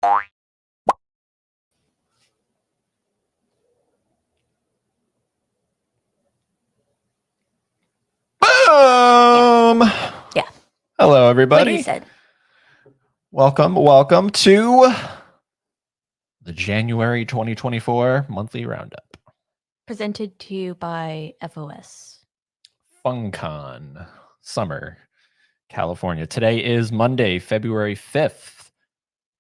Boom! Yeah. Hello, What everybody. he said. Welcome to the January 2024 monthly roundup. Presented to you by FOS. FunCon Summer, California. Today is Monday, February 5th,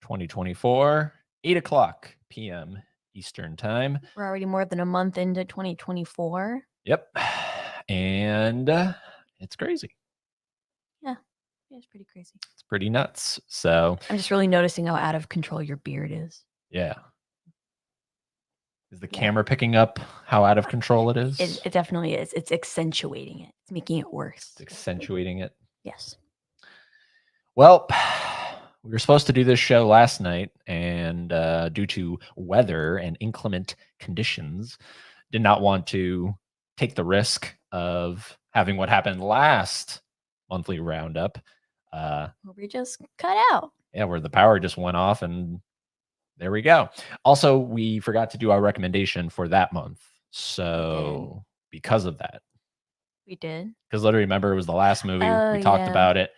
2024, 8 o'clock p.m. Eastern Time. We're already more than a month into 2024. Yep. And it's crazy. Yeah, it's pretty crazy. It's pretty nuts. So I'm just really noticing how out of control your beard is. yeah. Is the camera picking up how out of control it is? It definitely is. It's accentuating it. It's making it worse. It's accentuating it. Yes. Well, we were supposed to do this show last night, and due to weather and inclement conditions, did not want to take the risk of having what happened last monthly roundup. We just cut out. Yeah, where the power just went off, and there we go. Also, we forgot to do our recommendation for that month. So because of that. We did. Because literally, remember, it was the last movie. We talked about it,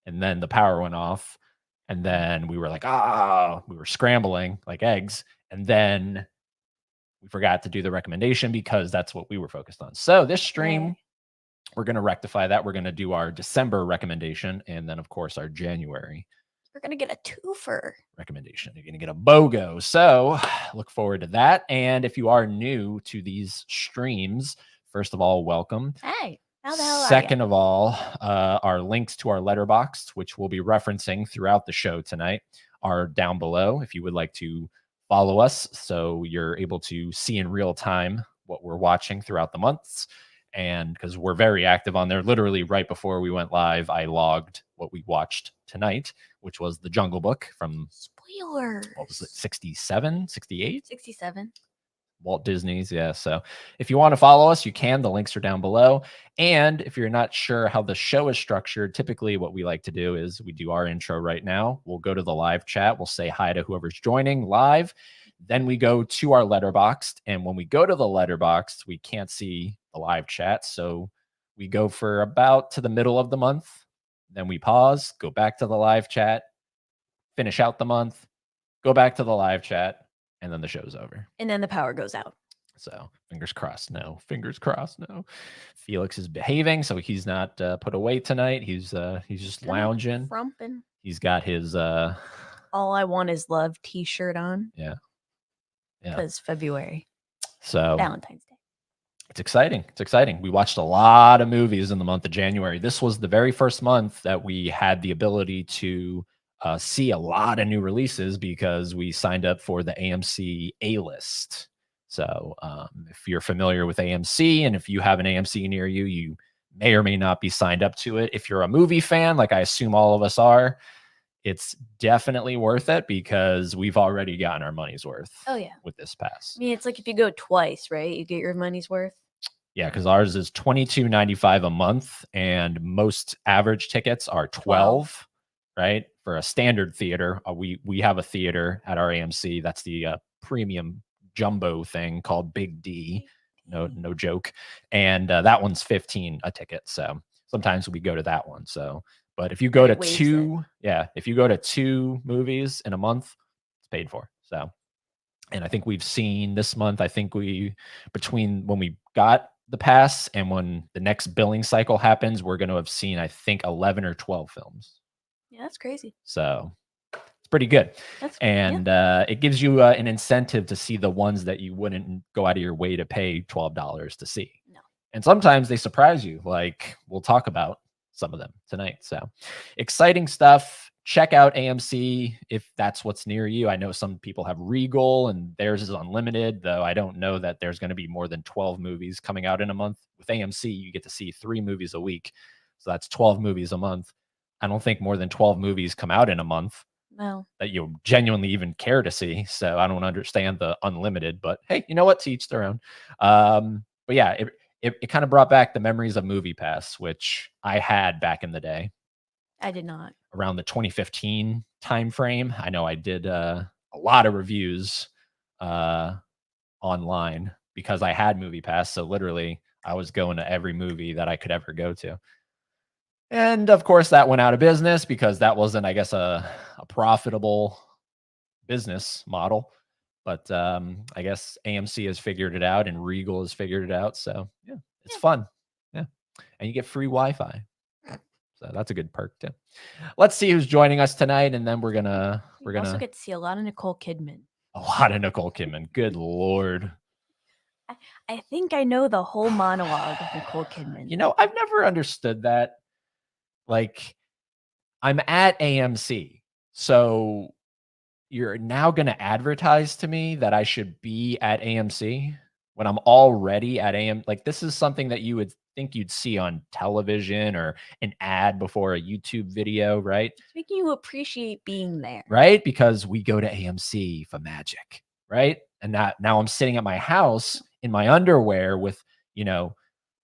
and then the power went off. And then we were like, we were scrambling like eggs. And then we forgot to do the recommendation because that's what we were focused on. So this stream, we're going to rectify that. We're going to do our December recommendation. And then, of course, our January. We're going to get a twofer recommendation. You're going to get a BOGO. So look forward to that. And if you are new to these streams, first of all, welcome. Hey. How the hell Second of all, our links to our letterboxd, which we'll be referencing throughout the show tonight, are down below if you would like to follow us so you're able to see in real time what we're watching throughout the months. And because we're very active on there, literally right before we went live, I logged what we watched tonight, which was The Jungle Book from spoilers. What was it, 67, 68? 67. Walt Disney's. Yeah. So if you want to follow us, you can. The links are down below. And if you're not sure how the show is structured, typically what we like to do is we do our intro right now. We'll go to the live chat. We'll say hi to whoever's joining live. Then we go to our letterboxd. And when we go to the letterboxd, we can't see the live chat. So we go for about to the middle of the month. Then we pause, go back to the live chat, finish out the month, go back to the live chat. And then the show's over. And then the power goes out. So fingers crossed. No, fingers crossed. No, Felix is behaving, so he's not put away tonight. He's just lounging. Frumping. He's got his All I Want Is Love t-shirt on. Yeah. Because February. So Valentine's Day. It's exciting. It's exciting. We watched a lot of movies in the month of January. This was the very first month that we had the ability to see a lot of new releases because we signed up for the AMC A-list. So if you're familiar with AMC and if you have an AMC near you, you may or may not be signed up to it. If you're a movie fan, like I assume all of us are, it's definitely worth it because we've already gotten our money's worth. Oh, yeah. With this pass. I mean, it's like if you go twice, right? You get your money's worth. Yeah, because ours is $22.95 a month and most average tickets are 12. Right? For a standard theater, we have a theater at our AMC. That's the premium jumbo thing called Big D. No joke. And that one's 15 a ticket. So sometimes we go to that one. So, but if you go to if you go to 2 movies in a month, it's paid for. So, and I think we've seen this month, I think between when we got the pass and when the next billing cycle happens, we're going to have seen, I think, 11 or 12 films. Yeah, that's crazy. So it's pretty good. It gives you an incentive to see the ones that you wouldn't go out of your way to pay $12 to see. No. And sometimes they surprise you. Like we'll talk about some of them tonight. So exciting stuff. Check out AMC if that's what's near you. I know some people have Regal and theirs is unlimited, though I don't know that there's going to be more than 12 movies coming out in a month. With AMC, you get to see 3 movies a week. So that's 12 movies a month. I don't think more than 12 movies come out in a month that you genuinely even care to see. So I don't understand the unlimited, but hey, you know what? To each their own. But yeah, it kind of brought back the memories of Movie Pass, which I had back in the day. I did not. around the 2015 time frame. I know I did a lot of reviews online because I had Movie Pass. So literally, I was going to every movie that I could ever go to. And of course, that went out of business because that wasn't, I guess, a profitable business model. But I guess AMC has figured it out and Regal has figured it out. So yeah, it's fun. Yeah. And you get free Wi-Fi. So that's a good perk too. Let's see who's joining us tonight. And then we're You also get to see a lot of Nicole Kidman. a lot of Nicole Kidman. Good Lord. I think I know the whole monologue of Nicole Kidman. You know, I've never understood that. Like, I'm at AMC. So you're now going to advertise to me that I should be at AMC when I'm already at AM. Like, this is something that you would think you'd see on television or an ad before a YouTube video, right? It's making you appreciate being there. Right? Because we go to AMC for magic, right? And now I'm sitting at my house in my underwear with, you know,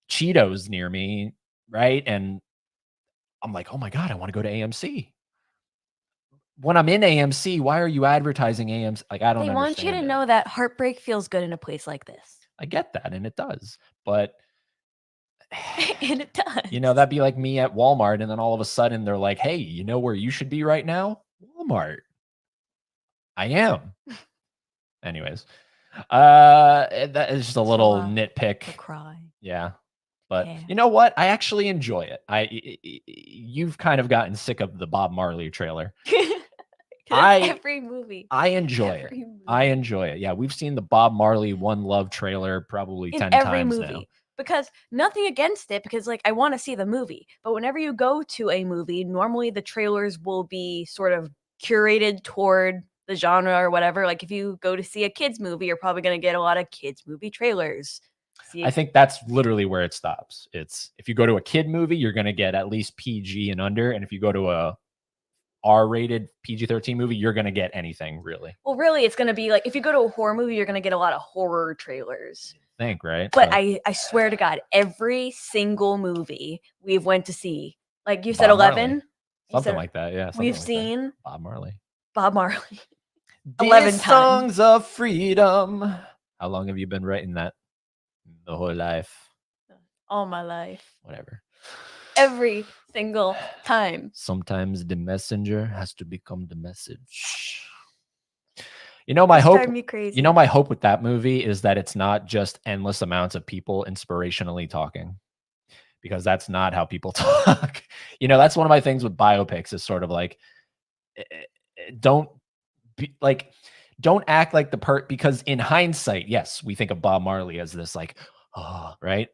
Cheetos near me, right? And I'm like, oh my God, I want to go to AMC. When I'm in AMC, why are you advertising AMC? Like, I don't They want you to know that heartbreak feels good in a place like this. I get that, and it does. But and it does. You know, that'd be like me at Walmart, and then all of a sudden they're like, hey, you know where you should be right now? Walmart. I am. Anyways. That is just a little nitpick. Cry. Yeah. But you know what? I actually enjoy it. You've kind of gotten sick of the Bob Marley trailer. Every movie. I enjoy it. I enjoy it. Yeah, we've seen the Bob Marley One Love trailer probably 10 times now. Because nothing against it, because like I want to see the movie. But whenever you go to a movie, normally the trailers will be sort of curated toward the genre or whatever. Like if you go to see a kids movie, you're probably going to get a lot of kids movie trailers. I think that's literally where it stops. It's if you go to a kid movie, you're going to get at least PG and under. And if you go to a R-rated PG-13 movie, you're going to get anything really. Well, really, it's going to be like if you go to a horror movie, you're going to get a lot of horror trailers. Think, right? But I swear to God, every single movie we've went to see, like you said, 11, something like that. Yeah, we've seen Bob Marley. 11 times. Songs of freedom. How long have you been writing that? The whole life. All my life. Whatever. Every single time. Sometimes the messenger has to become the message. You know, my hope. You know, my hope with that movie is that it's not just endless amounts of people inspirationally talking, because that's not how people talk. You know, that's one of my things with biopics is sort of like, don't act like the because in hindsight, yes, we think of Bob Marley as this like, oh, right.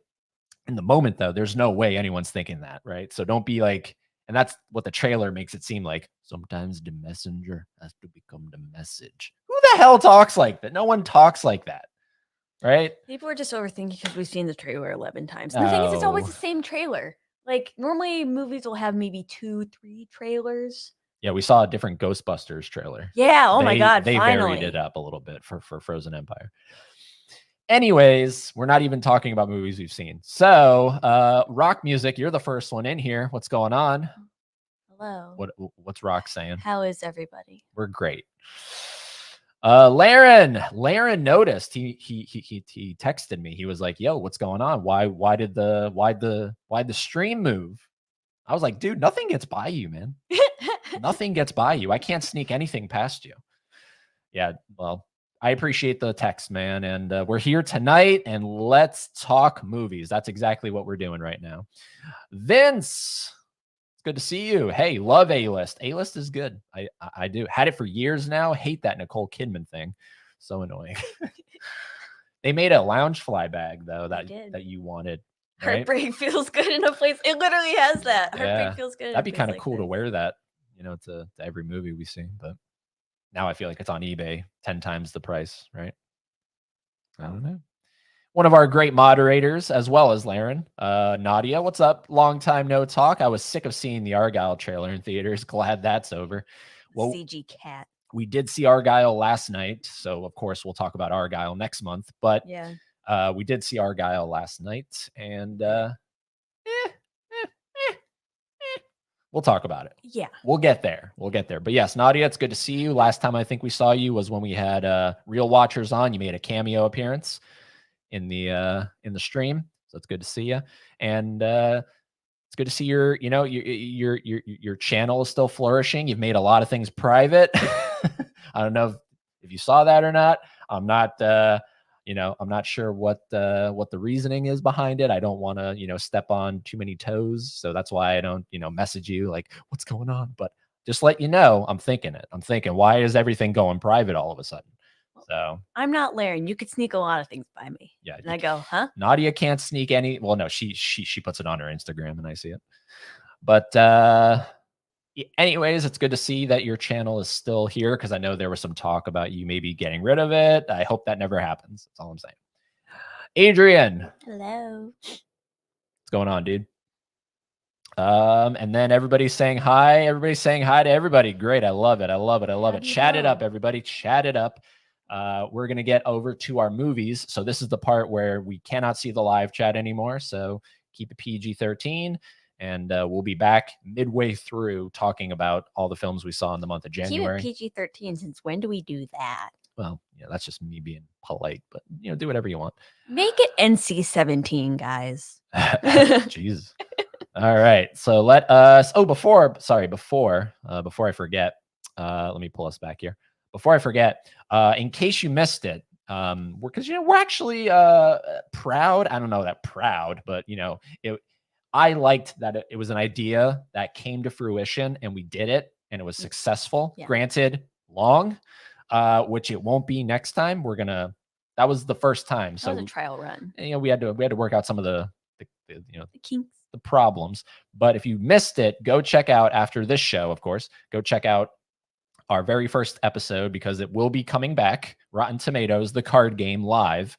In the moment, though, there's no way anyone's thinking that, right? So don't be like, and that's what the trailer makes it seem like. Sometimes the messenger has to become the message. Who the hell talks like that? No one talks like that, right? People are just overthinking because we've seen the trailer 11 times. And the thing is, it's always the same trailer. Like normally movies will have maybe 2-3 trailers. Yeah, we saw a different Ghostbusters trailer. Yeah, oh my God, they varied it up a little bit for Frozen Empire. Anyways, we're not even talking about movies we've seen. So, rock music, you're the first one in here. What's going on? Hello. What's Rock saying? How is everybody? We're great. Laren noticed. He texted me. He was like, "Yo, what's going on? Why did the stream move?" I was like, "Dude, nothing gets by you, man. Nothing gets by you. I can't sneak anything past you." Yeah, well, I appreciate the text, man. And we're here tonight, and let's talk movies. That's exactly what we're doing right now. Vince, it's good to see you. Hey, love A-List. A-List is good. I do. Had it for years now. Hate that Nicole Kidman thing. So annoying. They made a Loungefly bag, though, that you wanted. Right? Heartbreak feels good in a place. It literally has that. Heartbreak feels good. That'd be kind of cool to wear that, you know, to every movie we see. But now I feel like it's on eBay 10 times the price, right? I don't know. One of our great moderators, as well as Laren, Nadia. What's up? Long time no talk. I was sick of seeing the Argyle trailer in theaters. Glad that's over. Well, CG cat. We did see Argyle last night, so of course we'll talk about Argyle next month. But yeah, we did see Argyle last night, and We'll talk about it. Yeah. We'll get there. We'll get there. But yes, Nadia, it's good to see you. Last time I think we saw you was when we had Real Watchers on. You made a cameo appearance in the stream. So it's good to see you. And it's good to see your channel is still flourishing. You've made a lot of things private. I don't know if you saw that or not. I'm not I'm not sure what the reasoning is behind it. I don't want to, step on too many toes. So that's why I don't, message you like, what's going on? But just let you know, I'm thinking, why is everything going private all of a sudden? So I'm not Laren. You could sneak a lot of things by me. yeah. And I go, huh? Nadia can't sneak any. Well, no, she puts it on her Instagram and I see it. But anyways, it's good to see that your channel is still here because I know there was some talk about you maybe getting rid of it. I hope that never happens. That's all I'm saying. Adrian. Hello. What's going on, dude? And then everybody's saying hi. Everybody's saying hi to everybody. Great. I love it. I love it. I love it. Chat it up, everybody. Chat it up. We're going to get over to our movies. So this is the part where we cannot see the live chat anymore. So keep it PG-13. And we'll be back midway through talking about all the films we saw in the month of January. Keep it PG-13. Since when do we do that? Well, that's just me being polite, but do whatever you want. Make it NC-17, guys. Jeez. All right. So let us. Oh, before I forget, let me pull us back here. Before I forget, in case you missed it, because we're actually proud. I don't know that proud, but I liked that it was an idea that came to fruition and we did it and it was successful. Yeah. Granted, long, which it won't be next time. That was the first time. So that was a trial run. We had to work out some of the kinks, the problems. But if you missed it, go check out after this show, of course, go check out our very first episode because it will be coming back. Rotten Tomatoes, the card game live.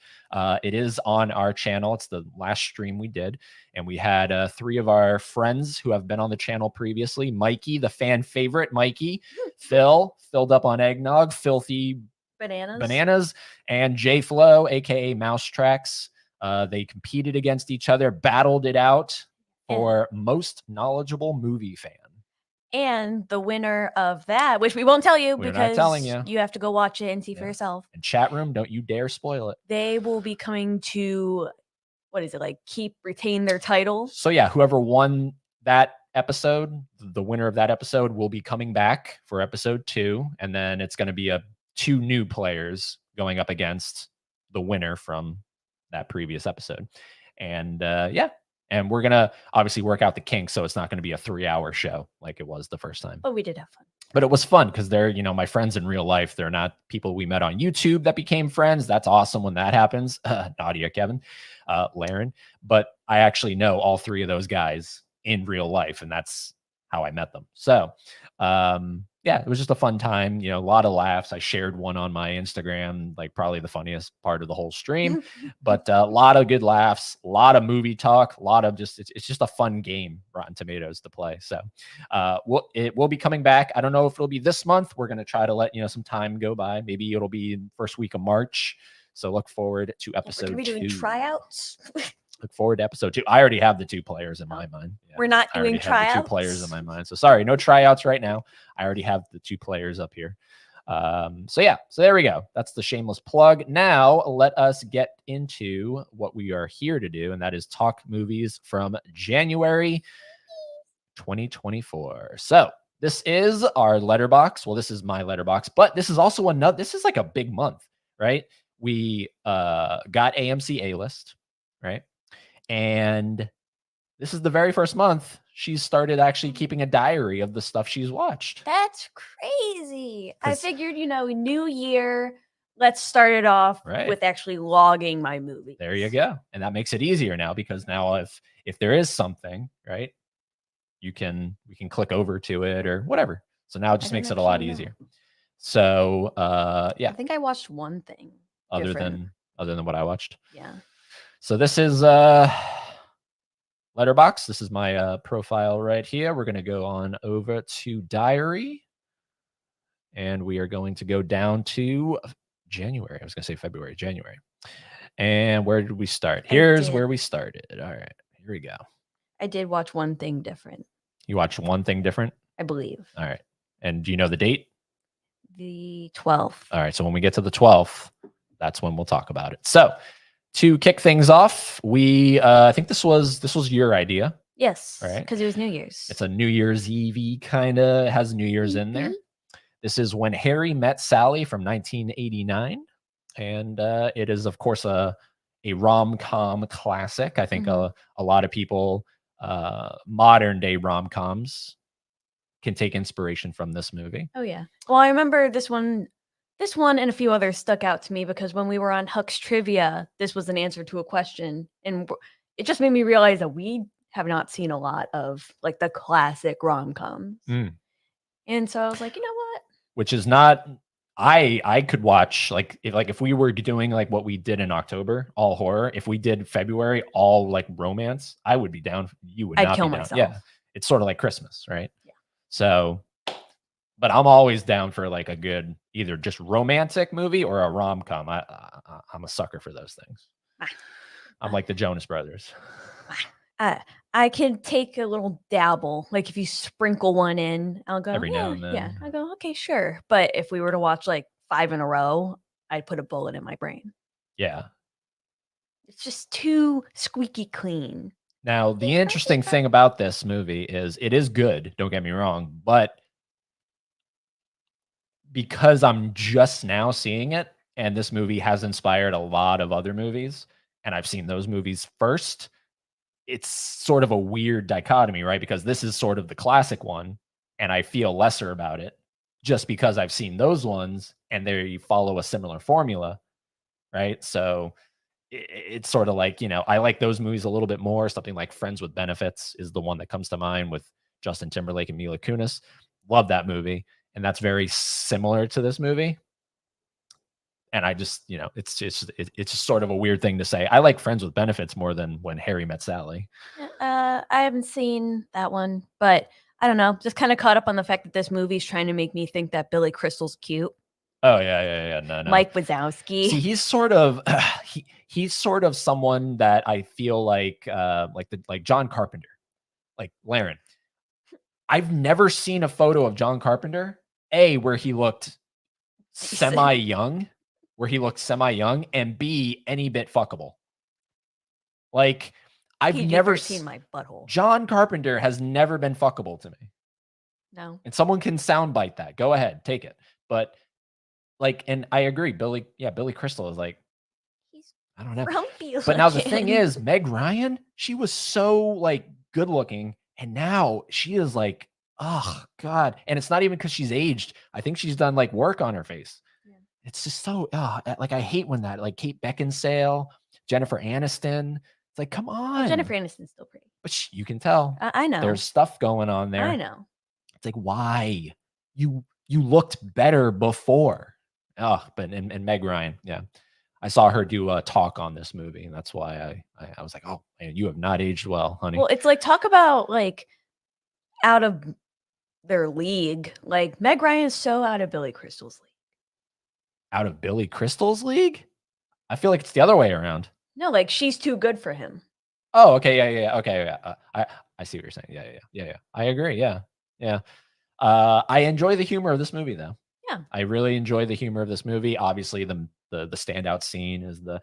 It is on our channel. It's the last stream we did. And we had 3 of our friends who have been on the channel previously. Mikey, the fan favorite, Mikey. Phil, filled up on eggnog. Filthy Bananas. And J Flo, aka Mouse Tracks. They competed against each other, battled it out for most knowledgeable movie fan. And the winner of that, which we won't tell you because you have to go watch it and see for yourself. And chat room, don't you dare spoil it. They will be coming to, retain their title. So yeah, whoever won that episode, the winner of that episode will be coming back for episode 2. And then it's going to be 2 new players going up against the winner from that previous episode. And and we're going to obviously work out the kinks. So it's not going to be a 3-hour show like it was the first time. But we did have fun. But it was fun because they're, my friends in real life. They're not people we met on YouTube that became friends. That's awesome when that happens. Nadia, Kevin, Laren. But I actually know all 3 of those guys in real life. And that's how I met them. So, it was just a fun time, a lot of laughs. I shared one on my Instagram, like probably the funniest part of the whole stream, but a lot of good laughs, a lot of movie talk, a lot of it's just a fun game, Rotten Tomatoes to play. So it will be coming back. I don't know if it'll be this month. We're going to try to let, some time go by. Maybe it'll be in first week of March. So look forward to episode 2. We're doing tryouts. Look forward to episode 2. I already have the 2 players in my mind. Yeah, we're not doing tryouts. The 2 players in my mind. So sorry, no tryouts right now. I already have the 2 players up here. So there we go. That's the shameless plug. Now let us get into what we are here to do, and that is talk movies from January 2024. So this is our letterbox. Well, this is my letterbox, but this is also this is like a big month, right? We got AMC A-list, right? And this is the very first month she's started actually keeping a diary of the stuff she's watched. That's crazy. I figured, new year, let's start it off with actually logging my movie. There you go. And that makes it easier now because now if there is something, right, we can click over to it or whatever. So now it just makes it a lot easier. So I think I watched one thing other than what I watched. Yeah. So this is Letterbox. This is my profile right here. We're going to go on over to diary. And we are going to go down to January. I was going to say February, January. And where did we start? Here's where we started. All right, here we go. I did watch one thing different. You watched one thing different? I believe. All right. And do you know the date? The 12th. All right. So when we get to the 12th, that's when we'll talk about it. So to kick things off, we I think this was your idea. Yes, Right. because it was New Year's. It's a New Year's Eve kind of has New Year's in there. This is When Harry Met Sally from 1989. And it is, of course, a rom-com classic. I think a lot of people, modern day rom-coms, can take inspiration from this movie. Oh yeah. Well, I remember this one and a few others stuck out to me because when we were on Huck's Trivia, this was an answer to a question, and it just made me realize that we have not seen a lot of like the classic rom-coms. And so I was like, you know what? Which is not I could watch if we were doing like what we did in October, all horror. If we did February, all like romance, I would be down. You would I'd not kill be down. myself. Yeah, it's sort of like Christmas, right? Yeah. So, but I'm always down for like a good either just romantic movie or a rom com. I'm a sucker for those things. I'm like the Jonas Brothers. I can take a little dabble. Like if you sprinkle one in, I'll go Every now and then. Yeah, I go okay, sure. But if we were to watch like 5 in a row, I'd put a bullet in my brain. Yeah. It's just too squeaky clean. Now, the interesting thing about this movie is it is good, don't get me wrong, but because I'm just now seeing it and this movie has inspired a lot of other movies and I've seen those movies first, it's sort of a weird dichotomy, right? Because this is sort of the classic one and I feel lesser about it just because I've seen those ones and they follow a similar formula, right? So it's sort of like, I like those movies a little bit more. Something like Friends with Benefits is the one that comes to mind with Justin Timberlake and Mila Kunis. Love that movie. And that's very similar to this movie. And I just, it's just sort of a weird thing to say. I like Friends with Benefits more than When Harry Met Sally. I haven't seen that one, but I don't know. Just kind of caught up on the fact that this movie's trying to make me think that Billy Crystal's cute. Oh yeah. No. Mike Wazowski. See, he's sort of he's sort of someone that I feel like John Carpenter, like Laren. I've never seen a photo of John Carpenter, where he looked semi-young, and B, any bit fuckable. Like, I've never seen my butthole. John Carpenter has never been fuckable to me. No. And someone can soundbite that. Go ahead, take it. But and I agree, Billy Crystal is like, I don't know. But now the thing is, Meg Ryan, she was so like good looking, and now she is like, oh God. And it's not even because she's aged. I think she's done like work on her face. Yeah. It's just so like I hate when that like Kate Beckinsale, Jennifer Aniston. It's like, come on. Jennifer Aniston's still pretty. But you can tell. I know. There's stuff going on there. I know. It's like, why? You looked better before. Oh, but and Meg Ryan, yeah. I saw her do a talk on this movie, and that's why I was like, oh man, you have not aged well, honey. Well, it's like talk about like out of their league. Like Meg Ryan is so out of Billy Crystal's league. Out of Billy Crystal's league? I feel like it's the other way around. No, like she's too good for him. Oh, okay, yeah, okay, yeah. I see what you're saying. Yeah. I agree. Yeah. I enjoy the humor of this movie, though. Yeah, I really enjoy the humor of this movie. Obviously, the standout scene is the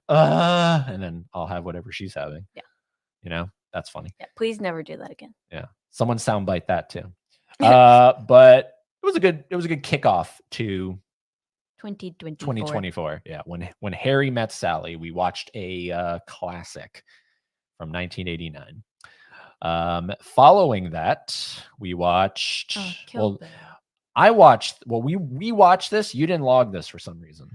and then I'll have whatever she's having. Yeah, that's funny. Yeah, please never do that again. Yeah, someone soundbite that too. But it was a good kickoff to 2024. Yeah, when Harry Met Sally, we watched a classic from 1989. Following that, we watched. We watched this. You didn't log this for some reason.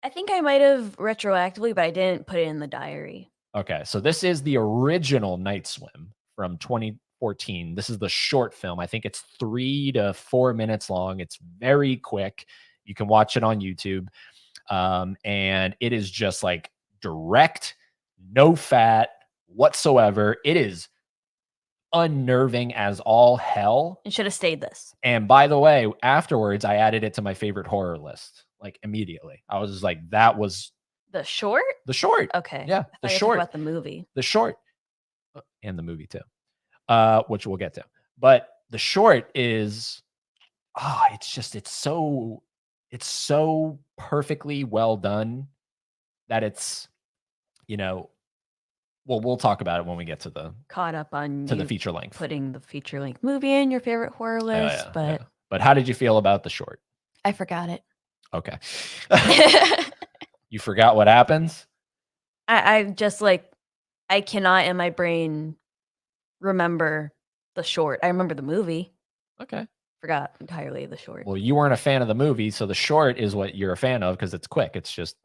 I think I might have retroactively, but I didn't put it in the diary. Okay, so this is the original Night Swim from 2014. This is the short film. I think it's 3 to 4 minutes long. It's very quick. You can watch it on YouTube. And it is just like direct, no fat whatsoever. It is unnerving as all hell. It should have stayed this. And by the way, afterwards, I added it to my favorite horror list, like immediately. I was just like, that was the short? The short. Okay. Yeah. The short. About the movie. The short. And the movie too. which we'll get to. But the short is, it's so perfectly well done that it's, well, we'll talk about it when we get to the Caught up on the you feature length. putting the feature length movie in your favorite horror list, but But how did you feel about the short? I forgot it. Okay. You forgot what happens? I just like I cannot in my brain remember the short. I remember the movie. Okay. Forgot entirely the short. Well, you weren't a fan of the movie, so the short is what you're a fan of because it's quick. It's just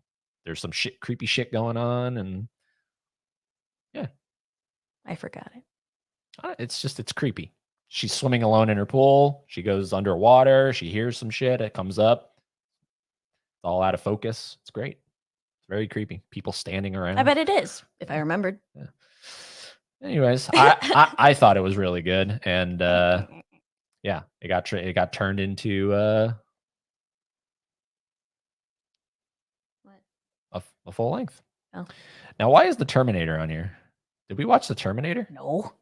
there's some creepy shit going on, and yeah, I forgot it. it's creepy. She's swimming alone in her pool. She goes underwater. She hears some shit. It comes up. It's all out of focus. It's great. It's very creepy. People standing around. I bet it is, if I remembered. Yeah. Anyways, I thought it was really good, and yeah, it got turned into what? a full length. Oh. Now, why is the Terminator on here? Did we watch the Terminator? No.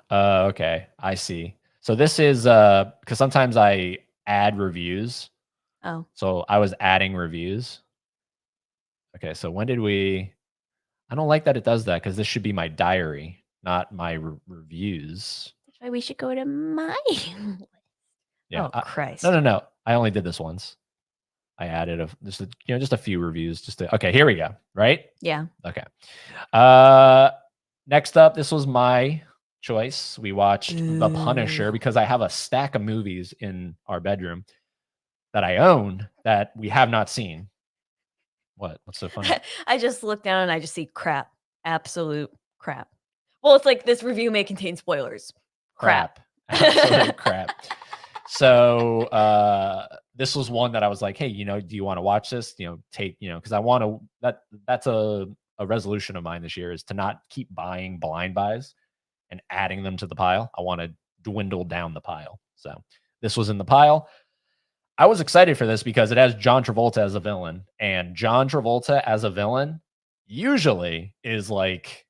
Okay, I see. So this is because sometimes I add reviews. Oh. So I was adding reviews. Okay, so when did we? I don't like that it does that because this should be my diary, not my reviews. That's why we should go to my list. Yeah. Oh, Christ. No. I only did this once. I added just a few reviews. Okay, here we go. Right? Yeah. Okay. Next up, this was my choice. We watched The Punisher because I have a stack of movies in our bedroom that I own that we have not seen. What's so funny? I just look down and I just see crap. Absolute crap. Well, it's like this review may contain spoilers. Crap. Absolute crap. So this was one that I was like, hey, do you want to watch this? Because I want to. That's a resolution of mine this year is to not keep buying blind buys and adding them to the pile. I want to dwindle down the pile. So this was in the pile. I was excited for this because it has John Travolta as a villain, and John Travolta as a villain usually is like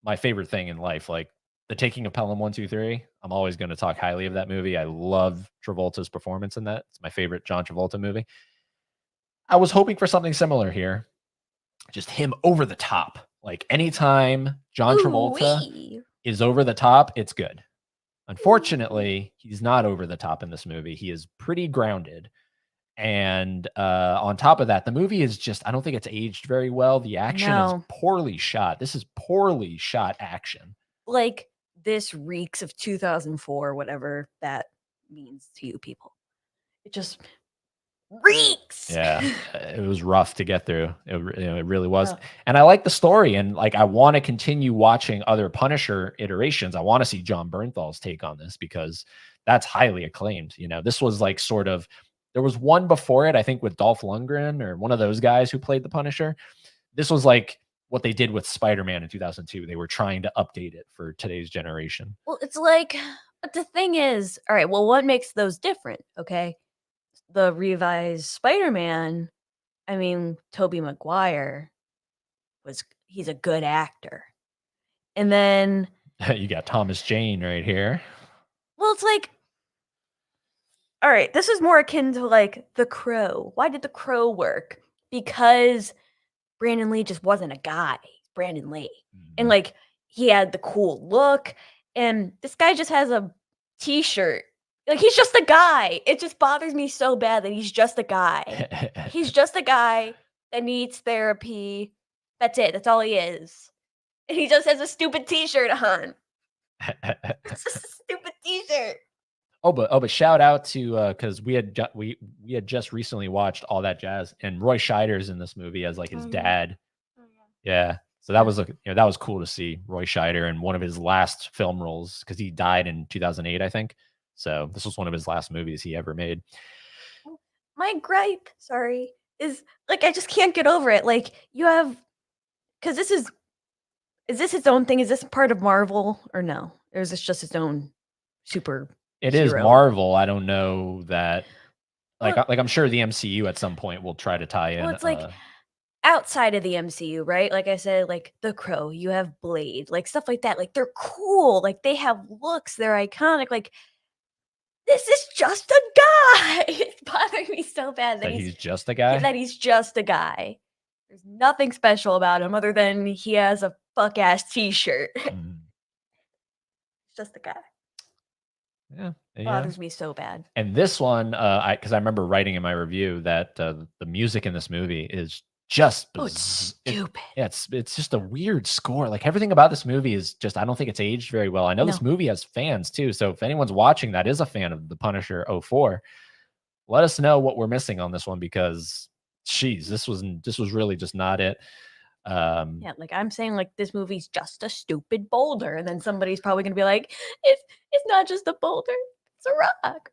my favorite thing in life. Like The Taking of Pelham 1, 2, 3. I'm always going to talk highly of that movie. I love Travolta's performance in that. It's my favorite John Travolta movie. I was hoping for something similar here. Just him over the top. Like anytime John Travolta is over the top, it's good. Unfortunately, he's not over the top in this movie. He is pretty grounded. And on top of that, the movie is just, I don't think it's aged very well. The action is poorly shot. This is poorly shot action. Like this reeks of 2004, whatever that means to you people. It just reeks. Yeah, it was rough to get through. It really was. Oh. And I like the story, and like I want to continue watching other Punisher iterations. I want to see John Bernthal's take on this because that's highly acclaimed. This was like sort of, there was one before it, I think with Dolph Lundgren or one of those guys who played the Punisher. This was like what they did with Spider-Man in 2002. They were trying to update it for today's generation. Well, it's like, but the thing is, all right, well, what makes those different? Okay. The revised Spider-Man, I mean, Tobey Maguire he's a good actor. And then you got Thomas Jane right here. Well, it's like, all right, this is more akin to like The Crow. Why did The Crow work? Because Brandon Lee just wasn't a guy. Brandon Lee. Mm-hmm. And like he had the cool look, and this guy just has a t-shirt. Like, he's just a guy. It just bothers me so bad that he's just a guy. He's just a guy that needs therapy. That's it. That's all he is. And he just has a stupid t-shirt on. It's just a stupid t-shirt. Oh, but shout out to because we had just recently watched All That Jazz, and Roy Scheider's in this movie as like his dad. Oh, yeah. So that was that was cool to see Roy Scheider in one of his last film roles because he died in 2008, I think. So this was one of his last movies he ever made. My gripe, is like I just can't get over it. Like you have, because this is this its own thing? Is this part of Marvel or no? Or is this just its own super? It is Marvel. I don't know that. Like I'm sure the MCU at some point will try to tie in. Well, it's like outside of the MCU, right? Like I said, like The Crow, you have Blade, like stuff like that. Like they're cool, like they have looks, they're iconic. Like this is just a guy. It's bothering me so bad That he's just a guy. that he's just a guy. There's nothing special about him other than he has a fuck ass t-shirt. Mm, Just a guy. yeah, yeah. Bothers me so bad. And this one, because I remember writing in my review that the music in this movie is just Oh, it's stupid. yeah, it's just a weird score. Like everything about this movie is just I don't think it's aged very well. I know this No. movie has fans too, so if anyone's watching that is a fan of The Punisher '04, let us know what we're missing on this one because, geez, this was really just not it. Yeah, like I'm saying, like this movie's just a stupid boulder, and then somebody's probably gonna be like, it's not just a boulder, it's a rock."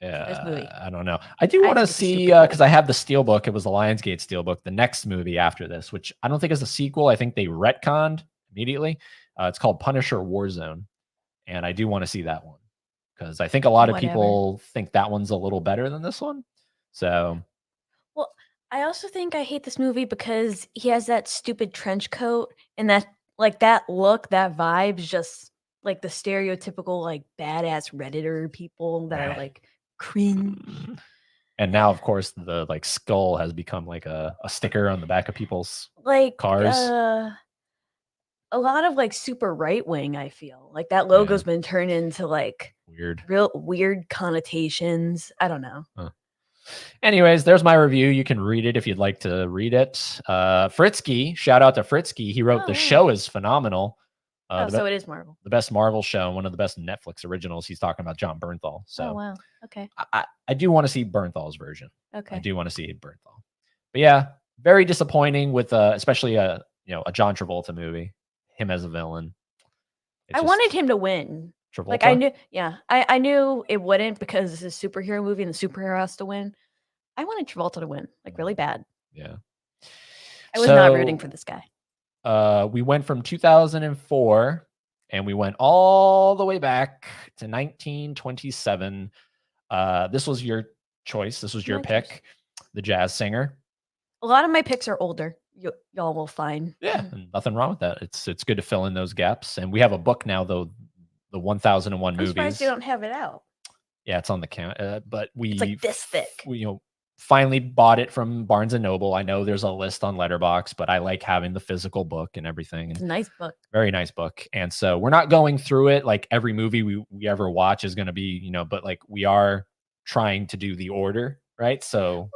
This movie. Yeah, I don't know. I do I want to think it's a see stupid because I have the Steelbook. It was the Lionsgate Steelbook. The next movie after this, which I don't think is a sequel. I think they retconned immediately. It's called Punisher Warzone, and I do want to see that one because I think a lot of Whatever. people think that one's a little better than this one. So Well, I also think I hate this movie because he has that stupid trench coat and that look, that vibe's just like the stereotypical like badass Redditor people that are Right. like cringe. and now, of course, the like skull has become like a sticker on the back of people's Like cars. a lot of like super right wing, I feel. Like that Yeah. logo's been turned into like Weird. real weird connotations. I don't know. Huh. Anyways, there's my review. You can read it if you'd like to read it. Fritzky, shout out to Fritzky. He wrote Oh, The wow. Show is Phenomenal. Oh, The, so it is Marvel. the best Marvel show and one of the best Netflix originals. He's talking about John Bernthal. Oh, So wow. Okay. I do want to see Bernthal's version. I Okay. do want to see Bernthal. But yeah, very disappointing with especially a John Travolta movie. Him as a villain. I wanted him to win. Travolta. Like I knew, yeah, I knew it wouldn't because this is a superhero movie and the superhero has to win. I wanted Travolta to win, like really bad. Yeah. I was not rooting for this guy. We went from 2004 and we went all the way back to 1927. This was your choice. This was your My pick, choice. The Jazz Singer. A lot of my picks are older. Y'all will find. Yeah, and nothing wrong with that. It's good to fill in those gaps. And we have a book now, though, the 1001 I'm surprised movies. you don't have it out. Yeah, it's on the count. But It's like this thick. We finally bought it from Barnes and Noble. I know there's a list on Letterboxd, but I like having the physical book and everything. It's a nice book. Very nice book. And so we're not going through it like every movie we ever watch is going to be, but like we are trying to do the order, right? So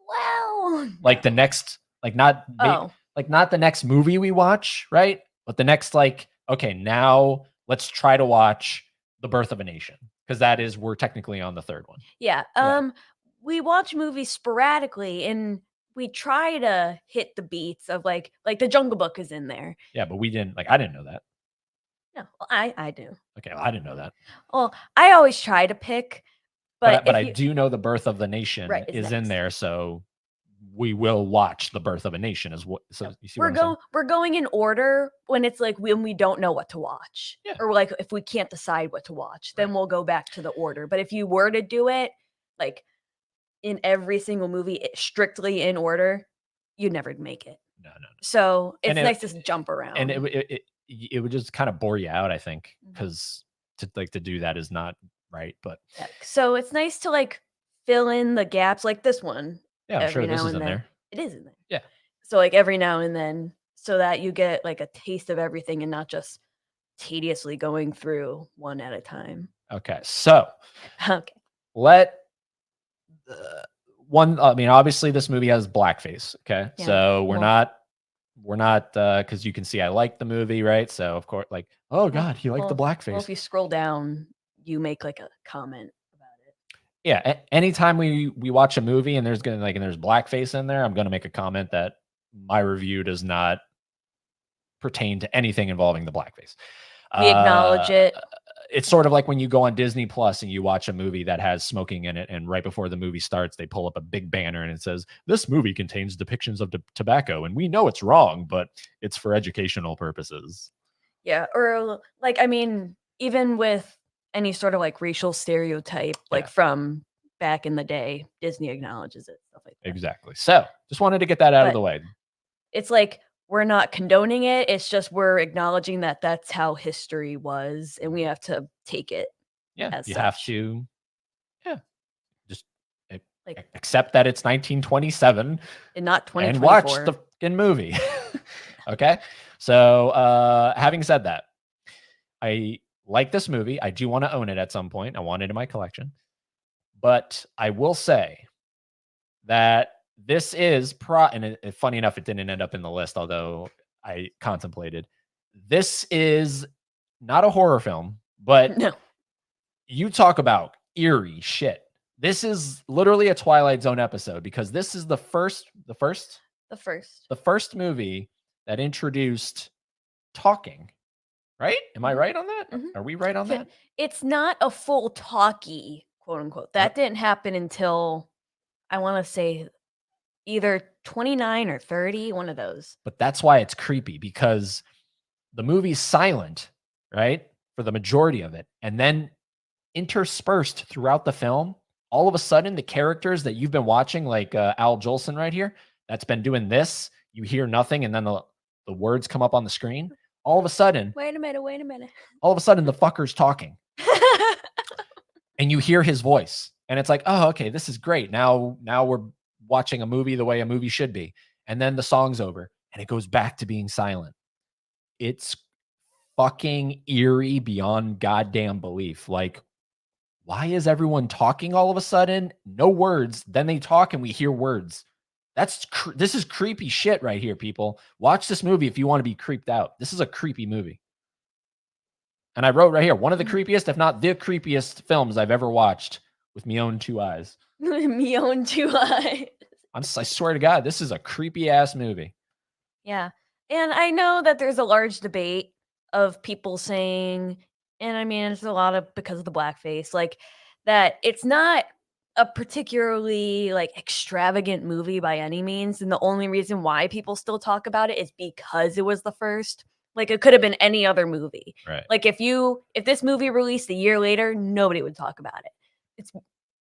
Well, like the next, like not not the next movie we watch, right? But the next okay, now let's try to watch The Birth of a Nation because we're technically on the third one. Yeah. We watch movies sporadically and we try to hit the beats of like the Jungle Book is in there. Yeah, but I didn't know that. No, well, I do. Okay, well, I didn't know that. Well, I always try to pick, but I do know The Birth of the Nation is in next. there, so we will watch The Birth of a Nation as what. So you see we're going in order when it's like when we don't know what to watch, or like if we can't decide what to watch, then we'll go back to the order. But if you were to do it like in every single movie strictly in order, you'd never make it. No. So it's nice to jump around, and it would just kind of bore you out, I think, because to do that is not right. But so it's nice to like fill in the gaps, like this one. Yeah, I'm sure this is in there. It is in there. Yeah. So like every now and then, so that you get like a taste of everything and not just tediously going through one at a time. Okay, so okay. Obviously this movie has blackface. Okay, Yeah. So we're not because you can see I like the movie, right? So of course, like, oh god, you like the blackface. Well, if you scroll down, you make like a comment about it. Yeah, anytime we watch a movie and there's blackface in there, I'm gonna make a comment that my review does not pertain to anything involving the blackface. We acknowledge it. It's sort of like when you go on Disney Plus and you watch a movie that has smoking in it, and right before the movie starts, they pull up a big banner and it says, "This movie contains depictions of tobacco, and we know it's wrong, but it's for educational purposes." Yeah, or like even with any sort of like racial stereotype, like from back in the day, Disney acknowledges it, stuff like that. Exactly. So just wanted to get that out of the way. it's like we're not condoning it. It's just we're acknowledging that that's how history was, and we have to take it Yeah, as you have such. to, yeah, just Like, accept that it's 1927 and not and watch 2024. the fucking movie. Okay, so having said that, I like this movie. I do want to own it at some point. I want it in my collection, but I will say that this is funny enough, it didn't end up in the list, although I contemplated. This is not a horror film, but No, you talk about eerie shit. This is literally a Twilight Zone episode because this is the first the first. the first movie that introduced talking, right? Am I Mhm, right on that? mhm. Are we right on So that? it's not a full talkie, quote unquote. Yep. That didn't happen until I want to say either 29 or 30, one of those. But that's why it's creepy because the movie's silent, right? For the majority of it. And then interspersed throughout the film, all of a sudden, the characters that you've been watching, like Al Jolson right here, that's been doing this, you hear nothing, and then the words come up on the screen. All of a sudden, Wait a minute, wait a minute. the fucker's talking, and you hear his voice, and it's like, oh, okay, this is great. Now we're watching a movie the way a movie should be. And then the song's over, and it goes back to being silent. It's fucking eerie beyond goddamn belief. Like, why is everyone talking all of a sudden? No words. Then they talk and we hear words. This is creepy shit right here, people. Watch this movie if you want to be creeped out. This is a creepy movie. And I wrote right here, one of the creepiest, if not the creepiest films I've ever watched with me own two eyes. Me own two eyes. I swear to God, this is a creepy ass movie. Yeah. And I know that there's a large debate of people saying, and I mean, it's a lot of because of the blackface, like that it's not a particularly like extravagant movie by any means. And the only reason why people still talk about it is because it was the first. Like it could have been any other movie. Right. Like if this movie released a year later, nobody would talk about it. It's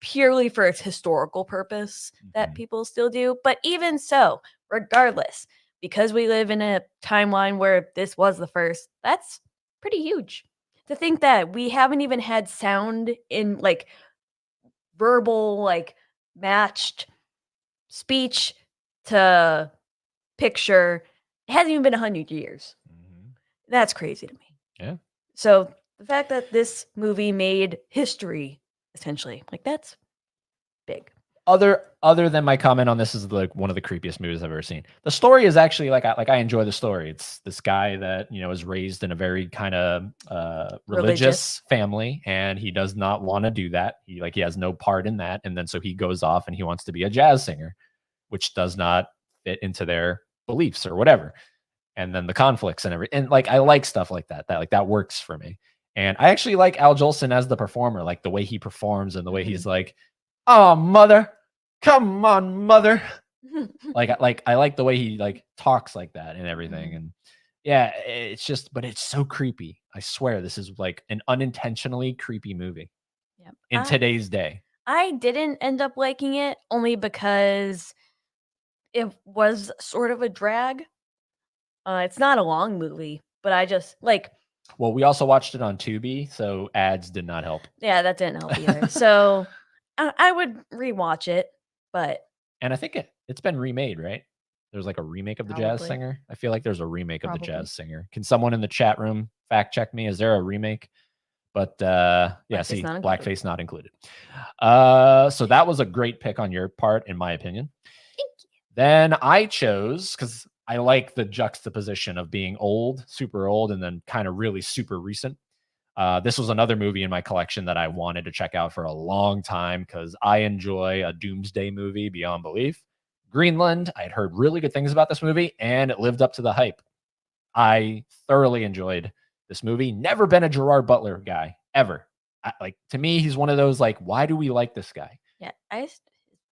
purely for its historical purpose that Mhm. people still do. But even so, regardless, because we live in a timeline where this was the first, that's pretty huge. To think that we haven't even had sound in like verbal, like matched speech to picture, it hasn't even been 100 years. Mhm. That's crazy to me. Yeah. So the fact that this movie made history, essentially, like that's big. Other than my comment on this is like one of the creepiest movies I've ever seen. The story is actually I enjoy the story. It's this guy that is raised in a very kind of religious family, and he does not want to do that. He has no part in that, and then so he goes off and he wants to be a jazz singer, which does not fit into their beliefs or whatever. And then the conflicts and everything. And like I like stuff like that. That works for me. And I actually like Al Jolson as the performer, like the way he performs and the way he's like, "Oh, mother, come on, mother." I like the way he like talks like that and everything. And yeah, it's just, but it's so creepy. I swear this is like an unintentionally creepy movie Yep. in today's day. I didn't end up liking it only because it was sort of a drag. It's not a long movie, but I just like Well, we also watched it on Tubi, so ads did not help. yeah, that didn't help either. So I would rewatch it, but And I think it's been remade, right? There's like a remake of The Jazz probably Singer. I feel like there's a remake of The probably Jazz Singer. Can someone in the chat room fact check me? Is there a remake? But yeah, Blackface see, not included. blackface not included. So that was a great pick on your part, in my opinion. Then I chose, because I like the juxtaposition of being old, super old, and then kind of really super recent. This was another movie in my collection that I wanted to check out for a long time because I enjoy a doomsday movie beyond belief. Greenland, I'd heard really good things about this movie, and it lived up to the hype. I thoroughly enjoyed this movie. Never been a Gerard Butler guy, ever. To me, he's one of those, like, why do we like this guy? Yeah, his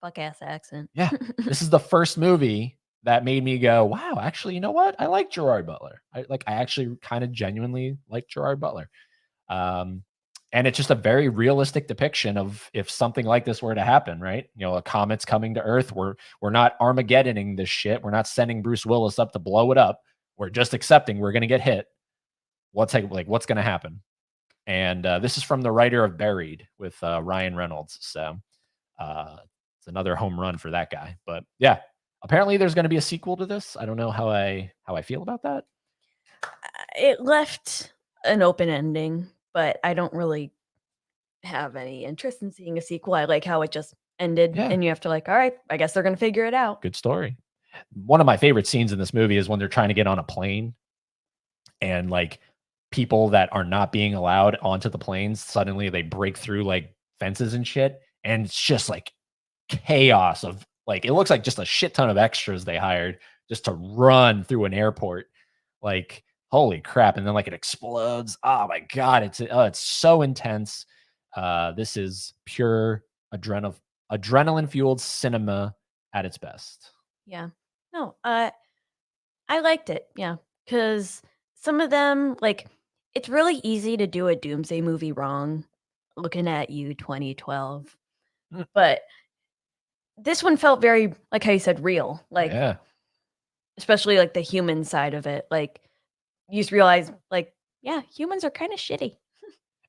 fuck ass accent. Yeah. This is the first movie that made me go, wow, actually, you know what? I like Gerard Butler. I actually kind of genuinely like Gerard Butler. And it's just a very realistic depiction of if something like this were to happen, right? You know, a comet's coming to Earth. We're not Armageddoning this shit. We're not sending Bruce Willis up to blow it up. We're just accepting we're going to get hit. What's going to happen? And this is from the writer of Buried with Ryan Reynolds. So it's another home run for that guy. But yeah, apparently there's going to be a sequel to this. I don't know how I feel about that. It left an open ending, but I don't really have any interest in seeing a sequel. I like how it just ended, Yeah. and you have to like, all right, I guess they're gonna figure it out. Good story. One of my favorite scenes in this movie is when they're trying to get on a plane and like people that are not being allowed onto the planes, suddenly they break through like fences and shit. And it's just like chaos of like, it looks like just a shit ton of extras they hired just to run through an airport. Like, holy crap. And then like it explodes. Oh my God. It's so intense. This is pure adrenaline fueled cinema at its best. Yeah. No, I liked it. Yeah. Because some of them, like, it's really easy to do a Doomsday movie wrong, looking at you 2012. Mm. But this one felt very, like how you said, real. Like, Yeah. especially like the human side of it. Like, you just realize, like, yeah, humans are kind of shitty.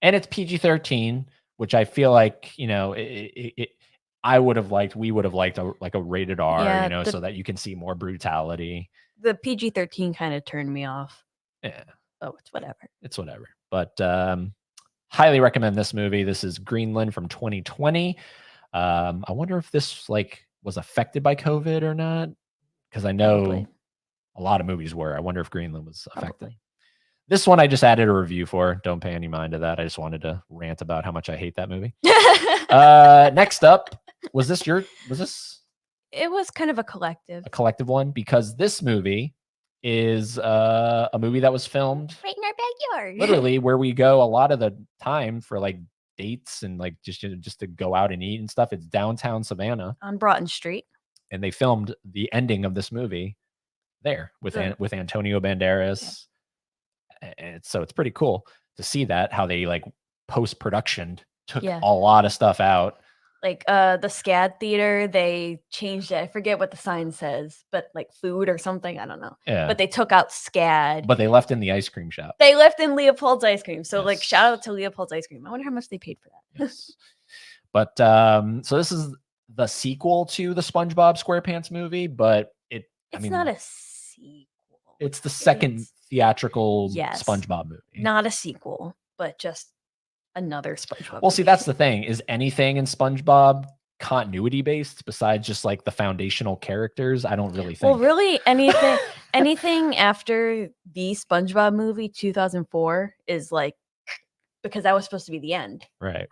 And it's PG-13, which I feel like, you know, we would have liked a rated R, Yeah, you know, so that you can see more brutality. The PG-13 kind of turned me off. Yeah. Oh, it's whatever. It's whatever. But highly recommend this movie. This is Greenland from 2020. I wonder if this like was affected by COVID or not, because I know Probably. a lot of movies were. I wonder if Greenland was affected. Probably. This one I just added a review for. Don't pay any mind to that. I just wanted to rant about how much I hate that movie. Next up, was this? It was kind of a collective. A collective one, because this movie is a movie that was filmed right in our backyard. Literally where we go a lot of the time for like dates and like just to go out and eat and stuff. It's downtown Savannah on Broughton Street. And they filmed the ending of this movie there with Antonio Banderas. Yeah. And so it's pretty cool to see that, how they like post-production took a lot of stuff out. Like the SCAD theater, they changed it. I forget what the sign says, but like food or something. I don't know. Yeah. But they took out SCAD. But they left in the ice cream shop. They left in Leopold's ice cream. So like shout out to Leopold's ice cream. I wonder how much they paid for that. Yes. But so this is the sequel to the SpongeBob SquarePants movie, but it's not a sequel. It's the second theatrical SpongeBob movie. Not a sequel, but just another SpongeBob. Well, see, that's the thing. Is anything in SpongeBob continuity based besides just like the foundational characters? I don't really think. Well, really anything after the SpongeBob movie 2004 is like, because that was supposed to be the end. Right.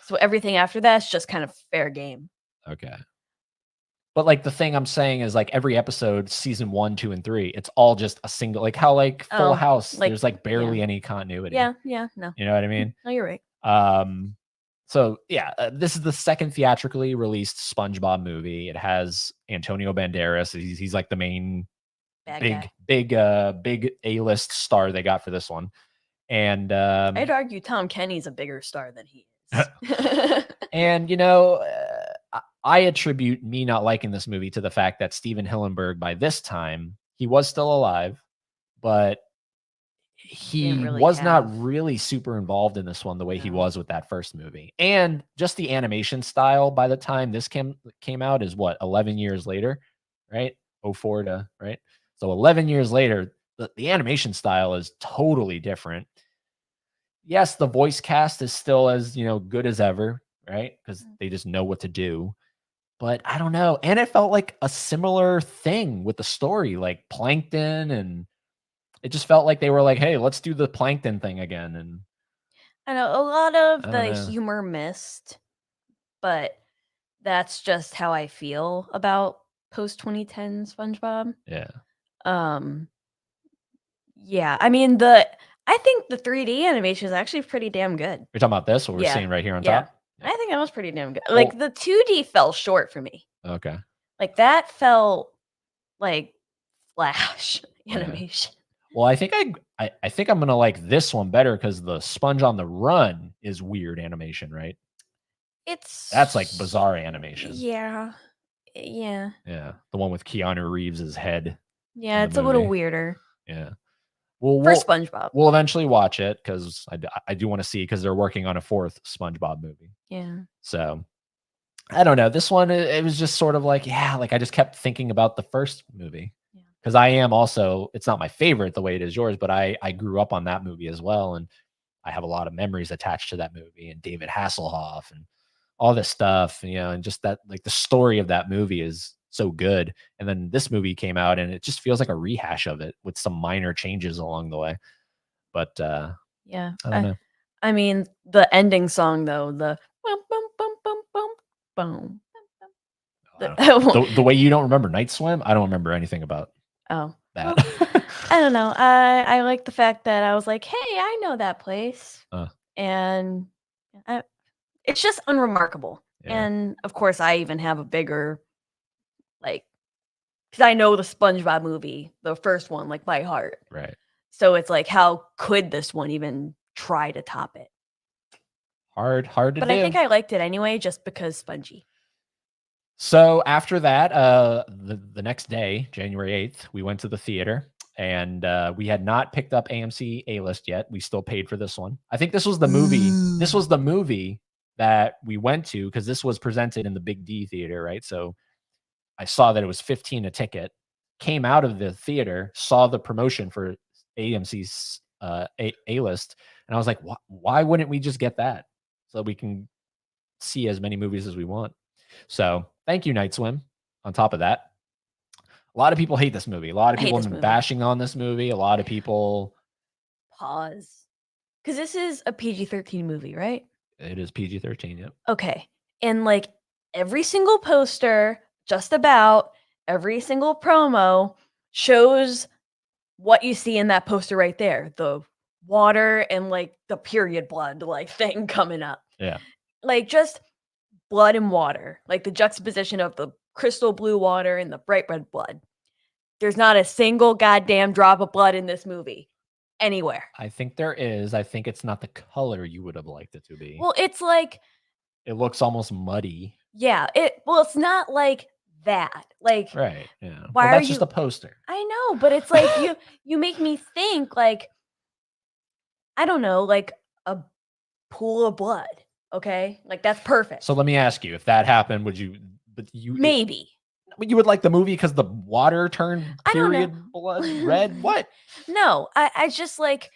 So everything after that is just kind of fair game. Okay. But like the thing I'm saying is like every episode, season 1, 2, and 3, it's all just a single, like how like Full House, there's like barely any continuity. Yeah, no. You know what I mean? No, you're right. So yeah, this is the second theatrically released SpongeBob movie. It has Antonio Banderas. He's like the main big A-list star they got for this one. And I'd argue Tom Kenny's a bigger star than he is. And you know, I attribute me not liking this movie to the fact that Steven Hillenburg, by this time, he was still alive, but he was not really super involved in this one the way he was with that first movie. And just the animation style by the time this came out is what, 11 years later, right? 04 to, right? So 11 years later, the animation style is totally different. Yes, the voice cast is still as, you know, good as ever, right? Because they just know what to do. But I don't know. And it felt like a similar thing with the story, like Plankton, and it just felt like they were like, hey, let's do the Plankton thing again. And I know a lot of the humor missed, but that's just how I feel about post 2010 SpongeBob. Yeah. Yeah. I mean, I think the 3D animation is actually pretty damn good. You're talking about this, what we're seeing right here on top? I think that was pretty damn good. Like the 2D fell short for me. Okay. Like that felt like Flash animation. Well, I think I think I'm gonna like this one better because the Sponge on the Run is weird animation, right? That's like bizarre animation. Yeah. Yeah. Yeah, the one with Keanu Reeves' head. Yeah, the it's a little movie. weirder. Yeah. Well, For SpongeBob. we'll eventually watch it because I do want to see because they're working on a 4th SpongeBob movie. Yeah. So I don't know. This one, it was just sort of like, yeah, like I just kept thinking about the first movie Yeah. because I am also, it's not my favorite the way it is yours, but I grew up on that movie as well. And I have a lot of memories attached to that movie and David Hasselhoff and all this stuff, and just that, like the story of that movie is so good. And then this movie came out and it just feels like a rehash of it with some minor changes along the way. But Yeah. I don't know. I mean, the ending song though, the bum bum bum bum bum boom. The way you don't remember Night Swim, I don't remember anything about Oh. that. Well, I don't know. I like the fact that I was like, "Hey, I know that place." And it's just unremarkable. Yeah. And of course, I even have a bigger like because I know the SpongeBob movie, the first one, like by heart. Right. So it's like, how could this one even try to top it? Hard to But do. I think I liked it anyway, just because Spongy. So after that, the next day, January 8th, we went to the theater and we had not picked up AMC A-List yet. We still paid for this one. I think this was the movie. This was the movie that we went to because this was presented in the Big D theater, right? So I saw that it was 15 a ticket, came out of the theater, saw the promotion for AMC's A-List, and I was like, why wouldn't we just get that so we can see as many movies as we want? So thank you, Night Swim. On top of that, a lot of people hate this movie. A lot of I hate people have this been movie. bashing on this movie. A lot of people. Pause. Because this is a PG-13 movie, right? It is PG-13. Yep. Okay. And like every single poster, just about every single promo shows what you see in that poster right there. The water and like the period blood like thing coming up. Yeah. Like just blood and water. Like the juxtaposition of the crystal blue water and the bright red blood. There's not a single goddamn drop of blood in this movie anywhere. I think there is. I think it's not the color you would have liked it to be. Well, it's like It looks almost muddy. yeah, it's not like that. Like Right. Yeah. why Well, are that's you just a poster. I know, but it's like you make me think like I don't know, like a pool of blood. Okay? Like that's perfect. So let me ask you, if that happened, would you? But Maybe. you would like the movie because the water turned I don't know. period blood red? What? No, I just like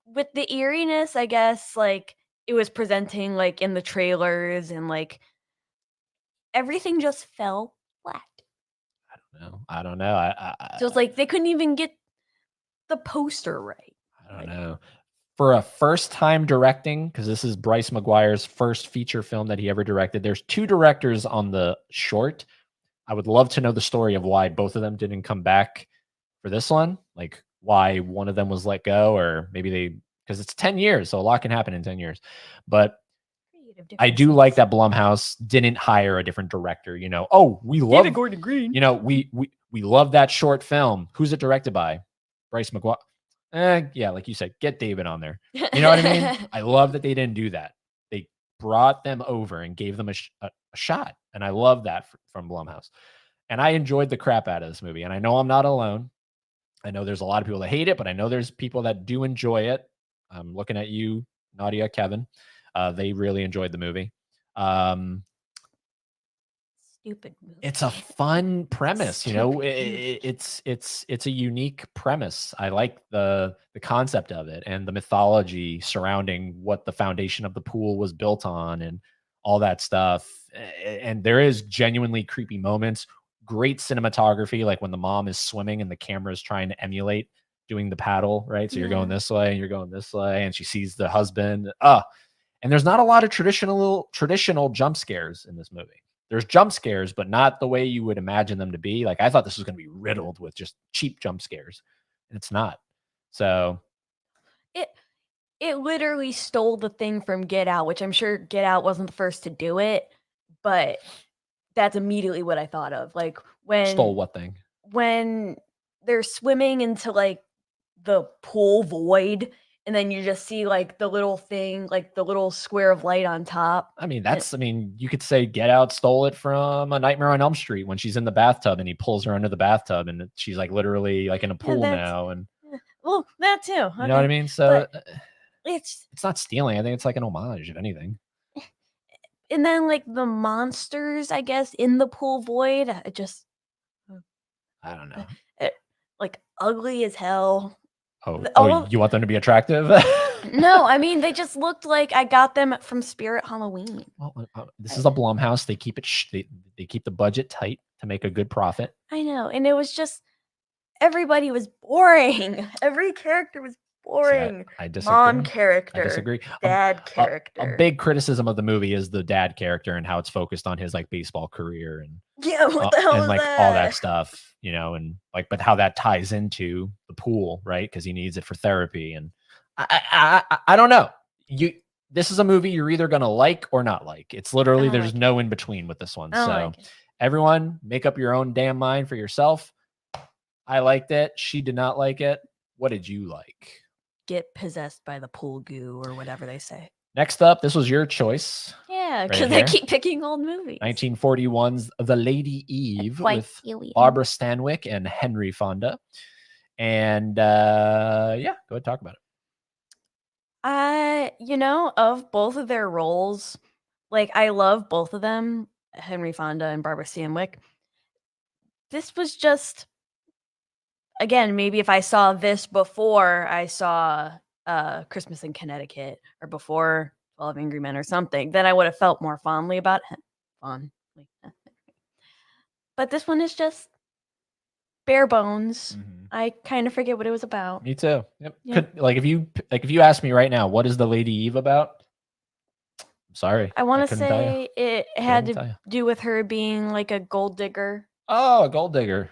with the eeriness, I guess like it was presenting like in the trailers and like everything just fell flat. I don't know. So it's like they couldn't even get the poster right. I don't know. For a first time directing, because this is Bryce McGuire's first feature film that he ever directed. There's 2 directors on the short. I would love to know the story of why both of them didn't come back for this one. Like why one of them was let go, or maybe because it's 10 years, so a lot can happen in 10 years. But I do like that Blumhouse didn't hire a different director. Oh, we love David Gordon Green. We love that short film. Who's it directed by? Bryce McGuire. Yeah, like you said, get David on there. You know what I mean? I love that they didn't do that. They brought them over and gave them a shot, and I love that from Blumhouse. And I enjoyed the crap out of this movie, and I know I'm not alone. I know there's a lot of people that hate it, but I know there's people that do enjoy it. I'm looking at you, Nadia, Kevin. They really enjoyed the movie. Stupid movie. It's a fun premise, it's a unique premise. I like the concept of it and the mythology surrounding what the foundation of the pool was built on and all that stuff. And there is genuinely creepy moments, great cinematography, like when the mom is swimming and the camera is trying to emulate doing the paddle, right? So you're going this way and you're going this way, and she sees the husband. And there's not a lot of traditional jump scares in this movie. There's jump scares, but not the way you would imagine them to be. Like I thought this was going to be riddled with just cheap jump scares, and it's not. So it literally stole the thing from Get Out, which I'm sure Get Out wasn't the first to do it, but that's immediately what I thought of. Like when stole what thing? When they're swimming into like the pool void, and then you just see like the little thing, like the little square of light on top. I mean, you could say Get Out stole it from A Nightmare on Elm Street when she's in the bathtub and he pulls her under the bathtub and she's like literally like in a Yeah, pool now. And well, that too. you know what I mean? So But it's it's not stealing. I think it's like an homage, if anything. and then like the monsters, I guess, in the pool void, just I don't know. it, like ugly as hell. Oh, you want them to be attractive? No, I mean they just looked like I got them from Spirit Halloween. Well, this is a Blumhouse. They keep it. They keep the budget tight to make a good profit. I know, and it was just everybody was boring. Every character was boring. I disagree. Mom character. I disagree. Dad character. A big criticism of the movie is the dad character and how it's focused on his like baseball career and what the hell and is like that? all that stuff, you know, and like, but how that ties into the pool, right? Because he needs it for therapy, and I don't know. This is a movie you're either gonna like or not like. It's literally there's no in between with this one. So everyone, make up your own damn mind for yourself. I liked it. She did not like it. What did you like? Get possessed by the pool goo or whatever they say. Next up, this was your choice. Yeah, because they keep picking old movies. 1941's The Lady Eve with Barbara Stanwyck and Henry Fonda. And yeah, go ahead, talk about it. You know, of both of their roles, like I love both of them, Henry Fonda and Barbara Stanwyck. This was just, again, maybe if I saw this before I saw Christmas in Connecticut or before 12 Angry Men or something, then I would have felt more fondly about him. But this one is just bare bones. I kind of forget what it was about. Me too. Yep. Yeah. If you ask me right now, what is The Lady Eve about? I'm sorry. I want to say it had to do with her being like a gold digger. Oh, a gold digger.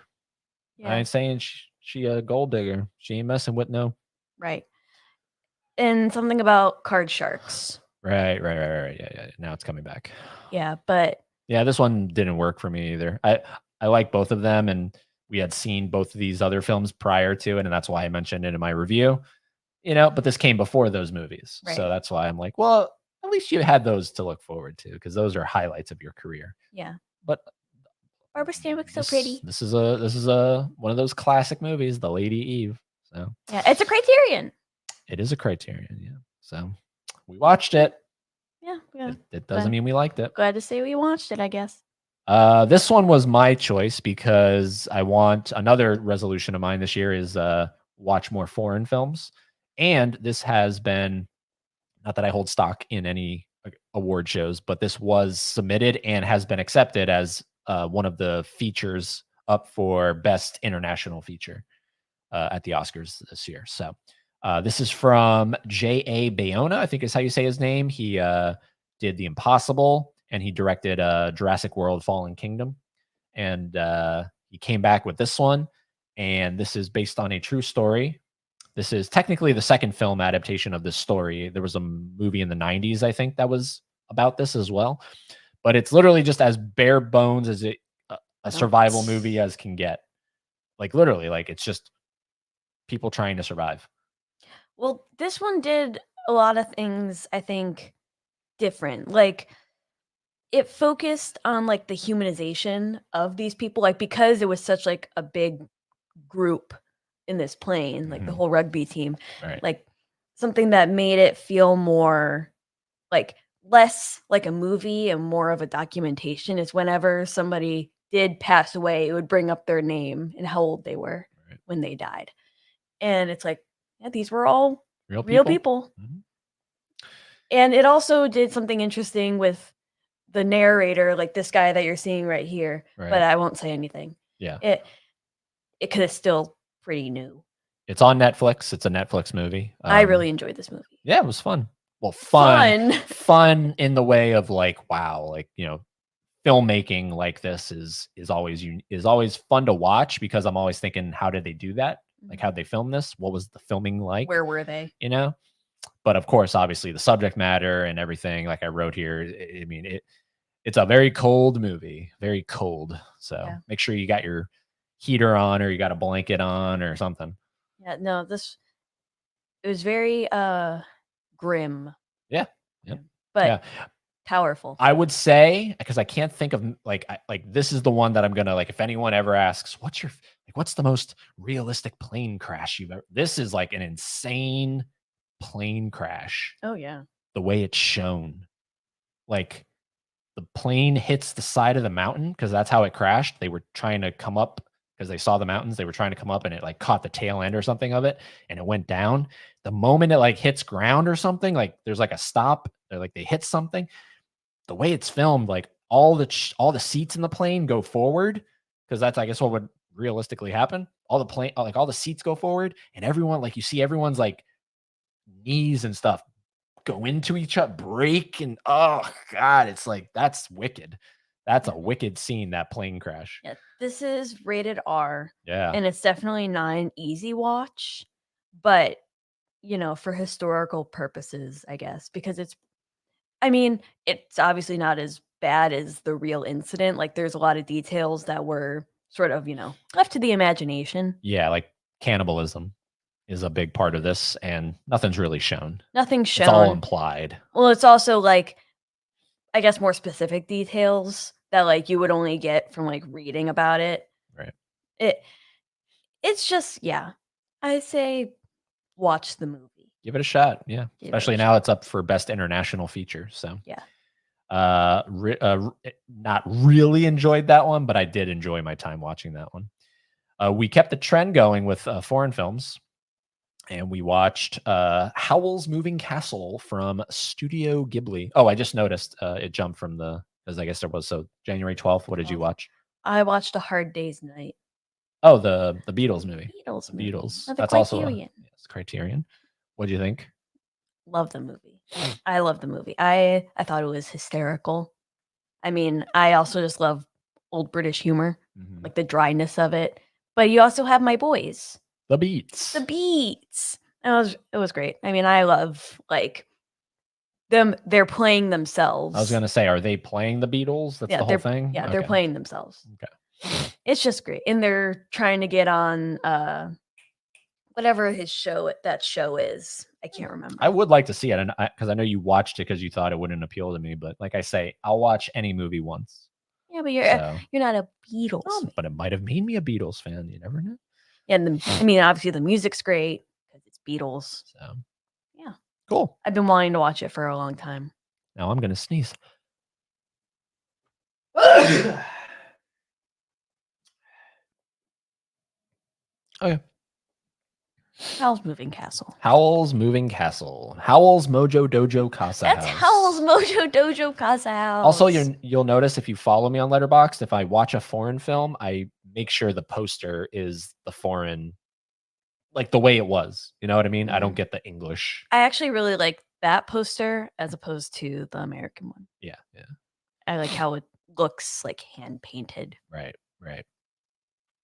Yeah. I ain't saying she a gold digger. She ain't messing with no. Right. And something about card sharks. Right. Yeah. Now it's coming back. Yeah, but yeah, this one didn't work for me either. I like both of them, and we had seen both of these other films prior to it, and that's why I mentioned it in my review. You know, but this came before those movies, right. So that's why I'm like, well, at least you had those to look forward to because those are highlights of your career. Yeah, but Barbara Stanwyck's so pretty. This is a one of those classic movies, The Lady Eve. So yeah, it's a Criterion. It is a Criterion, yeah. So we watched it. Yeah. It doesn't mean we liked it. Glad to say we watched it, I guess. This one was my choice because I want another resolution of mine this year is watch more foreign films. And this has been, not that I hold stock in any award shows, but this was submitted and has been accepted as one of the features up for Best International Feature at the Oscars this year. So this is from J.A. Bayona, I think is how you say his name. He did The Impossible, and he directed Jurassic World Fallen Kingdom. And he came back with this one. And this is based on a true story. This is technically the second film adaptation of this story. There was a movie in the 90s, I think, that was about this as well. But it's literally just as bare bones as a survival movie as can get. Like literally, like it's just people trying to survive. Well, this one did a lot of things, I think, different. Like it focused on like the humanization of these people, like because it was such like a big group in this plane, like the whole rugby team, right. Like something that made it feel more like less like a movie and more of a documentation is whenever somebody did pass away, it would bring up their name and how old they were when they died. And it's like, yeah, these were all real people. And it also did something interesting with the narrator, like this guy that you're seeing right here, but I won't say anything. Yeah. It could have still pretty new. It's on Netflix. It's a Netflix movie. I really enjoyed this movie. Yeah, it was fun. Well, fun in the way of like, wow, like, you know, filmmaking like this is always fun to watch because I'm always thinking, how did they do that? Like, how'd they film this? What was the filming like? Where were they? You know? But of course, obviously the subject matter and everything, like I wrote here, I mean, it's a very cold movie, very cold. So make sure you got your heater on or you got a blanket on or something. Yeah, no, it was very grim, Yeah. Yep. but Yeah. powerful. I would say, because I can't think of like this is the one that I'm gonna like. If anyone ever asks, what's the most realistic plane crash you've ever? This is like an insane plane crash. Oh yeah. The way it's shown, like the plane hits the side of the mountain because that's how it crashed. They were trying to come up because they saw the mountains. They were trying to come up and it like caught the tail end or something of it and it went down. The moment it like hits ground or something, like there's like a stop, or like they hit something. The way it's filmed, like all the seats in the plane go forward because that's I guess what would realistically happen. All the plane, like all the seats go forward, and everyone like you see everyone's like knees and stuff go into each other, break, and oh god, it's like that's wicked. That's a wicked scene, that plane crash. Yeah, this is rated R, Yeah. and it's definitely not an easy watch, but for historical purposes, I guess, because I mean, it's obviously not as bad as the real incident. Like, there's a lot of details that were sort of, left to the imagination. Yeah, like cannibalism is a big part of this, and nothing's really shown. Nothing's It's all shown. implied. Well, it's also like, I guess, more specific details that like you would only get from like reading about it. Right. It it's just yeah. I say watch the movie. Give it a shot. Yeah. Give it a Especially now it's up for best international feature. So Yeah. not really enjoyed that one, but I did enjoy my time watching that one. We kept the trend going with foreign films, and we watched Howl's Moving Castle from Studio Ghibli. Oh, I just noticed it jumped from because I guess there was January 12th. What did you watch? I watched A Hard Day's Night. Oh, the Beatles movie. Beatles The movie. Beatles. The That's also Criterion. yes, Criterion. What do you think? Love the movie. I love the movie. I thought it was hysterical. I mean, I also just love old British humor, like the dryness of it. But you also have my boys. The Beats. The Beats. It was great. I mean, I love like them. They're playing themselves. I was gonna say, are they playing the Beatles? That's the whole thing. Yeah, they're playing themselves. Okay. It's just great, and they're trying to get on whatever that show is. I can't remember. I would like to see it, and because I know you watched it because you thought it wouldn't appeal to me. But like I say, I'll watch any movie once. Yeah, but you're not a Beatles fan. But it might have made me a Beatles fan. You never know. Yeah, and I mean, obviously the music's great because it's Beatles. So yeah, cool. I've been wanting to watch it for a long time. Now I'm gonna sneeze. Okay. Howl's Moving Castle. Howl's Moving Castle. Howl's Mojo Dojo Casa That's House. Howl's Mojo Dojo Casa House. Also, you'll notice if you follow me on Letterboxd, if I watch a foreign film, I make sure the poster is the foreign, like the way it was. You know what I mean? I don't get the English. I actually really like that poster as opposed to the American one. Yeah, yeah. I like how it looks like hand painted. Right, right.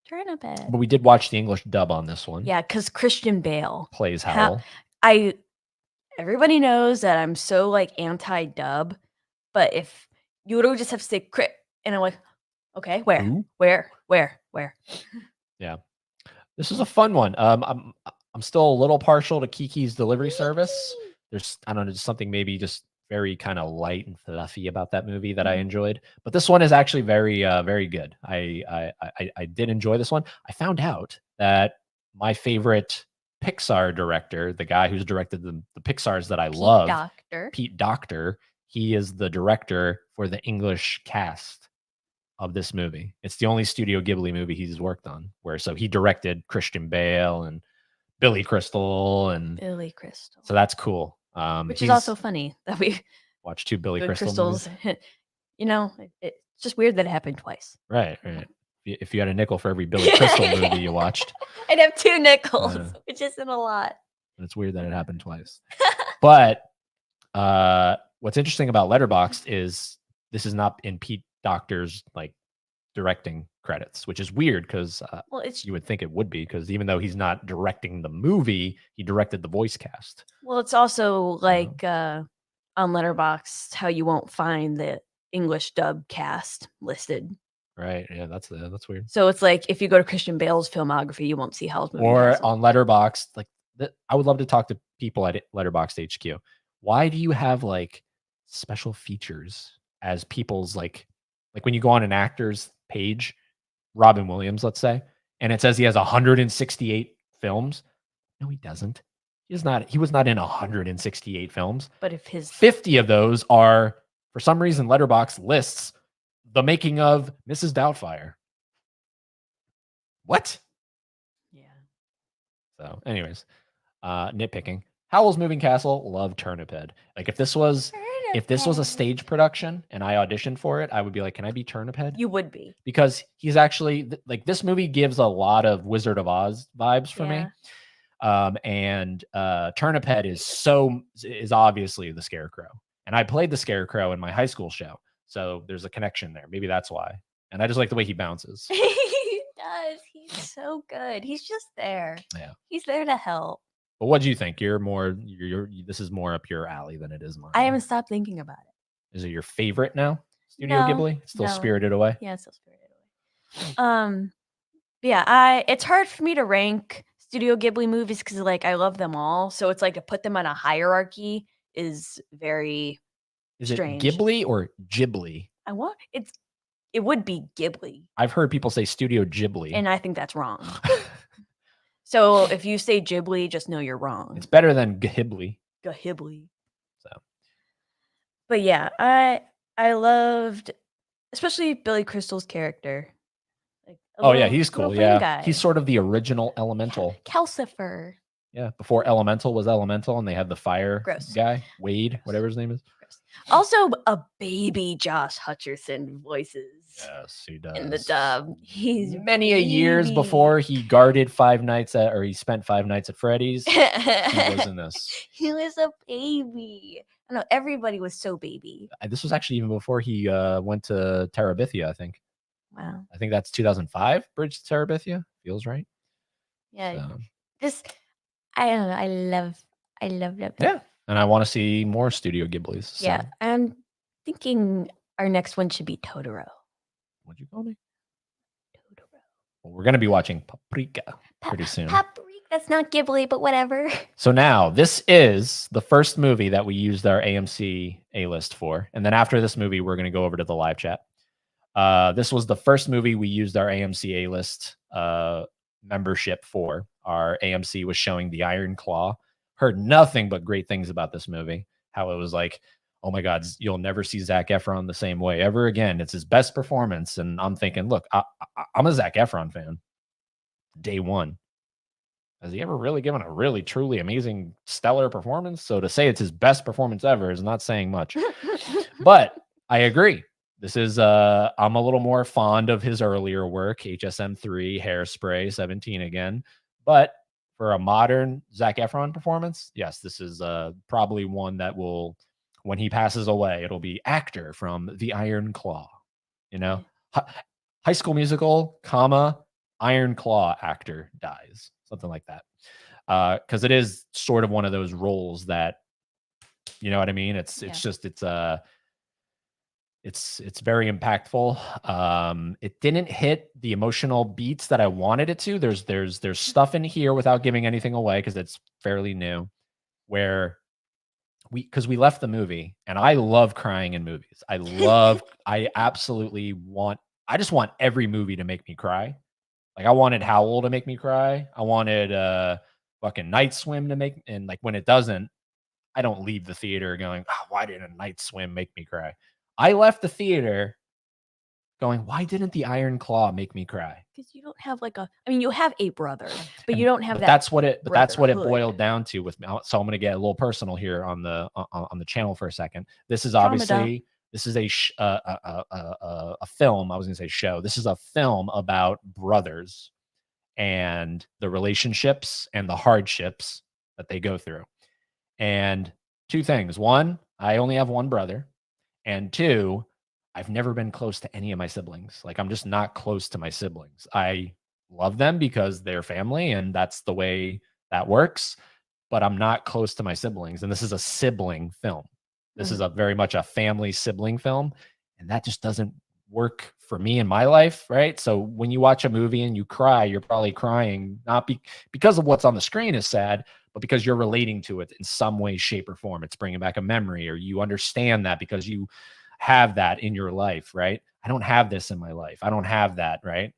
Turn up it. But we did watch the English dub on this one. Yeah, because Christian Bale plays Howl. Everybody knows that I'm so like anti-dub, but if you would just have to say crit, and I'm like, okay, where? Yeah, this is a fun one. I'm still a little partial to Kiki's Delivery Service. There's I don't know, just something maybe just very kind of light and fluffy about that movie that I enjoyed. But this one is actually very very good. I did enjoy this one. I found out that my favorite Pixar director, the guy who's directed the Pixars that I love, Pete Docter, he is the director for the English cast of this movie. It's the only Studio Ghibli movie he's worked on. So he directed Christian Bale and Billy Crystal. So that's cool. Which is also funny that we watched two Billy Crystals. It's just weird that it happened twice. Right. If you had a nickel for every Billy Crystal movie you watched, I'd have 2 nickels, which isn't a lot. It's weird that it happened twice. But what's interesting about Letterboxd is this is not in Pete Docter's like directing credits, which is weird because you would think it would be, because even though he's not directing the movie, he directed the voice cast. Well, it's also like on Letterboxd how you won't find the English dub cast listed. Right. Yeah, that's weird. So it's like if you go to Christian Bale's filmography, you won't see Howl's Moving Or Castle. on Letterboxd, like I would love to talk to people at Letterboxd HQ. Why do you have like special features as people's like when you go on an actor's page, Robin Williams, let's say, and it says he has 168 films? No, he doesn't. He was not in 168 films. But if his 50 of those are, for some reason, Letterboxd lists the making of Mrs. Doubtfire. What? yeah. So, anyways, nitpicking. Howl's Moving Castle, love Turnip Head. Like if this was a stage production and I auditioned for it, I would be like, can I be Turnip Head? You would be. Because he's actually like this movie gives a lot of Wizard of Oz vibes for me. And Turnip Head is obviously the Scarecrow. And I played the Scarecrow in my high school show. So there's a connection there. Maybe that's why. And I just like the way he bounces. He does. He's so good. He's just there. Yeah. He's there to help. But what do you think? This is more up your alley than it is mine. I haven't stopped thinking about it. Is it your favorite now? Studio No, Ghibli? It's still no. Spirited Away? Yeah, it's still Spirited Away. Yeah, it's hard for me to rank Studio Ghibli movies because like I love them all. So it's like to put them on a hierarchy is very strange. Is it Ghibli or Ghibli? It would be Ghibli. I've heard people say Studio Ghibli. And I think that's wrong. So if you say Ghibli, just know you're wrong. It's better than Ghibli. Ghibli. So. But yeah, I loved especially Billy Crystal's character. Like he's cool. Yeah. Guy. He's sort of the original Elemental. Calcifer. Yeah, before Elemental was Elemental and they had the fire guy, Wade, whatever his name is. Gross. Also, a baby Josh Hutcherson voices. Yes, he does. In the dub. He's many a years before he guarded he spent 5 nights at Freddy's. He was in this. He was a baby. I know, everybody was so baby. This was actually even before he went to Terabithia, I think. Wow. I think that's 2005, Bridge to Terabithia. Feels right. Yeah. So. I don't know. I love it. Yeah. And I want to see more Studio Ghiblis. So. Yeah. I'm thinking our next one should be Totoro. What'd you call me? Totoro. Well, we're going to be watching Paprika pretty soon. Paprika. That's not Ghibli, but whatever. So now this is the first movie that we used our AMC A-list for. And then after this movie, we're going to go over to the live chat. This was the first movie we used our AMC A-list membership for. Our AMC was showing The Iron Claw. Heard nothing but great things about this movie. How it was like, oh my God, you'll never see Zac Efron the same way ever again. It's his best performance. And I'm thinking, look, I'm a Zac Efron fan. Day one. Has he ever really given a really, truly amazing, stellar performance? So to say it's his best performance ever is not saying much. But I agree. This is, I'm a little more fond of his earlier work, HSM3, Hairspray, 17 again. But for a modern Zac Efron performance, yes, this is probably one that will, when he passes away, it'll be actor from The Iron Claw. You know, High School Musical, Iron Claw actor dies. Something like that. Because it is sort of one of those roles that, you know what I mean? It's very impactful. It didn't hit the emotional beats that I wanted it to. There's stuff in here without giving anything away because it's fairly new, where because we left the movie, and I love crying in movies. I just want every movie to make me cry. Like I wanted Howl to make me cry. I wanted fucking Night Swim to make, and like when it doesn't, I don't leave the theater going, oh, why didn't Night Swim make me cry? I left the theater going, why didn't the Iron Claw make me cry? Because you don't have you have a brother, but you don't have that. That's what it boiled down to with me. So I'm going to get a little personal here on the channel for a second. This is obviously this is a film. I was going to say show. This is a film about brothers and the relationships and the hardships that they go through. And two things. One, I only have one brother. And two, I've never been close to any of my siblings. Like I'm just not close to my siblings. I love them because they're family and that's the way that works. But I'm not close to my siblings. And this is a sibling film. This is a very much a family sibling film. And that just doesn't work for me in my life, right? So when you watch a movie and you cry, you're probably crying not because of what's on the screen is sad, but because you're relating to it in some way, shape, or form. It's bringing back a memory, or you understand that because you have that in your life, right? I don't have this in my life. I don't have that, right?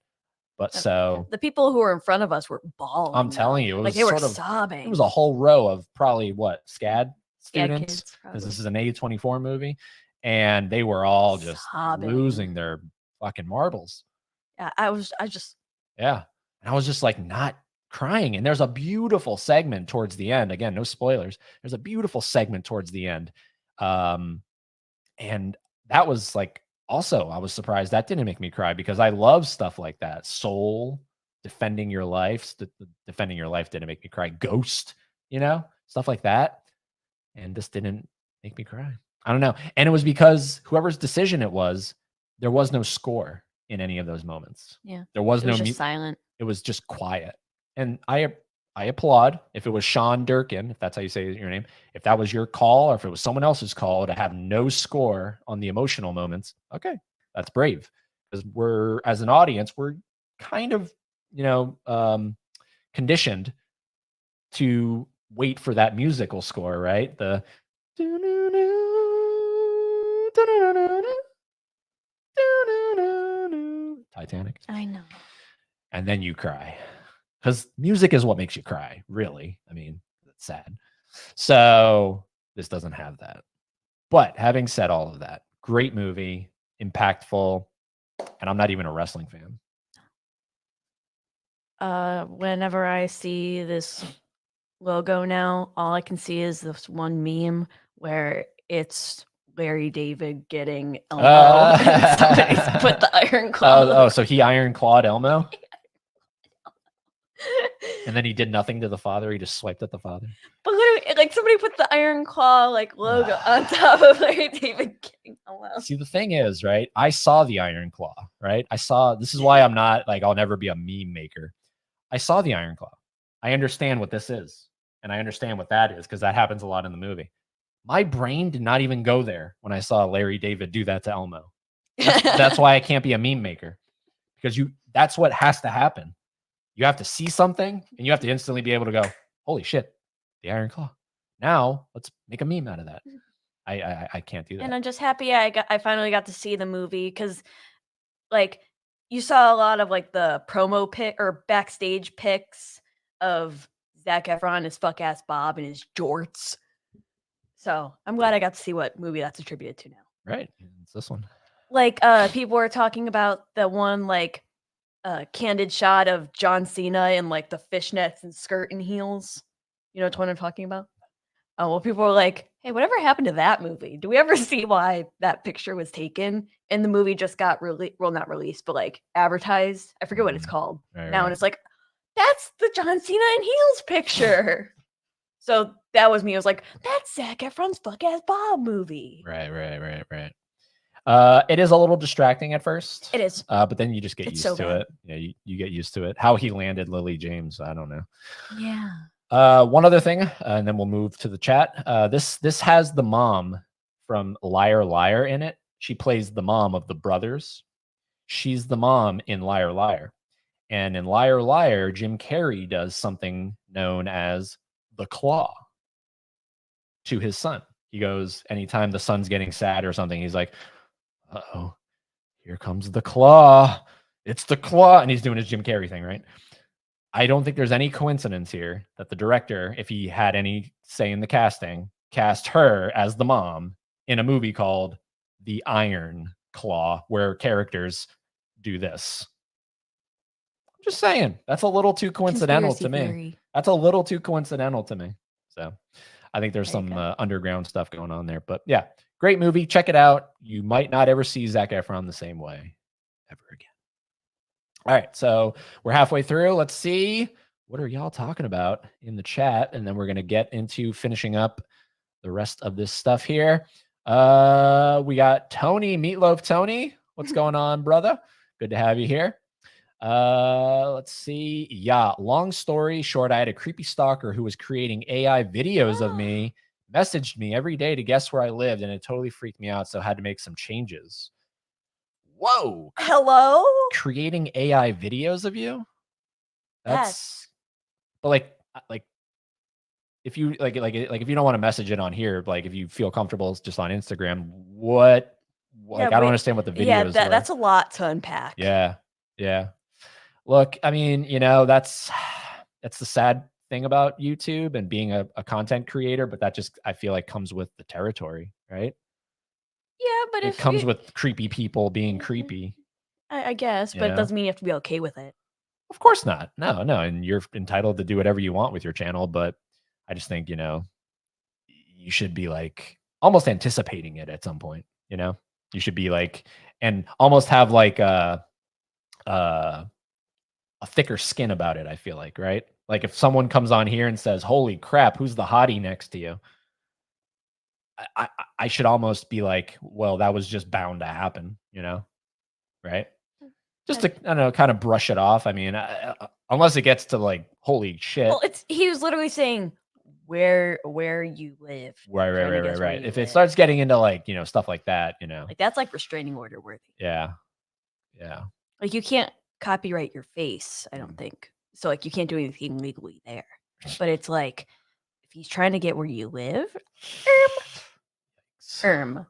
But so the people who were in front of us were bawling. I'm telling you, it was like they were sort of sobbing. It was a whole row of probably what SCAD students, kids, because this probably. is an A24 movie, and they were all just Sobbing. losing their fucking marbles. Yeah, Yeah, and I was just like not crying. And there's a beautiful segment towards the end. Again, no spoilers. There's a beautiful segment towards the end, and that was like also I was surprised that didn't make me cry because I love stuff like that. Soul, defending your life, defending your life didn't make me cry. Ghost, stuff like that, and this didn't make me cry. I don't know, and it was because whoever's decision it was, there was no score in any of those moments. Yeah, there was it no was just silent. It was just quiet, and I applaud if it was Sean Durkin, if that's how you say your name. If that was your call, or if it was someone else's call to have no score on the emotional moments, okay, that's brave. Because we're, as an audience, we're kind of, conditioned to wait for that musical score, right? The Titanic. I know. And then you cry. Because music is what makes you cry, really. I mean, it's sad. So this doesn't have that. But having said all of that, great movie, impactful, and I'm not even a wrestling fan. Whenever I see this logo now, all I can see is this one meme where it's Larry David getting Elmo. Somebody's put the iron claw. So he iron clawed Elmo? And then he did nothing to the father. He just swiped at the father. But literally, like somebody put the iron claw logo on top of Larry David getting Elmo. See, the thing is, right? I saw the iron claw, right? This is why I'm not I'll never be a meme maker. I saw the iron claw. I understand what this is, and I understand what that is because that happens a lot in the movie. My brain did not even go there when I saw Larry David do that to Elmo. That's why I can't be a meme maker, because that's what has to happen. You have to see something and you have to instantly be able to go, holy shit, the iron claw. Now let's make a meme out of that. I can't do that. And I'm just happy I finally got to see the movie because you saw a lot of the promo pic or backstage pics of Zac Efron, his fuck ass Bob, and his jorts. So I'm glad I got to see what movie that's attributed to now. Right. It's this one. People were talking about the one candid shot of John Cena in the fishnets and skirt and heels. You know what one I'm talking about? Oh, well, people were like, hey, whatever happened to that movie? Do we ever see why that picture was taken? And the movie just got not released, but advertised. I forget what it's called now. Right. And it's that's the John Cena and heels picture. So that was me. I was like, that's Zac Efron's fuck ass Bob movie. Right. It is a little distracting at first. It is. But then you just get used to it. Yeah, you get used to it. How he landed Lily James, I don't know. Yeah. One other thing, and then we'll move to the chat. This has the mom from Liar Liar in it. She plays the mom of the brothers. She's the mom in Liar Liar. And in Liar Liar, Jim Carrey does something known as the claw to his son. He goes, anytime the son's getting sad or something, he's like, uh-oh, here comes the claw. It's the claw. And he's doing his Jim Carrey thing, right? I don't think there's any coincidence here that the director, if he had any say in the casting, cast her as the mom in a movie called The Iron Claw, where characters do this. I'm just saying, that's a little too coincidental to me. That's a little too coincidental to me. So I think there's some underground stuff going on there. But yeah, great movie. Check it out. You might not ever see Zac Efron the same way ever again. All right, so we're halfway through. Let's see. What are y'all talking about in the chat? And then we're going to get into finishing up the rest of this stuff here. We got Tony, Meatloaf Tony. What's going on, brother? Good to have you here. Let's see. Yeah, long story short, I had a creepy stalker who was creating AI videos of me, messaged me every day to guess where I lived, and it totally freaked me out, so I had to make some changes. Whoa. Hello? Creating AI videos of you? That's but like if you like if you don't want to message it on here, like if you feel comfortable just on Instagram, what like I don't understand what the videos were. That's a lot to unpack. Yeah. Yeah. Look, I mean, that's the sad thing about YouTube and being a content creator, but that just I feel like comes with the territory, right? Yeah, but It if comes you with creepy people being creepy. I guess, You but it know? doesn't mean you have to be okay with it. Of course not. No, no, and you're entitled to do whatever you want with your channel, but I just think, you should be like almost anticipating it at some point, you know? You should be like and almost have like uh a thicker skin about it, I feel like, right? Like if someone comes on here and says, "Holy crap, who's the hottie next to you?" I should almost be like, "Well, that was just bound to happen," right? Just to I don't know, kind of brush it off. I mean, unless it gets to like, "Holy shit." Well, he was literally saying where you live. Right, right, Trying to right, right, guess where right. you If it live. starts getting into like, stuff like that, Like that's like restraining order worthy. yeah, yeah. Like you can't copyright your face, I don't Mm. think. So like you can't do anything legally there. But it's like if he's trying to get where you live, erm.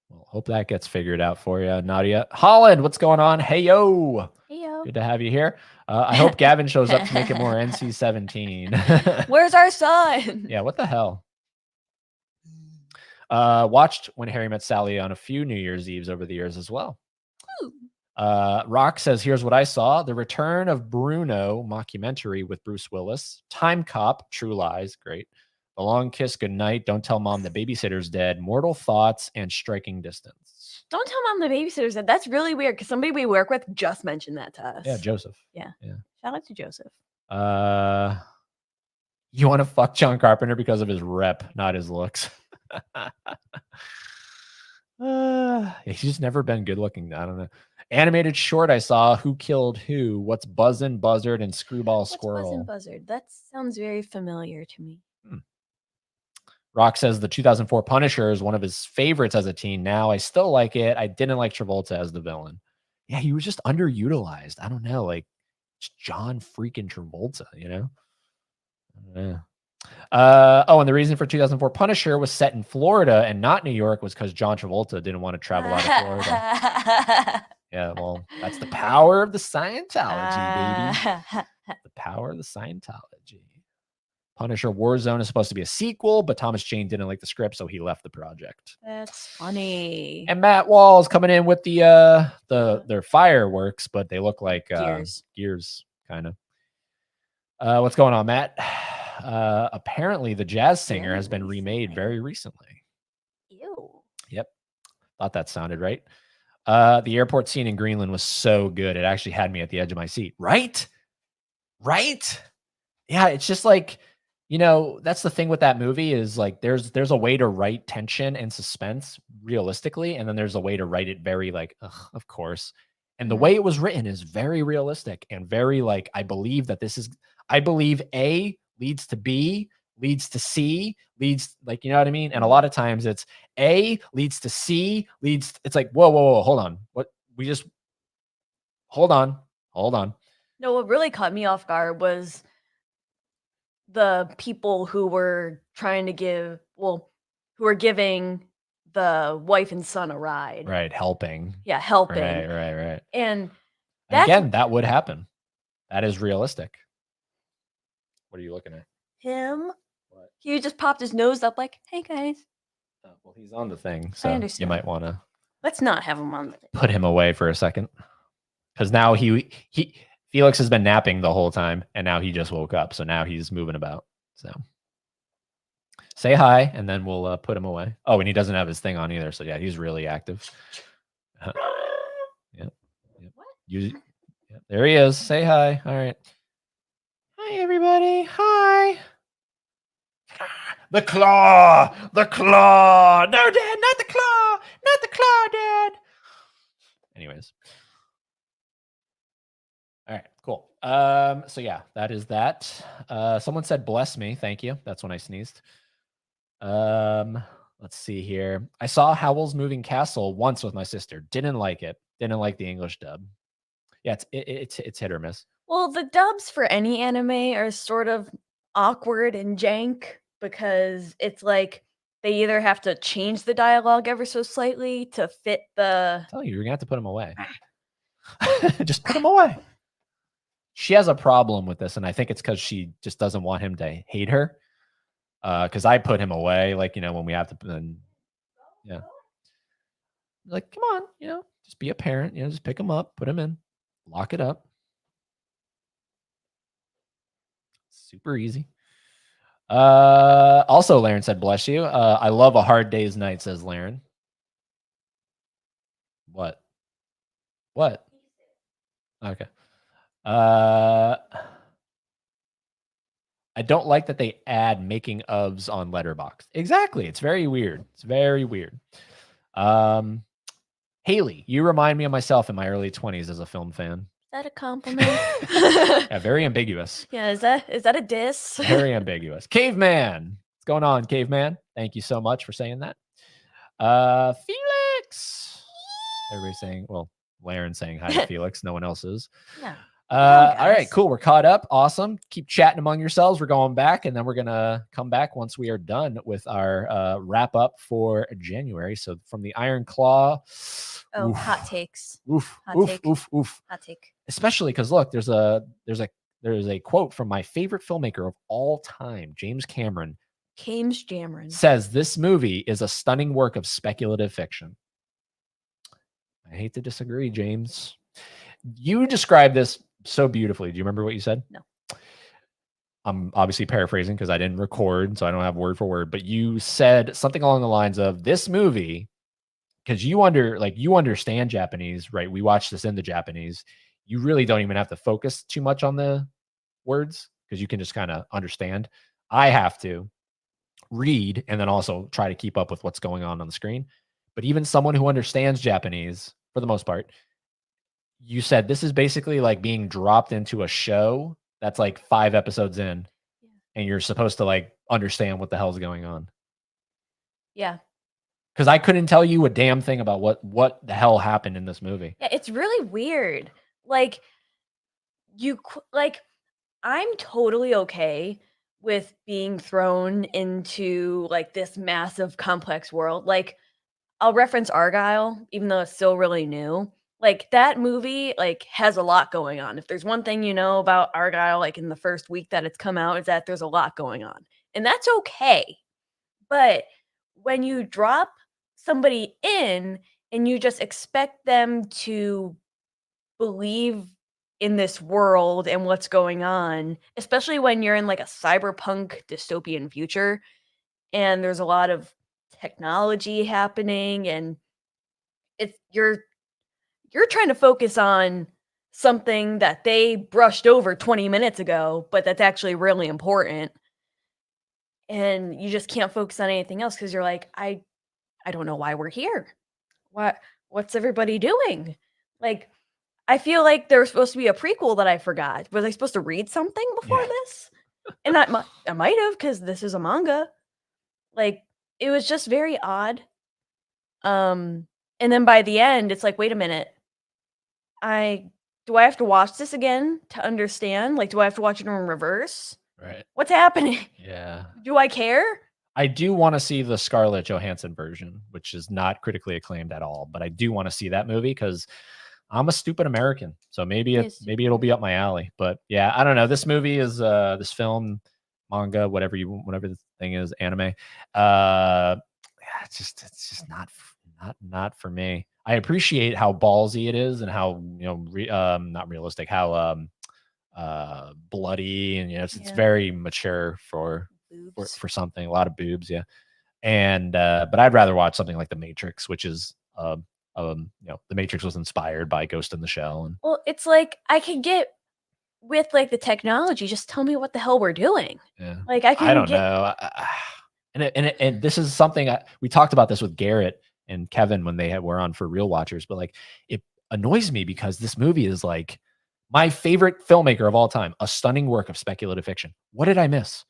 Well, hope that gets figured out for you, Nadia. Holland, what's going on? Hey, yo. Heyo. Good to have you here. I hope Gavin shows up to make it more NC-17. Where's our son? Yeah, what the hell? Watched When Harry Met Sally on a few New Year's Eves over the years as well. Ooh. Rock says, here's what I saw. The Return of Bruno mockumentary with Bruce Willis. Time Cop, True Lies, great. The Long Kiss Goodnight, Don't Tell Mom the Babysitter's Dead, Mortal Thoughts, and Striking Distance. Don't tell mom the babysitter said that's really weird because somebody we work with just mentioned that to us. Yeah, Joseph. Yeah. Yeah. Shout out to Joseph. You want to fuck John Carpenter because of his rep, not his looks. He's just never been good looking. I don't know. Animated short I saw, Who Killed Who, What's Buzzin', Buzzard, and Screwball Squirrel. What's Buzzard? That sounds very familiar to me. Rock says the 2004 Punisher is one of his favorites as a teen. Now I still like it. I didn't like Travolta as the villain. Yeah, he was just underutilized. I don't know, like it's John freaking Travolta, Yeah. And the reason for 2004 Punisher was set in Florida and not New York was because John Travolta didn't want to travel out of Florida. Yeah, well, that's the power of the Scientology, baby. The power of the Scientology. Punisher Warzone is supposed to be a sequel, but Thomas Jane didn't like the script, so he left the project. That's funny. And Matt Wall is coming in with their fireworks, but they look like gears, kind of. What's going on, Matt? Apparently, The Jazz Singer has been remade very recently. Ew. Yep, thought that sounded right. The airport scene in Greenland was so good; it actually had me at the edge of my seat. Right? Yeah, it's just like. That's the thing with that movie is like there's a way to write tension and suspense realistically, and then there's a way to write it very like, of course. And the way it was written is very realistic and very like I believe A leads to B, leads to C, leads like you know what I mean? And a lot of times it's A leads to C, it's like, whoa, hold on. Hold on. No, what really caught me off guard was the people who were trying to who were giving the wife and son a ride. Right, helping. Yeah, helping. Right. And again, that would happen. That is realistic. What are you looking at? Him? What? He just popped his nose up like, hey guys. Oh, well, he's on the thing, so you might want to. Let's not have him on the thing. Put him away for a second. Because now Felix has been napping the whole time, and now he just woke up. So now he's moving about. So say hi, and then we'll put him away. Oh, and he doesn't have his thing on either. So yeah, he's really active. Yep. There he is. Say hi. All right. Hi, everybody. Hi. The claw. No, Dad, not the claw, Dad. Anyways. All right, cool. So yeah, that is that. Someone said bless me. Thank you. That's when I sneezed. Let's see here. I saw Howl's Moving Castle once with my sister. Didn't like it. Didn't like the English dub. Yeah, it's hit or miss. Well, the dubs for any anime are sort of awkward and jank because it's like they either have to change the dialogue ever so slightly to fit the. Tell you, you're gonna have to put him away. Just put him away. She has a problem with this, and I think it's because she just doesn't want him to hate her. Because I put him away, like, when we have to, then yeah, like, come on, just be a parent, just pick him up, put him in, lock it up. Super easy. Also, Laren said, bless you. I love A Hard Day's Night, says Laren. What? Okay. I don't like that they add making ofs on Letterboxd. Exactly. It's very weird. It's very weird. Haley, you remind me of myself in my early 20s as a film fan. Is that a compliment? Yeah, very ambiguous. Yeah, is that a diss? Very ambiguous. Caveman. What's going on, Caveman? Thank you so much for saying that. Felix. Everybody's saying, well, Laren's saying hi to Felix. No one else is. Yeah. All right, cool. We're caught up. Awesome. Keep chatting among yourselves. We're going back, and then we're going to come back once we are done with our wrap up for January. So from the Iron Claw. Oh, hot takes. Oof. Hot take. Especially because look, there's a quote from my favorite filmmaker of all time, James Cameron. Says this movie is a stunning work of speculative fiction. I hate to disagree, James. You described this so beautifully. Do you remember what you said? No. I'm obviously paraphrasing because I didn't record, so I don't have word for word. But you said something along the lines of this movie, because you understand Japanese, right? We watched this in the Japanese. You really don't even have to focus too much on the words because you can just kind of understand. I have to read and then also try to keep up with what's going on the screen. But even someone who understands Japanese, for the most part, you said this is basically like being dropped into a show that's like 5 episodes in, and you're supposed to like understand what the hell's going on. Yeah. Because I couldn't tell you a damn thing about what the hell happened in this movie. Yeah, it's really weird. Like, I'm totally okay with being thrown into like this massive complex world. Like, I'll reference Argyle, even though it's still really new. Like, that movie like has a lot going on. If there's one thing you know about Argyle, like in the first week that it's come out, is that there's a lot going on. And that's okay. But when you drop somebody in and you just expect them to believe in this world and what's going on, especially when you're in like a cyberpunk dystopian future and there's a lot of technology happening, and you're trying to focus on something that they brushed over 20 minutes ago, but that's actually really important. And you just can't focus on anything else because you're like, I don't know why we're here. What's everybody doing? Like, I feel like there was supposed to be a prequel that I forgot. Was I supposed to read something before this? And I might have, because this is a manga. Like, it was just very odd. And then by the end, it's like, wait a minute. Do I have to watch this again to understand? Like, do I have to watch it in reverse? Right. What's happening? Yeah. Do I care? I do want to see the Scarlett Johansson version, which is not critically acclaimed at all, but I do want to see that movie because I'm a stupid American. So maybe it'll be up my alley. But yeah, I don't know. This movie is this film, manga, whatever the thing is, anime. It's just not for me. I appreciate how ballsy it is and how not realistic, how bloody, and it's very mature for something, a lot of boobs, yeah. And but I'd rather watch something like The Matrix, which is The Matrix was inspired by Ghost in the Shell. And well, it's like I could get with like the technology, just tell me what the hell we're doing. Yeah. Like I don't know. And this is something we talked about this with Garrett and Kevin when they were on for Real Watchers, but like it annoys me because this movie is like my favorite filmmaker of all time, a stunning work of speculative fiction. What did I miss?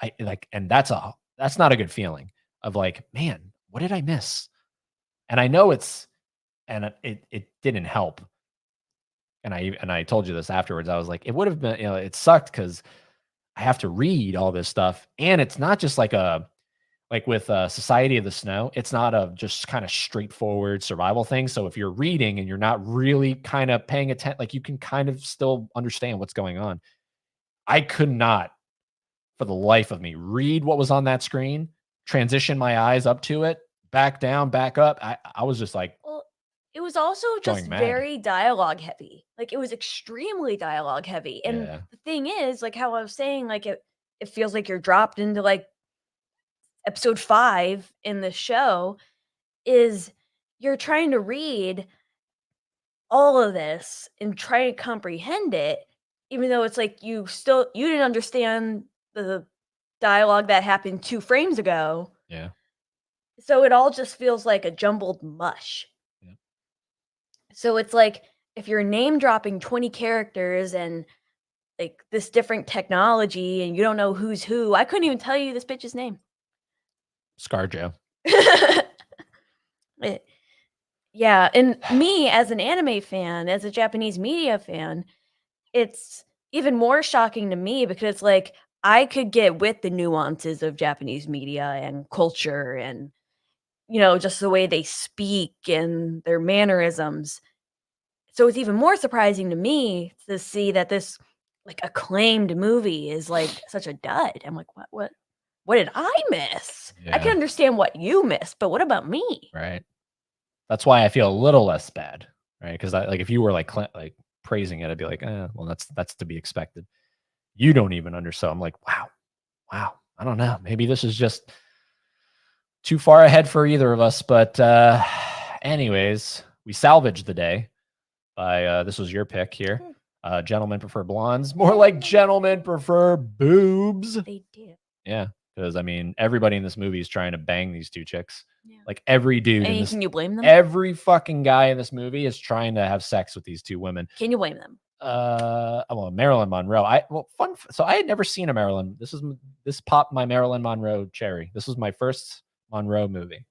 And that's not a good feeling of like, man, what did I miss? And I know it didn't help. And I told you this afterwards. I was like, it would have been, it sucked because I have to read all this stuff. And it's not just like with Society of the Snow, it's not a just kind of straightforward survival thing. So if you're reading and you're not really kind of paying attention, like you can kind of still understand what's going on. I could not, for the life of me, read what was on that screen, transition my eyes up to it, back down, back up. I was just like, Well, it was also just going mad. very dialogue heavy. Like, it was extremely dialogue heavy, and Yeah. the thing is, like, how I was saying, like, it feels like you're dropped into, like, episode 5 in the show, is you're trying to read all of this and try to comprehend it, even though it's like you didn't understand the dialogue that happened 2 frames ago, Yeah. so it all just feels like a jumbled mush. Yeah. So it's like, if you're name dropping 20 characters and, like, this different technology and you don't know who's who, I couldn't even tell you this bitch's name. ScarJo. Eh, yeah, and me as an anime fan, as a Japanese media fan, it's even more shocking to me because, like, I could get with the nuances of Japanese media and culture and, just the way they speak and their mannerisms. So it's even more surprising to me to see that this, like, acclaimed movie is, like, such a dud. I'm like, what did I miss? I can Yeah. understand what you missed, but what about me? Right. That's why I feel a little less bad, right? Because like if you were like like praising it, I'd be like, well, that's to be expected. You don't even understand. I'm like, wow. I don't know. Maybe this is just too far ahead for either of us. But anyways, we salvaged the day by this was your pick here. Gentlemen prefer blondes. More like gentlemen prefer boobs. They do. Yeah. Because I mean, everybody in this movie is trying to bang these 2 chicks. Yeah. Like every dude in And this, can you blame them? every fucking guy in this movie is trying to have sex with these 2 women. Can you blame them? Well, Marilyn Monroe. So I had never seen a Marilyn. This popped my Marilyn Monroe cherry. This was my first Monroe movie.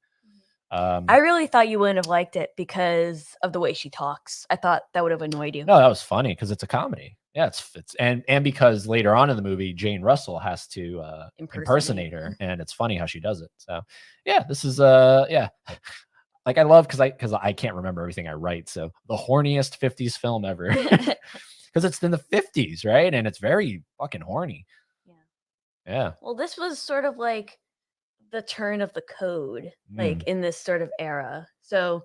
I really thought you wouldn't have liked it because of the way she talks. I thought that would have annoyed you. No, that was funny because it's a comedy. Yeah, it's and because later on in the movie, Jane Russell has to impersonate her, and it's funny how she does it. So yeah, this is yeah. Like I love because I can't remember everything I write. So the horniest 50s film ever. Because it's in the 50s, right? And it's very fucking horny. Yeah. Yeah. Well, this was sort of like the turn of the code, like in this sort of era. So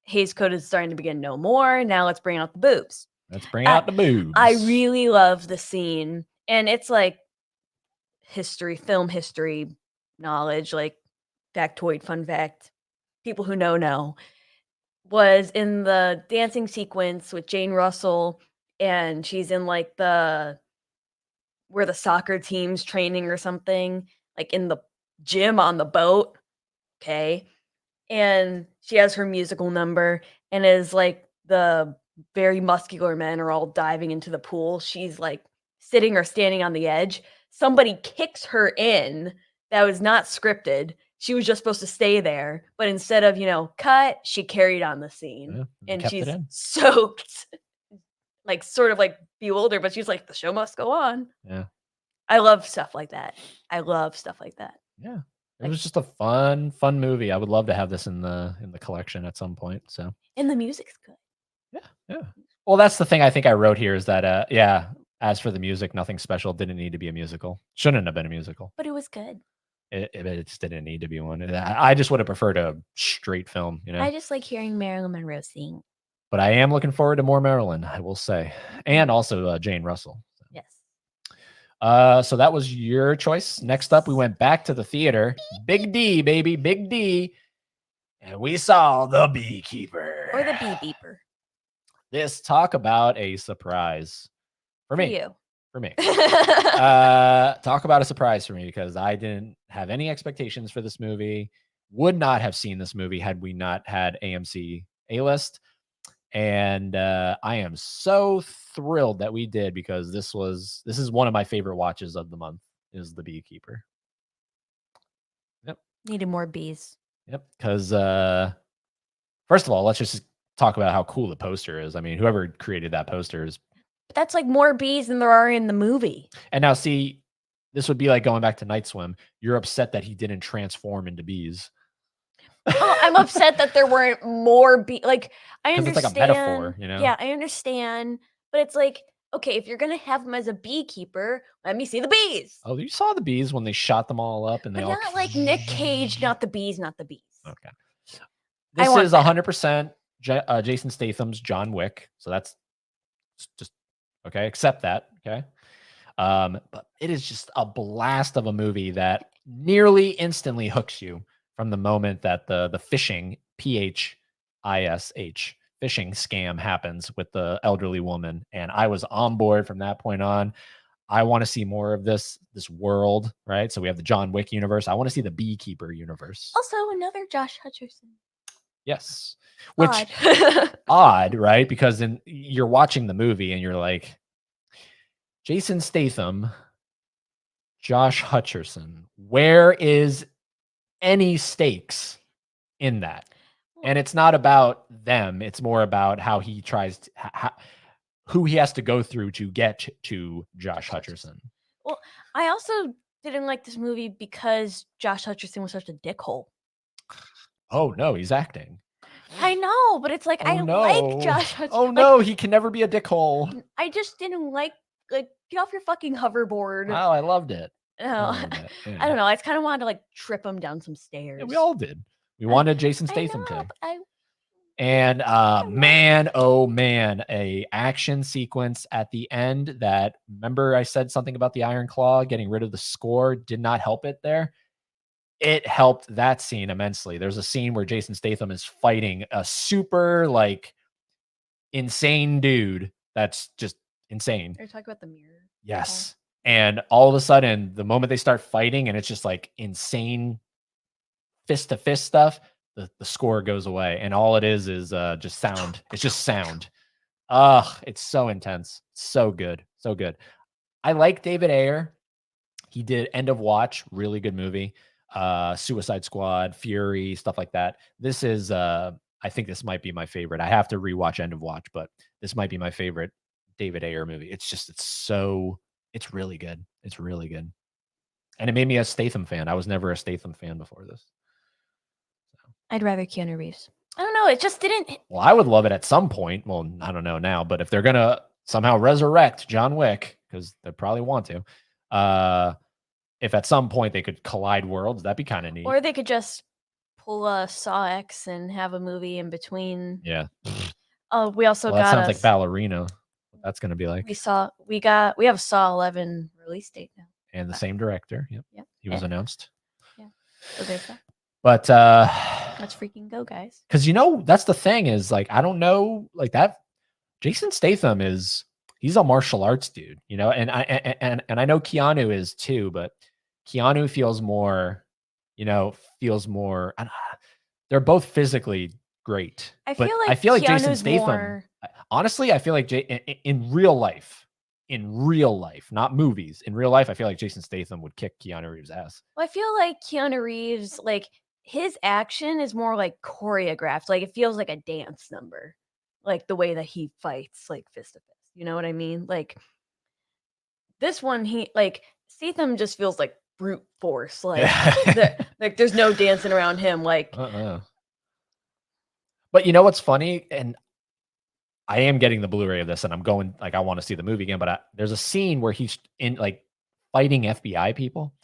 Hays Code is starting to begin no more. Now let's bring out the boobs. Let's bring out the boobs. I really love the scene. And it's like film history knowledge, like factoid, fun fact. People who know. Was in the dancing sequence with Jane Russell, and she's in like where the soccer team's training or something, like in the gym on the boat, okay? And she has her musical number, and as like the very muscular men are all diving into the pool, she's like sitting or standing on the edge. Somebody kicks her in. That was not scripted. She was just supposed to stay there, but instead of, cut, she carried on the scene. Yeah, And kept she's it in. soaked, like sort of like bewildered, but she's like, the show must go on. Yeah. I love stuff like that. I love stuff like that. Yeah. It was just a fun movie. I would love to have this in the collection at some point. So And the music's good. yeah. Well, that's the thing I think I wrote here is that yeah, as for the music, nothing special. Didn't need to be a musical. Shouldn't have been a musical. But it was good. It just didn't need to be one. I just would have preferred a straight film, I just like hearing Marilyn Monroe sing. But I am looking forward to more Marilyn, I will say, and also Jane Russell. So. Yes. So that was your choice. Next up, we went back to the theater. Big D, baby, Big D, and we saw The Beekeeper Or the bee beeper. Talk about a surprise for me. You. For me. Talk about a surprise for me because I didn't have any expectations for this movie. Would not have seen this movie had we not had AMC A-List. And I am so thrilled that we did because this is one of my favorite watches of the month is The Beekeeper. Yep. Needed more bees. Yep. Because first of all, let's just talk about how cool the poster is. I mean, whoever created that poster is. But that's like more bees than there are in the movie. And now, see, this would be like going back to Night Swim. You're upset that he didn't transform into bees. Oh, I'm upset that there weren't more bees. Like, I 'Cause it's like a understand. metaphor, you know? Yeah, I understand. But it's like, okay, if you're gonna have him as a beekeeper, let me see the bees. Oh, you saw the bees when they shot them all up and they But all. not like Nick Cage, not the bees, not the bees. Okay. I This want is that. 100% Jason Statham's John Wick. So that's just okay. Accept that. Okay. But it is just a blast of a movie that nearly instantly hooks you from the moment that the phishing PHISH phishing scam happens with the elderly woman, and I was on board from that point on. I want to see more of this world, right? So we have the John Wick universe. I want to see the Beekeeper universe. Also, another Josh Hutcherson. Yes, which Odd. odd, right? Because then you're watching the movie and you're like, Jason Statham, Josh Hutcherson. Where is any stakes in that? And it's not about them. It's more about how he tries to, who he has to go through to get to Josh Hutcherson. Well, I also didn't like this movie because Josh Hutcherson was such a dickhole. Oh no, he's acting. I know, but it's like, Oh I no. like Josh Hutcherson. Oh no, he can never be a dickhole. I just didn't like get off your fucking hoverboard. Wow, I loved it. No, I don't know. I just kind of wanted to like trip him down some stairs. Yeah, we all did. We wanted Jason Statham I know, to. but And man, oh man, a action sequence at the end that, remember I said something about the Iron Claw getting rid of the score did not help it there. It helped that scene immensely. There's a scene where Jason Statham is fighting a super like insane dude that's just insane. Are you talking about the mirror? Yes. And all of a sudden, the moment they start fighting and it's just like insane fist to fist stuff, the score goes away. And all it is just sound. It's just sound. Ugh, it's so intense. So good. So good. I like David Ayer. He did End of Watch, really good movie. Suicide Squad, Fury, stuff like that. This is I think this might be my favorite. I have to rewatch End of Watch, but this might be my favorite David Ayer movie. It's really good. It's really good. And it made me a Statham fan. I was never a Statham fan before this. I'd rather Keanu Reeves. I don't know. It just didn't. Well, I would love it at some point. Well, I don't know now, but if they're gonna somehow resurrect John Wick, because they probably want to, if at some point they could collide worlds, that'd be kind of neat. Or they could just pull a Saw X and have a movie in between. Yeah. Oh, we also That got sounds like Ballerina. What that's gonna be like. we have a Saw 11 release date now. And the same director. Yep. Yep. He was announced. Yeah. So there's that. But let's freaking go, guys. Because that's the thing is like I don't know like that. Jason Statham he's a martial arts dude, and I know Keanu is too, but Keanu feels more, they're both physically great. I feel like Jason Keanu's Statham. Honestly, I feel like in real life, not movies, in real life, I feel like Jason Statham would kick Keanu Reeves' ass. Well, I feel like Keanu Reeves, like his action is more like choreographed. Like it feels like a dance number, like the way that he fights, like fist to fist. You know what I mean? Like this one, Statham just feels like brute force. Like like there's no dancing around him. Like. But you know what's funny? And I am getting the Blu-ray of this, and I'm going like I want to see the movie again. But there's a scene where he's in like fighting FBI people,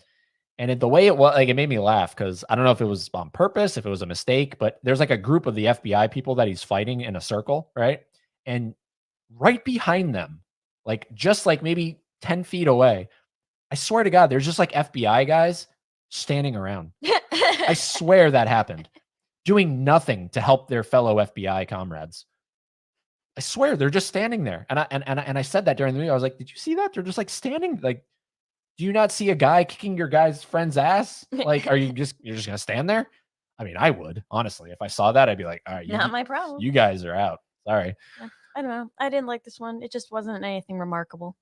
and the way it was, like it made me laugh because I don't know if it was on purpose, if it was a mistake, but there's like a group of the FBI people that he's fighting in a circle, right? And right behind them, like just like maybe 10 feet away, I swear to God, there's just like FBI guys standing around. I swear that happened, doing nothing to help their fellow FBI comrades. I swear they're just standing there. And I said that during the movie. I was like, did you see that? They're just like standing. Like, do you not see a guy kicking your guy's friend's ass? Like, you're just gonna stand there? I mean, I would, honestly. If I saw that, I'd be like, all right, not my problem. You guys are out. Sorry. I don't know. I didn't like this one. It just wasn't anything remarkable.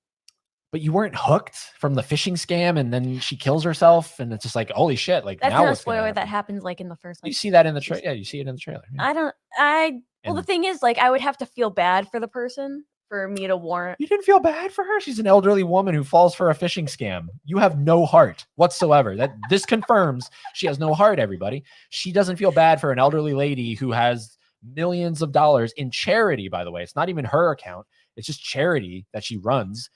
but you weren't hooked from the phishing scam, and then she kills herself, and it's just like, holy shit! Like That's now not a what's gonna spoiler. That happen? happens like in the first. You Like, see that in the season. trailer. Yeah, you see it in the trailer. Yeah. I don't. I well, the And thing is, like, I would have to feel bad for the person for me to warrant. you didn't feel bad for her. She's an elderly woman who falls for a phishing scam. You have no heart whatsoever. This confirms she has no heart. Everybody, she doesn't feel bad for an elderly lady who has millions of dollars in charity. By the way, it's not even her account. It's just charity that she runs.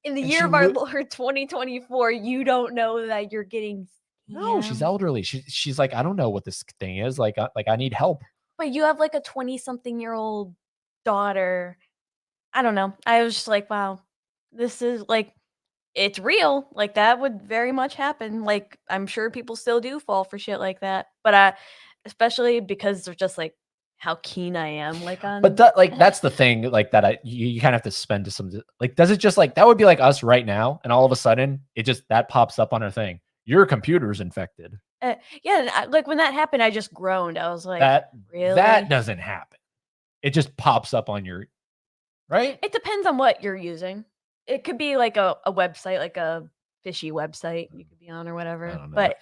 In the And year she of our Lord 2024, you don't know that you're getting No, she's scammed. elderly. She's like, I don't know what this thing is. Like I need help. But you have like a 20-something-year-old daughter. I don't know. I was just like, wow, this is like it's real. Like that would very much happen. Like I'm sure people still do fall for shit like that. But especially because of just like how keen I am like on But that's the thing. Like that, you kind of have to spend to some. Like, does it just like that would be like us right now, and all of a sudden it just that pops up on our thing. Your computer's infected. yeah, and like when that happened, I just groaned. I was like, That really? doesn't happen. It just pops up on your right. It depends on what you're using. It could be like a website, like a fishy website you could be on or I whatever. don't know. But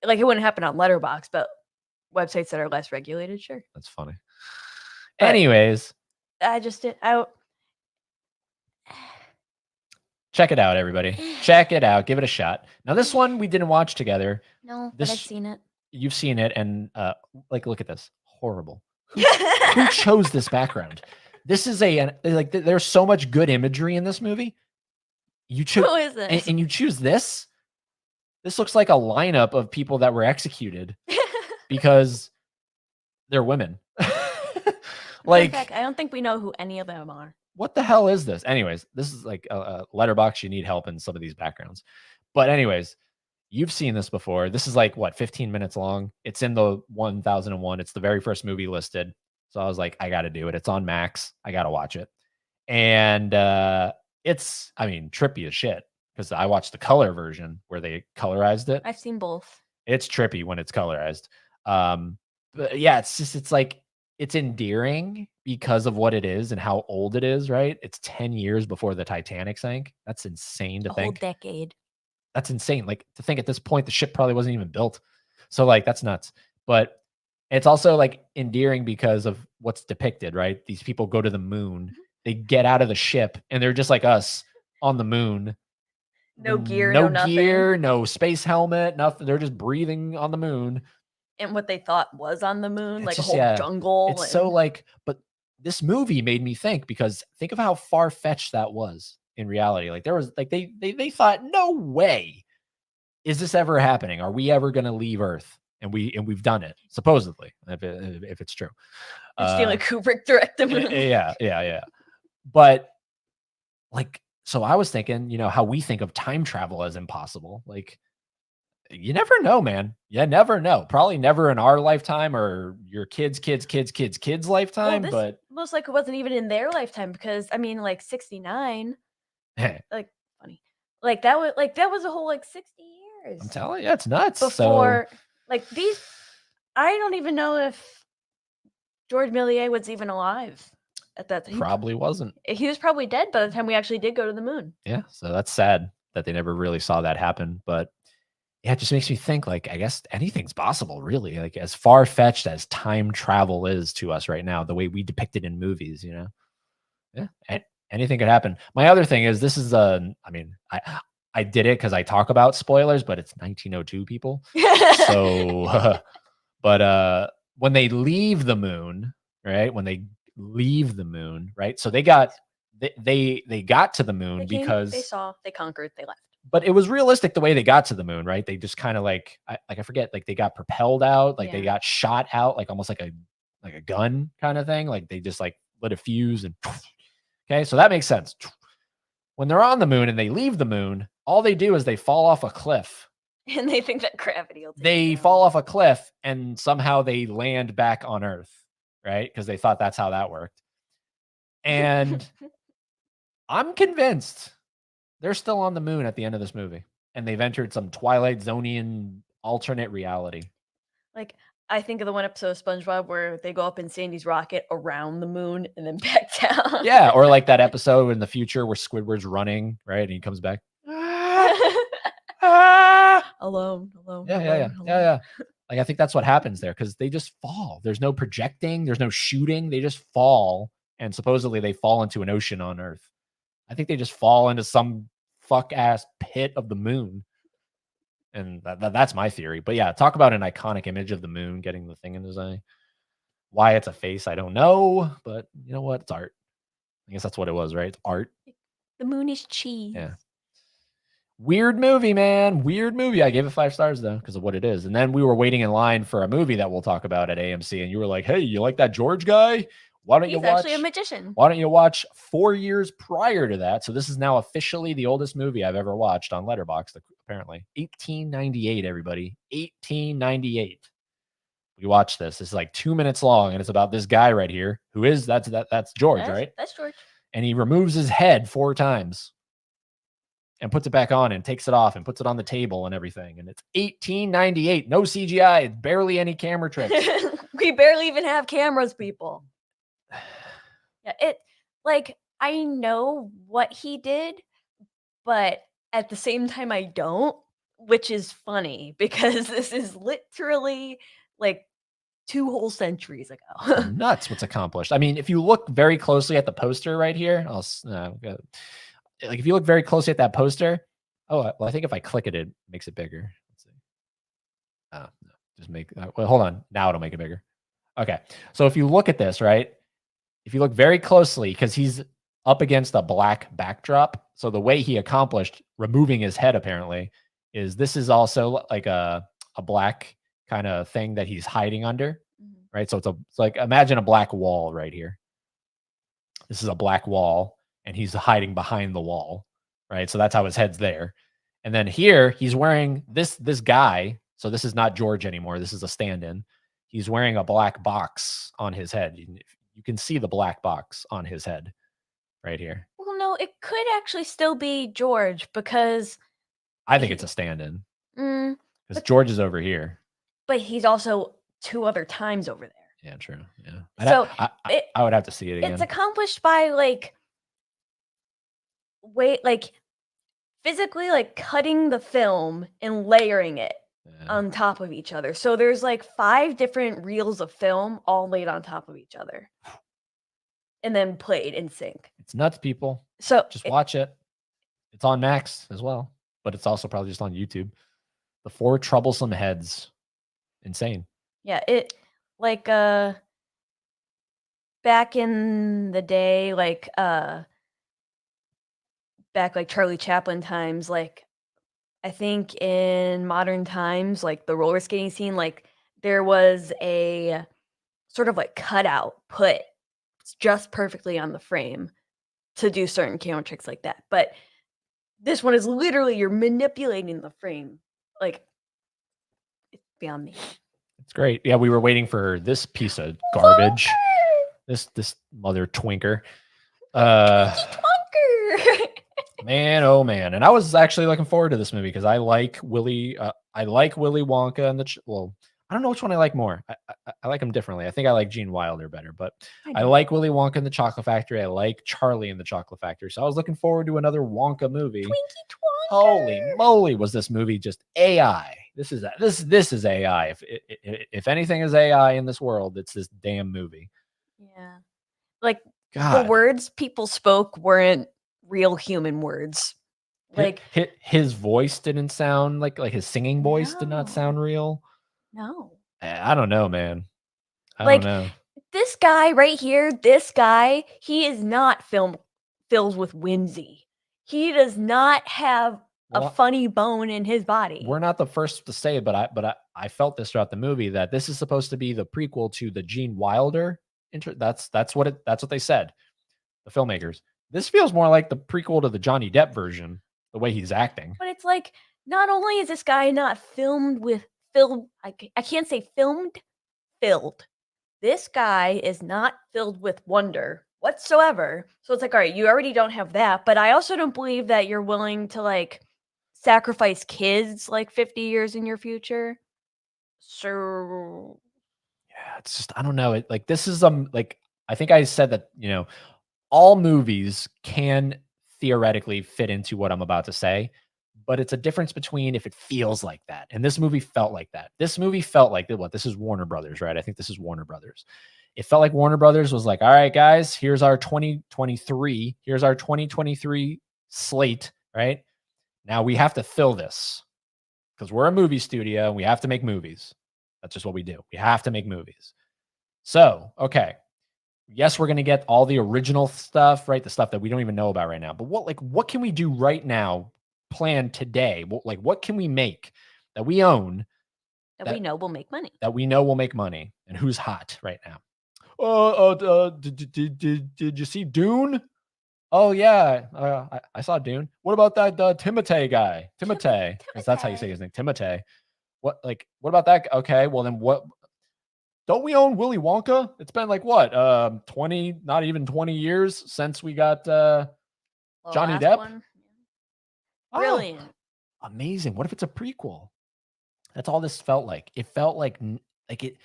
like it wouldn't happen on Letterbox, but websites that are less regulated, sure. That's funny. But Anyways, I just did. I check it out, everybody. Check it out. Give it a shot. Now, this one we didn't watch together. no, but I've This seen it. you've seen it, and like look at this. Horrible. Who chose this background? This is like there's so much good imagery in this movie. You choose Who is this? and you choose this. This looks like a lineup of people that were executed because they're women. Like, Like, I don't think we know who any of them are. what the hell is this? Anyways, this is like a letterbox. You need help in some of these backgrounds. But anyways, you've seen this before. This is like what 15 minutes long. It's in the 1001. It's the very first movie listed. So I was like, I got to do it. It's on Max. I got to watch it. And it's, I mean, trippy as shit because I watched the color version where they colorized it. I've seen both. It's trippy when it's colorized. But yeah, it's like it's endearing because of what it is and how old it is, right? It's 10 years before the Titanic sank. That's insane to A whole think. decade. That's insane. Like to think at this point the ship probably wasn't even built. So like that's nuts. But it's also like endearing because of what's depicted, right? These people go to the moon, they get out of the ship, and they're just like us on the moon. No gear, no nothing. gear, no space helmet, nothing. They're just breathing on the moon. And what they thought was on the moon, It's like just, a whole yeah, jungle. It's so like, but this movie made me think because think of how far fetched that was in reality. Like there was like they thought, no way is this ever happening? Are we ever going to leave Earth? And we've done it supposedly if it's true. Stanley Kubrick directed it. Yeah. But like, so I was thinking, you know, how we think of time travel as impossible. Like, you never know, man. You never know. Probably never in our lifetime or your kids' lifetime. Well, this but most likely wasn't even in their lifetime because I mean, like 69, like funny, like that was a whole like 60 years. I'm telling you, it's nuts. Before like these, I don't even know if George Millier was even alive at that time. Probably wasn't. He was probably dead by the time we actually did go to the moon. Yeah, so that's sad that they never really saw that happen. But yeah, it just makes me think like I guess anything's possible, really. Like as far fetched as time travel is to us right now, the way we depict it in movies, you know. Yeah, anything could happen. My other thing is this is I mean, I did it because I talk about spoilers, but it's 1902 people. So, but when they leave the moon, right? When they leave the moon, right? So they got to the moon because they conquered, they left. But it was realistic the way they got to the moon, right? They just kind of like I forget, like they got propelled out, like they got shot out, like almost like a gun kind of thing. Like they just like lit a fuse and okay, so that makes sense. When they're on the moon and they leave the moon, all they do is they fall off a cliff. And they think that gravity will take They them. fall off a cliff and somehow they land back on Earth, right? Because they thought that's how that worked. And I'm convinced they're still on the moon at the end of this movie. And they've entered some Twilight Zonian alternate reality. Like, I think of the one episode of SpongeBob where they go up in Sandy's rocket around the moon and then back down. Yeah, or like that episode in the future where Squidward's running, right? And he comes back. Alone, alone, Yeah, alone, alone. yeah. Like I think that's what happens there because they just fall. There's no projecting, there's no shooting. They just fall, and supposedly they fall into an ocean on Earth. I think they just fall into some fuck ass pit of the moon, and that's my theory. But yeah, talk about an iconic image of the moon getting the thing in his eye. Why it's a face, I don't know, but you know what? It's art. I guess that's what it was, right? It's art. The moon is cheese. Yeah. Weird movie, man. Weird movie. I gave it 5 stars though because of what it is. And then we were waiting in line for a movie that we'll talk about at AMC, and you were like, "Hey, you like that George guy? Why don't you He's watch? actually a magician. Why don't you watch 4 years prior to that?" So this is now officially the oldest movie I've ever watched on Letterboxd. Apparently, 1898. Everybody, 1898. We watched this. This is like 2 minutes long, and it's about this guy right here who is that's George, right? That's George. And he removes his head 4 times and puts it back on and takes it off and puts it on the table and everything. And it's 1898. No CGI. Barely any camera tricks. We barely even have cameras, people. Yeah, it like I know what he did, but at the same time I don't, which is funny because this is literally like 2 whole centuries ago. Nuts what's accomplished. I mean, if you look very closely at the poster right here, like if you look very closely at that poster, well, I think if I click it, it makes it bigger. Let's see. No, just make, well, hold on. Now it'll make it bigger. Okay. So if you look at this, right, if you look very closely, because he's up against a black backdrop. So the way he accomplished removing his head apparently is this is also like a black kind of thing that he's hiding under, right? So it's like, imagine a black wall right here. This is a black wall and he's hiding behind the wall, right? So that's how his head's there. And then here he's wearing this guy. So this is not George anymore. This is a stand-in. He's wearing a black box on his head. You can see the black box on his head right here. Well, no, it could actually still be George because I think it's a stand-in because but George is over here. But he's also 2 other times over there. Yeah, true. Yeah. So I would have to see it again. It's accomplished by like physically like cutting the film and layering it on top of each other. So there's like 5 different reels of film all laid on top of each other and then played in sync. It's nuts, people. So just watch it. It's on Max as well, but it's also probably just on YouTube. The 4 Troublesome Heads. Insane. Yeah, it like back in the day, like back like Charlie Chaplin times, like I think in modern times, like the roller skating scene, like there was a sort of like cutout put just perfectly on the frame to do certain camera tricks like that. But this one is literally you're manipulating the frame. Like it's beyond me. It's great. Yeah, we were waiting for this piece of garbage. This mother twinker. Man, oh man. And I was actually looking forward to this movie because I like Willy Wonka and I don't know which one I like more. I like them differently. I think I like Gene Wilder better, but I like Willy Wonka and the Chocolate Factory. I like Charlie and the Chocolate Factory. So I was looking forward to another Wonka movie. Twinkie Twonker. Holy moly, was this movie just AI? This is AI. If anything is AI in this world, it's this damn movie. Yeah. Like God. The words people spoke weren't real human words. Like his voice didn't sound like his singing voice did not sound real. No. I don't know, man. I don't know. This guy right here, he is not filled with whimsy. He does not have a funny bone in his body. We're not the first to say it, but I felt this throughout the movie that this is supposed to be the prequel to the Gene Wilder. That's what they said, the filmmakers. This feels more like the prequel to the Johnny Depp version, the way he's acting. But it's like, not only is this guy not filled. I can't say filmed. This guy is not filled with wonder whatsoever. So it's like, all right, you already don't have that. But I also don't believe that you're willing to like sacrifice kids like 50 years in your future. So it's just I don't know. It like this is like I think I said that, all movies can theoretically fit into what I'm about to say, but it's a difference between if it feels like that. And this movie felt like that. This movie felt like what? This is Warner Brothers, right? I think this is Warner Brothers. It felt like Warner Brothers was like, all right, guys, here's our 2023, here's our 2023 slate, right? Now we have to fill this because we're a movie studio. We have to make movies. That's just what we do. We have to make movies. So, okay. Yes, we're going to get all the original stuff, right? The stuff that we don't even know about right now. But what can we do right now, plan today? What can we make that we own That we know will make money. that we know will make money and who's hot right now? Did you see Dune? Oh yeah, I saw Dune. What about that Timothée guy? Timothée, 'cause that's how you say his name, Timothée. What about that? Okay, well then what? Don't we own Willy Wonka? It's been like what, 20, not even 20 years since we got The Johnny last Depp. one. Oh, Brilliant. amazing! What if it's a prequel? That's all this felt like. It felt like it.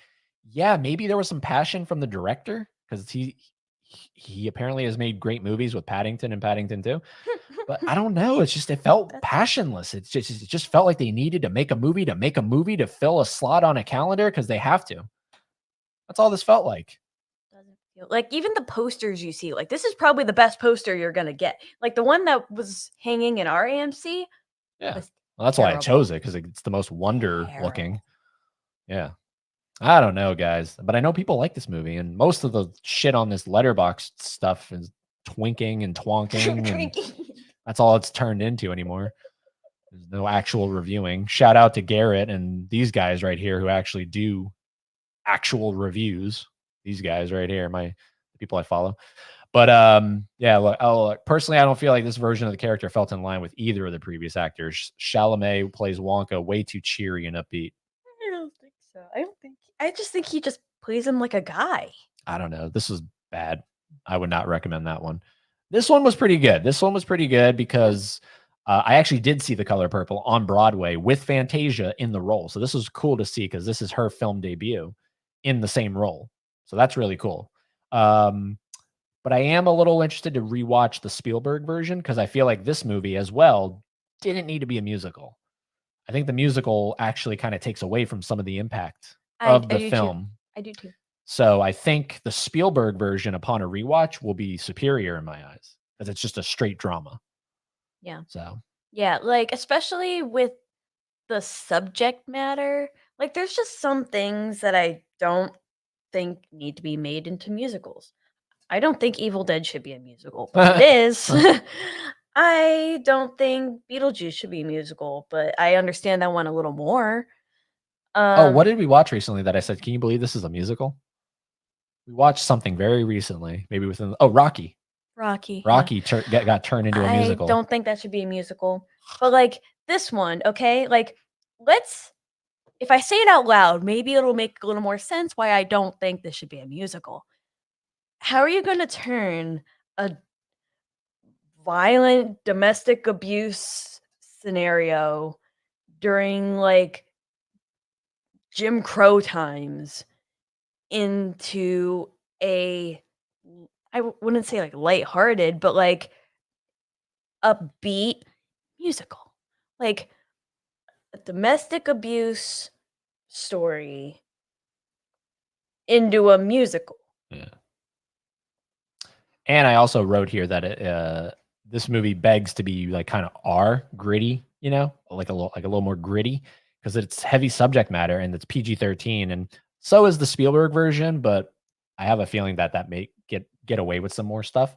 Yeah, maybe there was some passion from the director because he apparently has made great movies with Paddington and Paddington 2. But I don't know. It's just it felt passionless. It just felt like they needed to make a movie to fill a slot on a calendar because they have to. That's all this felt like. Doesn't feel like even the posters you see, like this is probably the best poster you're gonna get. Like the one that was hanging in our AMC. Yeah. Was Well, that's why I terrible. chose it because it's the most wonder looking. Yeah. I don't know, guys, but I know people like this movie, and most of the shit on this letterbox stuff is twinking and twonking, and that's all it's turned into anymore. There's no actual reviewing. Shout out to Garrett and these guys right here who actually do actual reviews. These guys right here, the people I follow. But yeah, look, personally, I don't feel like this version of the character felt in line with either of the previous actors. Chalamet, who plays Wonka, way too cheery and upbeat. I don't think so. I just think he just plays him like a guy. I don't know. This was bad. I would not recommend that one. This one was pretty good. This one was pretty good because I actually did see The Color Purple on Broadway with Fantasia in the role. So this was cool to see because this is her film debut in the same role. So that's really cool. But I am a little interested to rewatch the Spielberg version because I feel like this movie as well didn't need to be a musical. I think the musical actually kind of takes away from some of the impact of the film. I do too. So I think the Spielberg version upon a rewatch will be superior in my eyes because it's just a straight drama. Yeah. So yeah, like especially with the subject matter, like there's just some things that I don't think need to be made into musicals. I don't think Evil Dead should be a musical, but it is. I don't think Beetlejuice should be a musical, but I understand that one a little more. what did we watch recently that I said, can you believe this is a musical? We watched something very recently, maybe within Rocky. Rocky got turned into a musical. I don't think that should be a musical. But like this one, okay? Like if I say it out loud, maybe it'll make a little more sense why I don't think this should be a musical. How are you going to turn a violent domestic abuse scenario during like Jim Crow times into I wouldn't say like lighthearted, but like upbeat musical? Like a domestic abuse story into a musical. Yeah. And I also wrote here that this movie begs to be like kind of R gritty, like a little more gritty because it's heavy subject matter and it's PG-13, and so is the Spielberg version. But I have a feeling that may get away with some more stuff.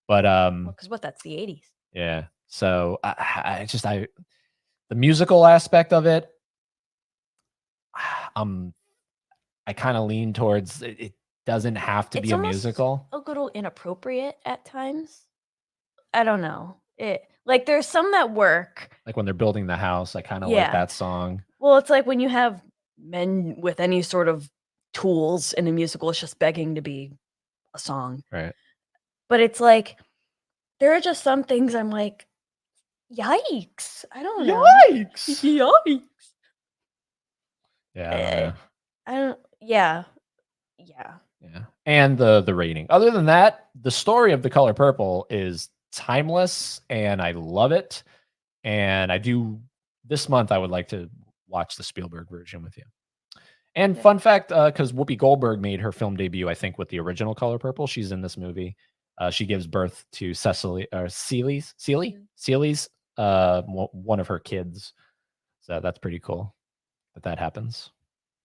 But because that's the 80s. Yeah. So the musical aspect of it, I kind of lean towards it doesn't have to be a musical. A little inappropriate at times. I don't know. Like there's some that work. Like when they're building the house, I kind of like that song. Well, it's like when you have men with any sort of tools in a musical, it's just begging to be a song. Right. But it's like there are just some things I'm like, yikes. I don't know. Yikes. Yikes. Yeah. I don't. Yeah. Yeah. Yeah. And the rating. Other than that, the story of The Color Purple is timeless and I love it. And this month I would like to watch the Spielberg version with you. And Okay. fun fact, because Whoopi Goldberg made her film debut, I think, with the original Color Purple. She's in this movie. She gives birth to Celi's, one of her kids. So that's pretty cool that happens.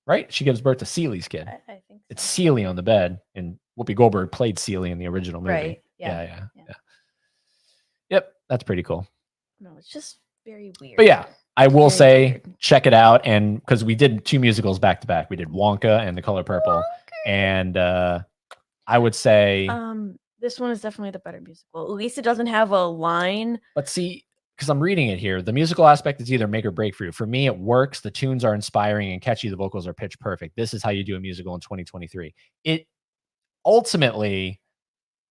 Right? She gives birth to Celi's kid. I think so. It's Celie on the bed, and Whoopi Goldberg played Celie in the original movie. Right. Yeah. Yep, that's pretty cool. No, it's just very weird. But yeah, I will Very say weird. check it out, and because we did 2 musicals back to back, we did Wonka and The Color Purple, and I would say, this one is definitely the better musical. At least it doesn't have a line. But see, because I'm reading it here, the musical aspect is either make or break for you. For me, it works. The tunes are inspiring and catchy. The vocals are pitch perfect. This is how you do a musical in 2023. It ultimately,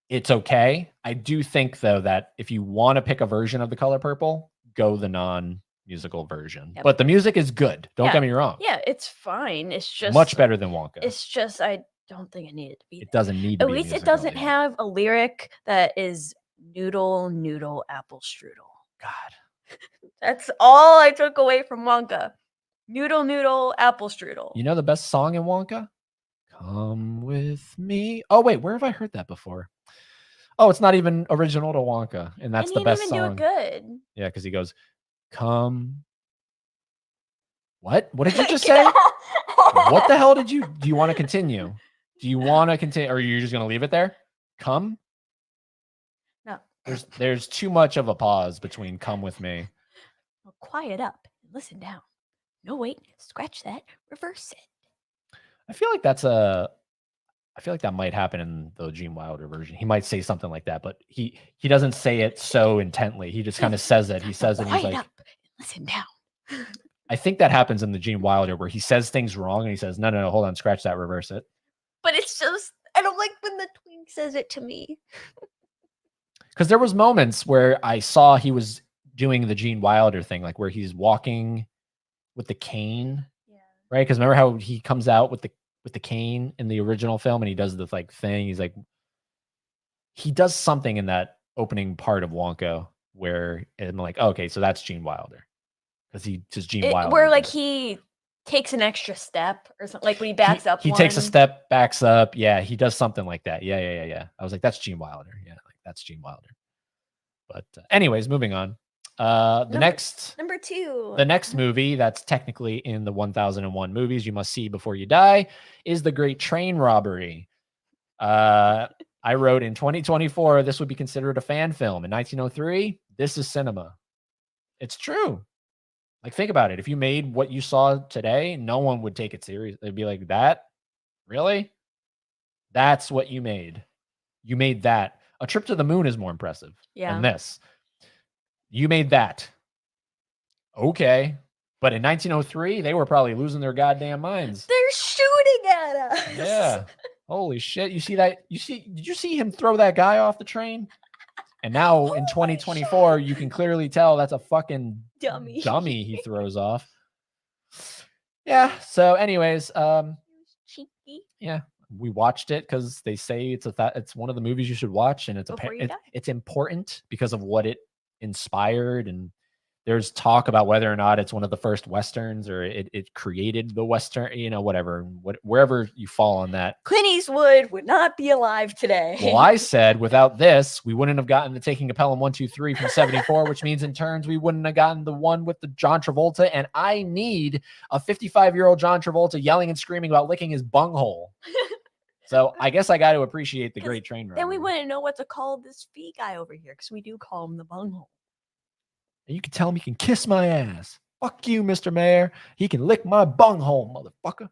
it's okay. I do think though that if you want to pick a version of The Color Purple, go the non-musical version. Yep. But the music is good. Don't get me wrong. Yeah, it's fine. It's just much better than Wonka. It's just I don't think it needed to be. It doesn't need to At be. least it doesn't have a lyric that is noodle, noodle, apple strudel. God. That's all I took away from Wonka. Noodle, noodle, apple strudel. You know the best song in Wonka? Come with me. Oh, wait, where have I heard that before? Oh, it's not even original to Wonka, and that's the best song. He didn't even do it good. Yeah, because he goes, come. What? What did you just say? What the hell did you? Do you want to continue? Do you want to continue, or are you just going to leave it there? Come. No. There's too much of a pause between "come with me." Well, quiet up and listen down. No, wait, scratch that, reverse it. I feel like that might happen in the Gene Wilder version. He might say something like that, but he doesn't say it so intently. He just kind of says it. He says it. He's like, up and listen down. I think that happens in the Gene Wilder where he says things wrong and he says, no, hold on, scratch that, reverse it. But it's just, I don't like when the twink says it to me. Because there was moments where I saw he was doing the Gene Wilder thing, like where he's walking with the cane, right? Because remember how he comes out with the cane in the original film and he does the like thing. He's like, he does something in that opening part of Wonka where I'm like, oh, okay, so that's Gene Wilder. Because he just Gene Wilder. Where like he takes an extra step or something, like when he backs up. He takes a step, backs up. Yeah, he does something like that. Yeah. I was like, that's Gene Wilder. Yeah, like that's Gene Wilder. But anyways, moving on. Number 2. The next movie that's technically in the 1001 movies you must see before you die is The Great Train Robbery. I wrote in 2024, this would be considered a fan film. In 1903, this is cinema. It's true. Like, think about it. If you made what you saw today, no one would take it serious. They'd be like, that? Really? That's what you made. You made that. A Trip to the Moon is more impressive than this. You made that. Okay. But in 1903, they were probably losing their goddamn minds. They're shooting at us. Yeah. Holy shit. You see that? Did you see him throw that guy off the train? And now in 2024, you can clearly tell that's a fucking dummy he throws off. Yeah. So anyways, cheeky. Yeah, we watched it because they say it's one of the movies you should watch, and it's important because of what it inspired, and there's talk about whether or not it's one of the first Westerns or it created the Western, whatever, wherever you fall on that. Clint Eastwood would not be alive today. Well, I said without this, we wouldn't have gotten the Taking of Pelham 1, 2, 3 from 74, which means in turns we wouldn't have gotten the one with the John Travolta. And I need a 55-year-old John Travolta yelling and screaming about licking his bunghole. So I guess I got to appreciate the Great Train Robbery. Then we wouldn't know what to call this fee guy over here because we do call him the bunghole. And you can tell him he can kiss my ass. Fuck you, Mr. Mayor. He can lick my bunghole, motherfucker.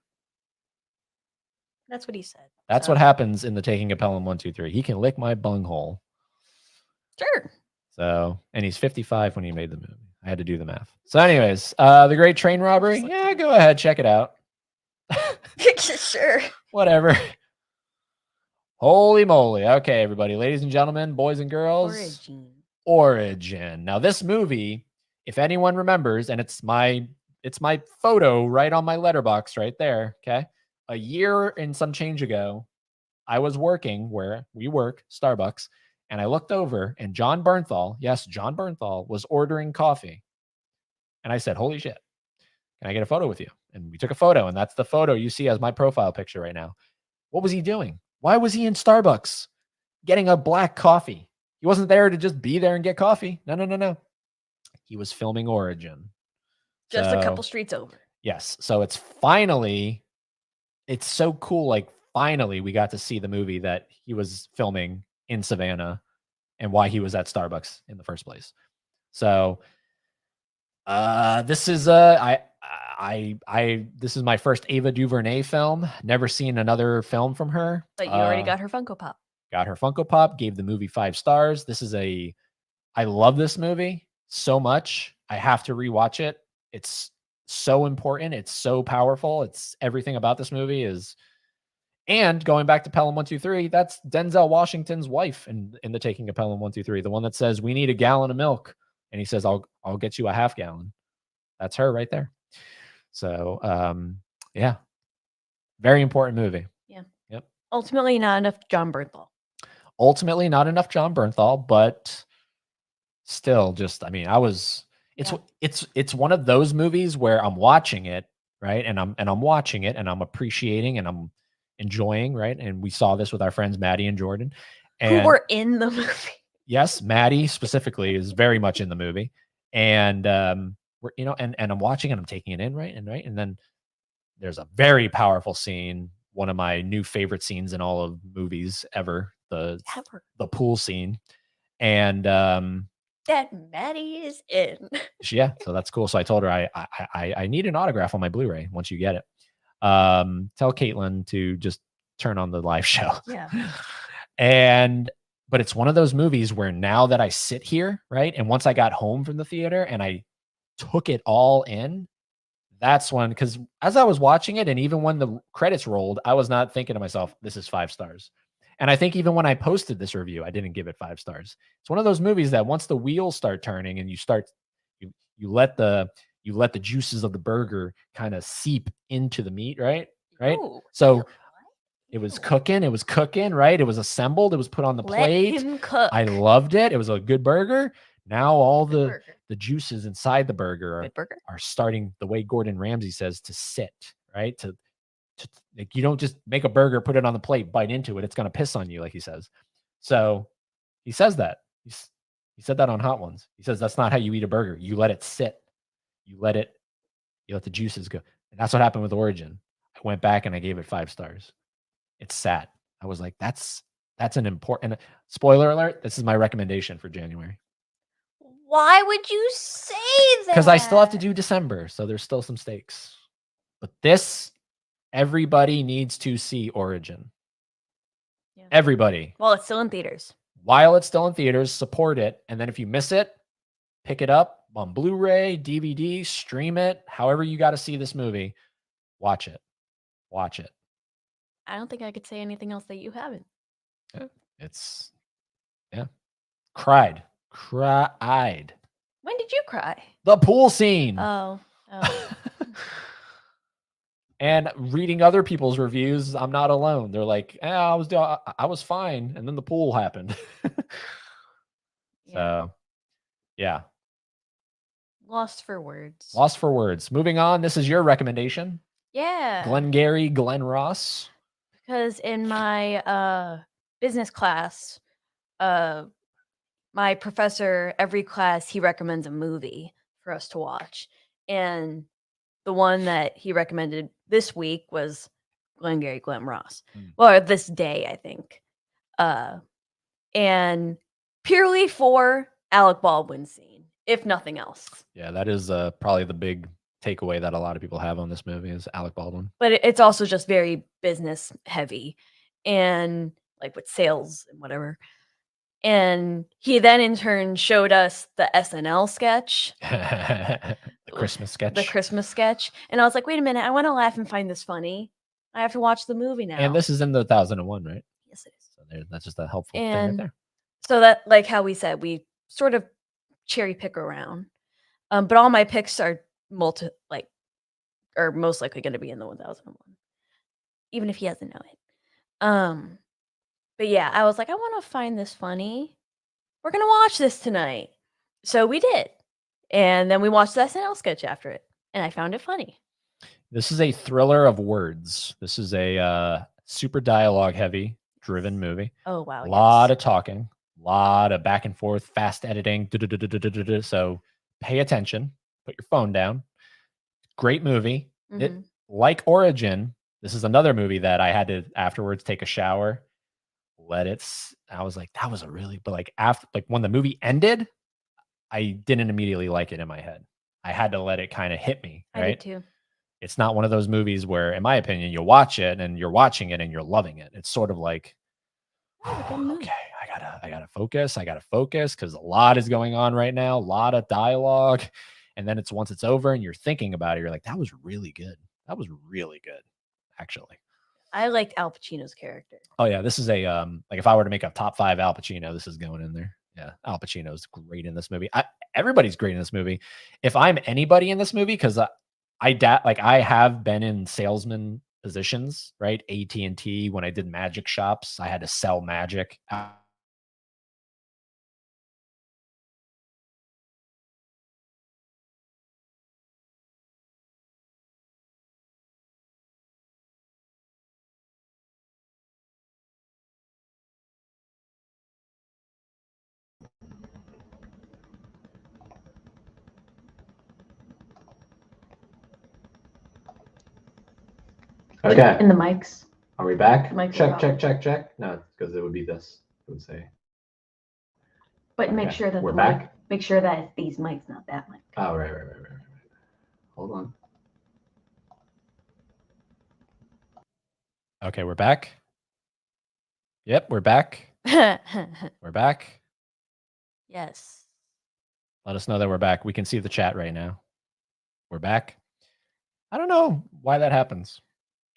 That's what he said. That's what happens in the Taking of Pelham 1, 2, 3. He can lick my bunghole. Sure. So, and he's 55 when he made the movie. I had to do the math. So anyways, The Great Train Robbery. Yeah, go ahead. Check it out. Sure. Whatever. Holy moly. Okay, everybody. Ladies and gentlemen, boys and girls. Origin. Now, this movie, if anyone remembers, and it's my photo right on my letterbox right there. Okay. a year and some change ago, I was working where we work, Starbucks, and I looked over and John Bernthal, yes, John Bernthal was ordering coffee. And I said, "Holy shit. Can I get a photo with you?" And we took a photo, and that's the photo you see as my profile picture right now. What was he doing? Why was he in Starbucks getting a black coffee? He wasn't there to just be there and get coffee. No, no, no, no. He was filming Origin. Just a couple So, streets over. yes. So it's finally, it's so cool. Like, finally, we got to see the movie that he was filming in Savannah and why he was at Starbucks in the first place. So, this is this is my first Ava DuVernay film. Never seen another film from her. But you already got her Funko Pop. Got her Funko Pop. Gave the movie 5 stars. I love this movie so much. I have to rewatch it. It's so important. It's so powerful. It's everything about this movie is. And going back to Pelham 123, that's Denzel Washington's wife in The Taking of Pelham 123, the one that says we need a gallon of milk, and he says I'll get you a half gallon. That's her right there. So yeah, very important movie. Yeah. Yep. Ultimately, not enough John Bernthal. Ultimately, not enough John Bernthal, but still, just it's one of those movies where I'm watching it, right, and I'm watching it and I'm appreciating and I'm enjoying, right, and we saw this with our friends Maddie and Jordan, Who and were in the movie. yes, Maddie specifically is very much in the movie, and we're and I'm watching and I'm taking it in, right, and then there's a very powerful scene, one of my new favorite scenes in all of movies ever, the pool scene, and that Maddie is in. yeah, so that's cool. So I told her I need an autograph on my Blu-ray once you get it. Tell Caitlin to just turn on the live show. Yeah. But it's one of those movies where now that I sit here, right, and once I got home from the theater and I took it all in, that's when, because as I was watching it and even when the credits rolled, I was not thinking to myself, this is 5 stars. And I think even when I posted this review, I didn't give it 5 stars. It's one of those movies that once the wheels start turning and you let the juices of the burger kind of seep into the meat, right? Ooh, so it was cooking, right? It was assembled, it was put on the plate. Let him cook. I loved it. It was a good burger. Now all the juices inside the burger are starting, the way Gordon Ramsay says, to sit, right? To like, you don't just make a burger, put it on the plate, bite into it. It's going to piss on you, like he says. So he says that. He said that on Hot Ones. He says that's not how you eat a burger. You let it sit. You let the juices go. And that's what happened with Origin. I went back and I gave it 5 stars. It's sad. I was like, that's an important spoiler alert. This is my recommendation for January. Why would you say that? Because I still have to do December, so there's still some stakes. But this, everybody needs to see Origin. Yeah. Everybody. Well, it's still in theaters. While it's still in theaters, support it. And then if you miss it, pick it up on Blu-ray, DVD, stream it. However you got to see this movie, watch it. Watch it. I don't think I could say anything else that you haven't. Yeah. Cried. When did you cry? The pool scene. Oh. And reading other people's reviews, I'm not alone. They're like, I was fine, and then the pool happened. So, yeah. Lost for words. Lost for words. Moving on. This is your recommendation. Yeah. Glengarry Glen Ross. Because in my business class, my professor, every class, he recommends a movie for us to watch. And the one that he recommended this week was Glengarry Glen Ross. Well, this day, I think. And purely for Alec Baldwin's scene, if nothing else. Yeah, that is probably the big takeaway that a lot of people have on this movie is Alec Baldwin. But it's also just very business heavy and like with sales and whatever. And he then in turn showed us the SNL sketch. The Christmas sketch. And I was like, wait a minute, I want to laugh and find this funny. I have to watch the movie now. And this is in the 1001, right? Yes, it is. So that's just a helpful thing right there. So that, like how we said, we sort of cherry pick around. But all my picks are most likely going to be in the 1001. even if he doesn't know it. But yeah, I was like, I want to find this funny. We're gonna watch this tonight. So we did. And then we watched the SNL sketch after it. And I found it funny. This is a thriller of words. This is a super dialogue heavy driven movie. Oh wow. A lot Yes. of talking, a lot of back and forth, fast editing. So pay attention, put your phone down. Great movie. It, Mhm. like Origin, this is another movie that I had to afterwards take a shower, I was like, that was a really, but like after, like when the movie ended, I didn't immediately like it in my head. I had to let it kind of hit me, I did right? too. It's not one of those movies where, in my opinion, you watch it and you're watching it and you're loving it. It's sort of like, That was a good movie. okay, I gotta focus because a lot is going on right now, a lot of dialogue. And then once it's over and you're thinking about it, you're like, that was really good. That was really good, actually. I liked Al Pacino's character. Oh yeah, this is a like if I were to make a top 5 Al Pacino, this is going in there. Yeah, Al Pacino's great in this movie. Everybody's great in this movie. If I'm anybody in this movie, because I have been in salesman positions, right? AT&T when I did magic shops, I had to sell magic. Okay. And the mics. Are we back? The mics are Check, off. check. No, because it would be this. It would say. But Okay. make sure that We're the back? mic, make sure that it's these mics, not that mic. Oh, right. Hold on. Okay, we're back. Yep, we're back. We're back. Yes. Let us know that we're back. We can see the chat right now. We're back. I don't know why that happens.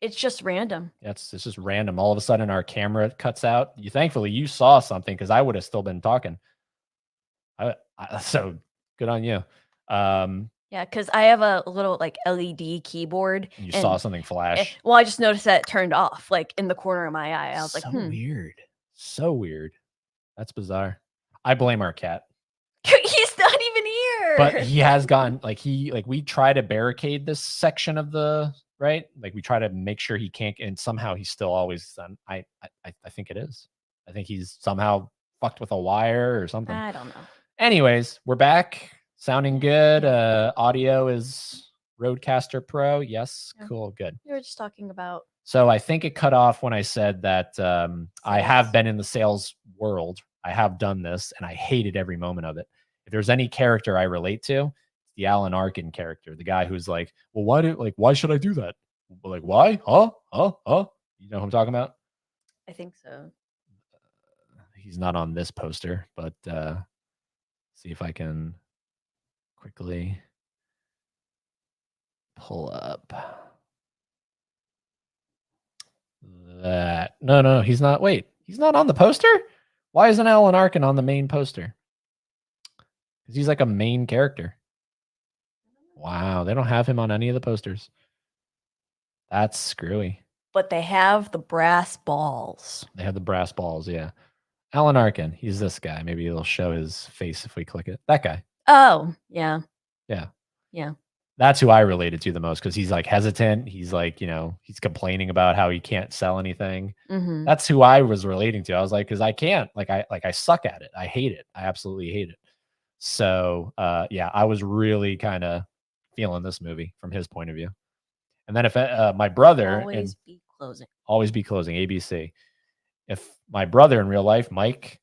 It's just random. It's just random. All of a sudden, our camera cuts out. Thankfully, you saw something because I would have still been talking. So good on you. Yeah, because I have a little like LED keyboard. You saw something flash. Well, I just noticed that it turned off, like in the corner of my eye. I was like, weird. So weird. That's bizarre. I blame our cat. He's not even here. But he has gone we try to barricade this section of the right. Like we try to make sure he can't, and somehow he's still always. I think it is. I think he's somehow fucked with a wire or something. I don't know. Anyways, we're back. Sounding good. Audio is Rodecaster Pro. Yes, Yeah. cool, good. We were just talking about. So I think it cut off when I said that I have been in the sales world. I have done this, and I hated every moment of it. If there's any character I relate to, it's the Alan Arkin character, the guy who's like, well, why should I do that? Like, why? Huh? You know who I'm talking about? I think so. He's not on this poster, but see if I can quickly pull up that. No, he's not. Wait, he's not on the poster? Why isn't Alan Arkin on the main poster? Because he's like a main character. Wow, they don't have him on any of the posters. That's screwy. But they have the brass balls. They have the brass balls, yeah. Alan Arkin, he's this guy. Maybe it'll show his face if we click it. That guy. Oh, yeah. Yeah. Yeah. That's who I related to the most because he's like hesitant. He's like, he's complaining about how he can't sell anything. Mm-hmm. That's who I was relating to. I was like, because I can't. I suck at it. I hate it. I absolutely hate it. So yeah, I was really kind of feeling this movie from his point of view. And then if my brother always be closing ABC. If my brother in real life, Mike,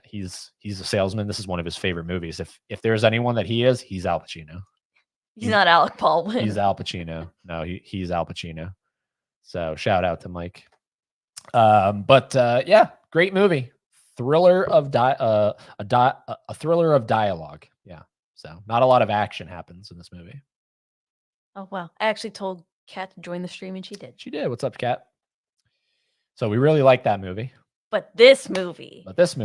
he's a salesman. This is one of his favorite movies. If there's anyone that he's Al Pacino. He's not Alec Baldwin. He's Al Pacino. No, he's Al Pacino. So shout out to Mike. But yeah, great movie. Thriller of a thriller of dialogue. Yeah. So not a lot of action happens in this movie. Oh wow. I actually told Kat to join the stream and she did. She did. What's up, Kat? So we really like that movie. But this movie. This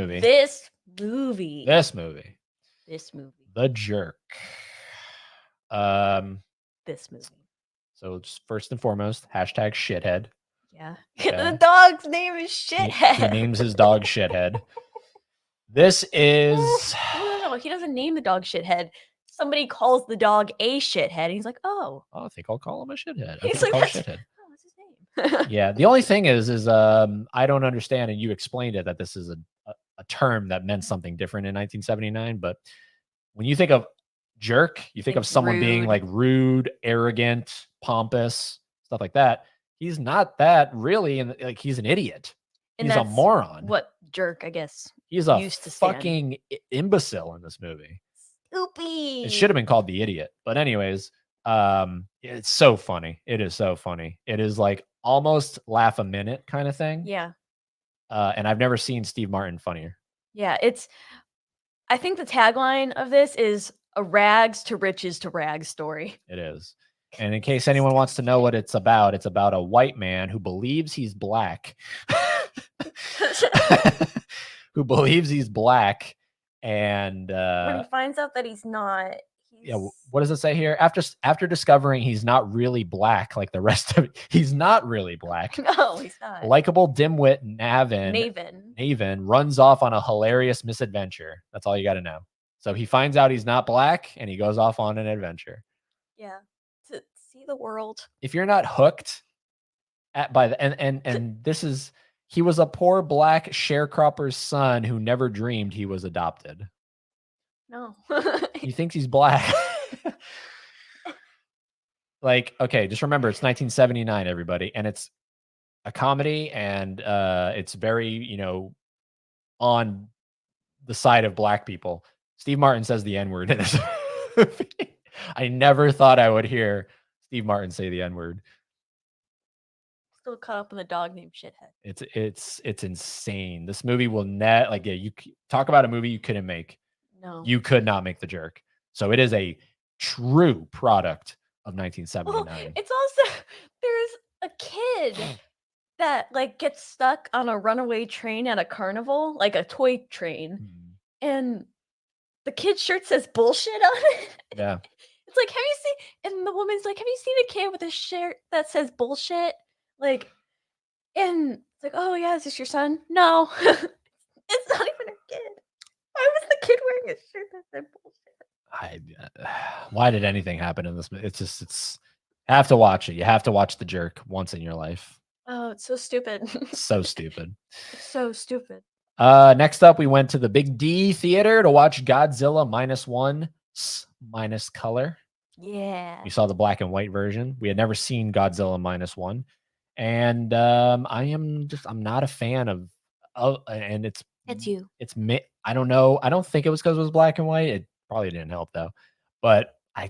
movie. The Jerk. This movie. So just first and foremost, #shithead. Yeah. Okay. The dog's name is Shithead. He names his dog Shithead. This is No, he doesn't name the dog Shithead. Somebody calls the dog a shithead, and he's like, "Oh." I think I'll call him a shithead. I He's think I'll like, call him shithead. "Oh, what's his name?" Yeah. The only thing is I don't understand, and you explained it that this is a term that meant something different in 1979. But when you think of jerk, you think Like of someone being rude. like rude, arrogant, pompous, stuff like that. He's not that really, and like he's an idiot. And He's a that's moron. what jerk, I guess, He's a used to stand. fucking imbecile in this movie. Spoopy. It should have been called The Idiot. But anyways, it's so funny. It is so funny. It is like almost laugh a minute kind of thing. Yeah. And I've never seen Steve Martin funnier. Yeah, I think the tagline of this is a rags to riches to rags story. It is. And in case anyone wants to know what it's about a white man who believes he's black. Who believes he's black and When he finds out that he's not, yeah, what does it say here? After discovering he's not really black like the rest of it, he's not really black. No, he's not. Likeable dimwit Naven runs off on a hilarious misadventure. That's all you got to know. So he finds out he's not black and he goes off on an adventure. Yeah, to see the world. If you're not hooked by the and this is he was a poor black sharecropper's son who never dreamed he was adopted. No. He thinks he's black. Like, okay, just remember it's 1979, everybody, and it's a comedy, and it's very, on the side of black people. Steve Martin says the N-word in this movie. I never thought I would hear Steve Martin say the N-word. Still caught up in the dog named Shithead. It's insane. This movie will you talk about a movie you couldn't make. No. You could not make The Jerk. So it is a true product of 1979. Well, it's also there's a kid that like gets stuck on a runaway train at a carnival, like a toy train, and the kid's shirt says bullshit on it. Yeah. It's like, have you seen? And the woman's like, have you seen a kid with a shirt that says bullshit? Like, and it's like, oh yeah, is this your son? No, it's not even a kid. Why was the kid wearing a shirt that said bullshit? Why did anything happen in this? It's have to watch it. You have to watch The Jerk once in your life. Oh, it's so stupid. So stupid. It's so stupid. Next up, we went to the Big D Theater to watch Godzilla -1 minus color. Yeah. We saw the black and white version. We had never seen Godzilla -1, and I'm not a fan of. And it's you. I don't know. I don't think it was because it was black and white. It probably didn't help though. But I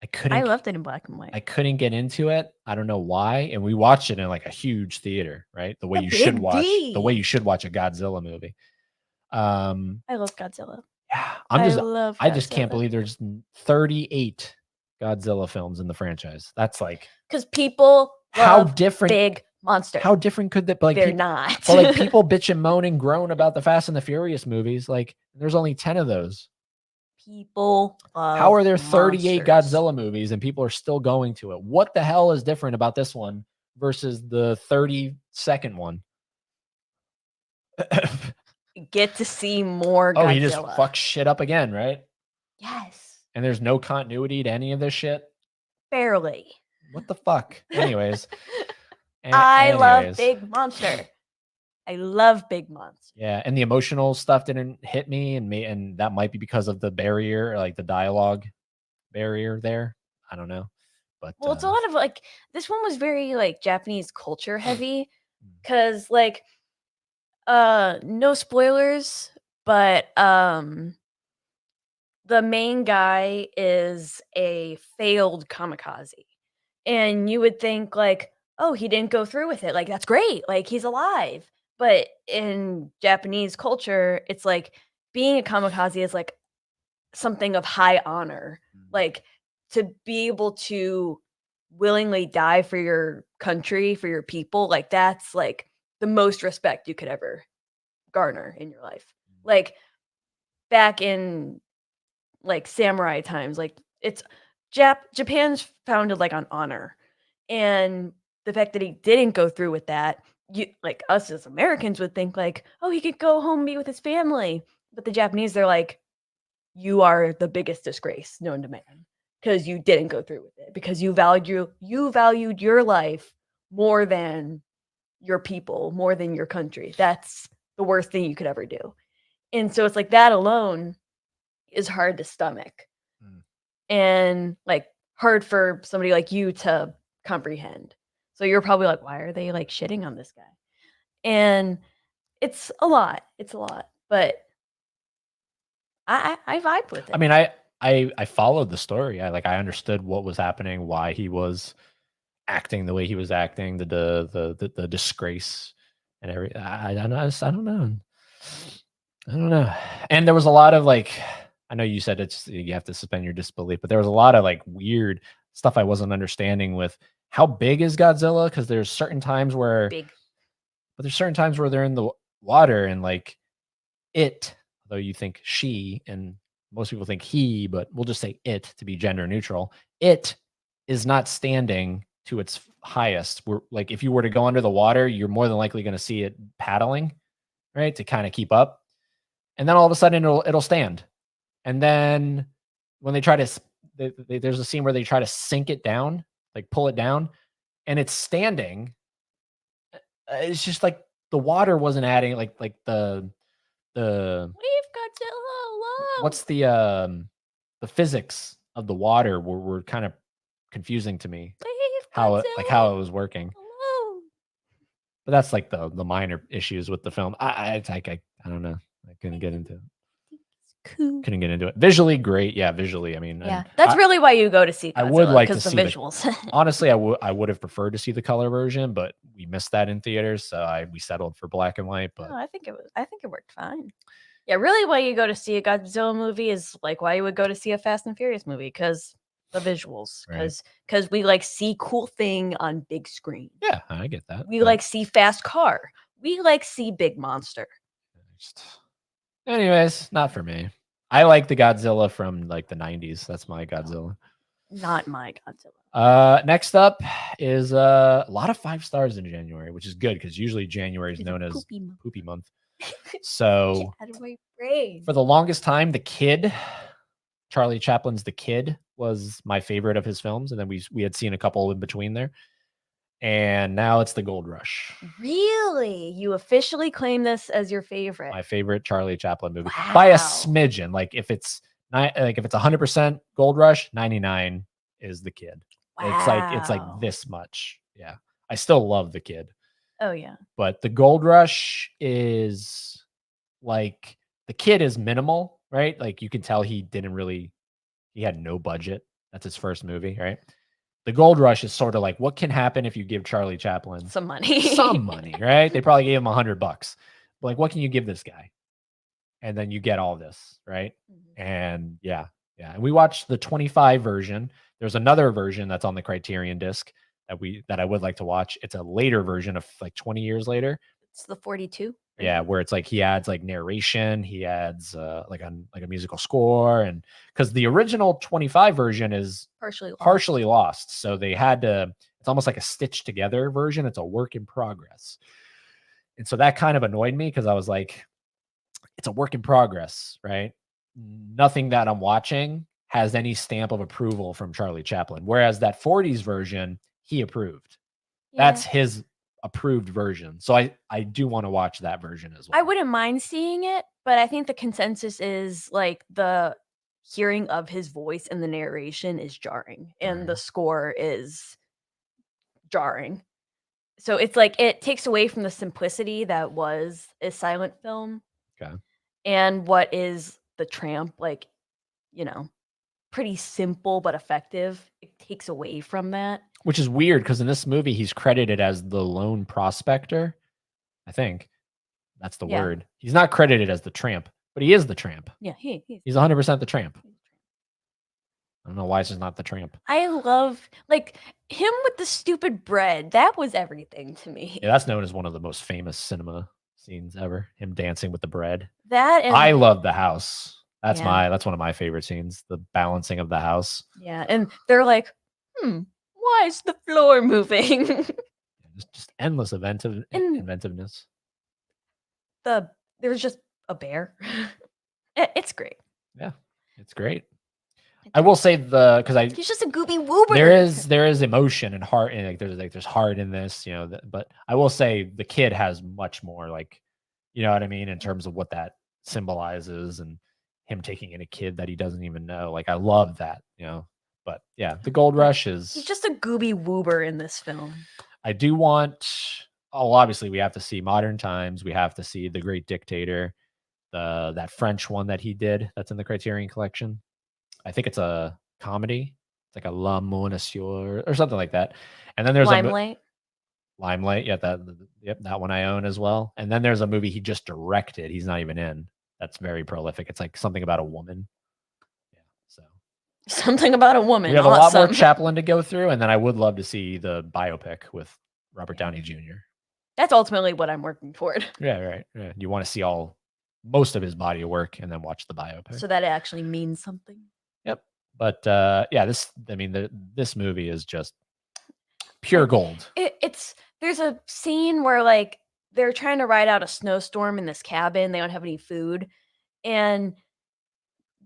couldn't. I loved it in black and white. I couldn't get into it. I don't know why. And we watched it in like a huge theater, right? The way you should watch a Godzilla movie. I love Godzilla. Yeah, I just can't believe there's 38 Godzilla films in the franchise. That's like because people how love different big monster. How different could that? Like they're not. Well, like people bitch and moan and groan about the Fast and the Furious movies. Like there's only 10 of those. People love How are there 38 monsters. Godzilla movies and people are still going to it? What the hell is different about this one versus the 32nd one? Get to see more Godzilla. Oh, he just fucks shit up again, right? Yes. And there's no continuity to any of this shit? Barely. What the fuck? Anyways. I love Big Monster. I love Big Monster. Yeah, and the emotional stuff didn't hit me, and that might be because of the barrier, like the dialogue barrier there. I don't know. But well, it's a lot of like this one was very like Japanese culture heavy because like no spoilers, but the main guy is a failed kamikaze. And you would think like, oh, he didn't go through with it. Like that's great. Like he's alive. But in Japanese culture, it's like being a kamikaze is like something of high honor. Like to be able to willingly die for your country, for your people, like that's like the most respect you could ever garner in your life. Like back in like samurai times, like it's Japan's founded like on honor. And the fact that he didn't go through with that, you like us as Americans would think like, oh, he could go home and be with his family. But the Japanese, they're like, you are the biggest disgrace known to man because you didn't go through with it because you valued your life more than your people, more than your country. That's the worst thing you could ever do. And so it's like that alone is hard to stomach Mm. and like hard for somebody like you to comprehend. So you're probably like, why are they like shitting on this guy? And it's a lot. It's a lot. But I vibe with it. I mean, I followed the story. I understood what was happening, why he was acting the way he was acting, the disgrace and everything. I don't know. I don't know. I don't know. And there was a lot of like, I know you said it's you have to suspend your disbelief, but there was a lot of like weird stuff I wasn't understanding with how big is Godzilla? Because there's certain times where, Big. but there's certain times where they're in the water and like it, although you think she and most people think he, but we'll just say it to be gender neutral. It is not standing to its highest. We're like, if you were to go under the water, you're more than likely going to see it paddling, right, to kind of keep up. And then all of a sudden it'll stand. And then when they try to, there's a scene where they try to sink it down, like pull it down, and it's standing. It's just like the water wasn't adding, like the Leave Godzilla alone. what's the physics of the water were kind of confusing to me. Leave How Godzilla it was working. alone. But that's like the minor issues with the film. I don't know. I couldn't get into it. Cool. Couldn't get into it. Visually great. Yeah, visually. I mean, Yeah, that's really why you go to see Godzilla. I would like to because the see visuals. honestly, I would have preferred to see the color version, but we missed that in theaters, so we settled for black and white. But No, I think it worked fine. Yeah, really why you go to see a Godzilla movie is like why you would go to see a Fast and Furious movie because the visuals, Right. because we like see cool thing on big screen. yeah, I get that. We but like see fast car. We like see big monster. anyways, not for me. I like the Godzilla from like the 90s. That's my Godzilla. Not my Godzilla. Next up is a lot of 5 stars in January, which is good because usually January is It's a known as poopy month. poopy month. Get So out of my brain. for the longest time, The Kid, Charlie Chaplin's The Kid, was my favorite of his films, and then we had seen a couple in between there. And now it's The Gold Rush, Really? You officially claim this as your favorite? my favorite Charlie Chaplin movie by a Wow. smidgen. Like if it's 100% Gold Rush, 99 is The Kid. It's like Wow. this much. Yeah. I still love The Kid. Oh yeah. But The Gold Rush is like The Kid is minimal, right? Like you can tell he had no budget. That's his first movie, right? The Gold Rush is sort of like what can happen if you give Charlie Chaplin Some money. some money, right? They probably gave him $100. But like, what can you give this guy? And then you get all this, right? Mhm. And yeah. And we watched the 25 version. There's another version that's on the Criterion disc that I would like to watch. It's a later version of like 20 years later. It's the 42. Yeah, where it's like he adds like narration, he adds like a musical score, and because the original 25 version is partially lost, so they had to. It's almost like a stitched together version. It's a work in progress, and so that kind of annoyed me because I was like, it's a work in progress, right? Nothing that I'm watching has any stamp of approval from Charlie Chaplin, whereas that 40s version he approved. Yeah. That's his approved version. So I do want to watch that version as well. I wouldn't mind seeing it, but I think the consensus is like the hearing of his voice and the narration is jarring, and the score is jarring. So it's like it takes away from the simplicity that was a silent film. Okay. And what is the Tramp, like, pretty simple but effective. It takes away from that. Which is weird because in this movie he's credited as the lone prospector. I think that's the Yeah. word. He's not credited as the tramp, but he is the tramp. Yeah, he's He's 100% the tramp. I don't know why it's just not the tramp. I love like him with the stupid bread. That was everything to me. Yeah, that's known as one of the most famous cinema scenes ever. Him dancing with the bread. That and I love the house. That's Yeah. that's one of my favorite scenes. The balancing of the house. yeah, and they're like, why is the floor moving? just endless And inventiveness. there's just a bear. It's great. Yeah, it's great. I will say because He's just a gooby woober. there is emotion and heart, and there's heart in this, but I will say the kid has much more, like, you know what I mean, in terms of what that symbolizes, and him taking in a kid that he doesn't even know. Like, I love that, But yeah, the gold rush He's is. just a gooby woober in this film. I do want. Oh, obviously, we have to see Modern Times. We have to see The Great Dictator, that French one that he did. That's in the Criterion Collection. I think it's a comedy. It's like a L'amour Monsieur or something like that. And then there's Limelight. Limelight. Yeah, that one I own as well. And then there's a movie he just directed. He's not even in. That's very prolific. It's like something about a woman. Yeah. So something about a woman. we have a lot more Chaplin to go through, and then I would love to see the biopic with Robert Downey Jr. That's ultimately what I'm working toward. Yeah, right. Yeah. You want to see most of his body of work and then watch the biopic. So that it actually means something. Yep. But yeah, this movie is just pure gold. There's a scene where like they're trying to ride out a snowstorm in this cabin. They don't have any food. And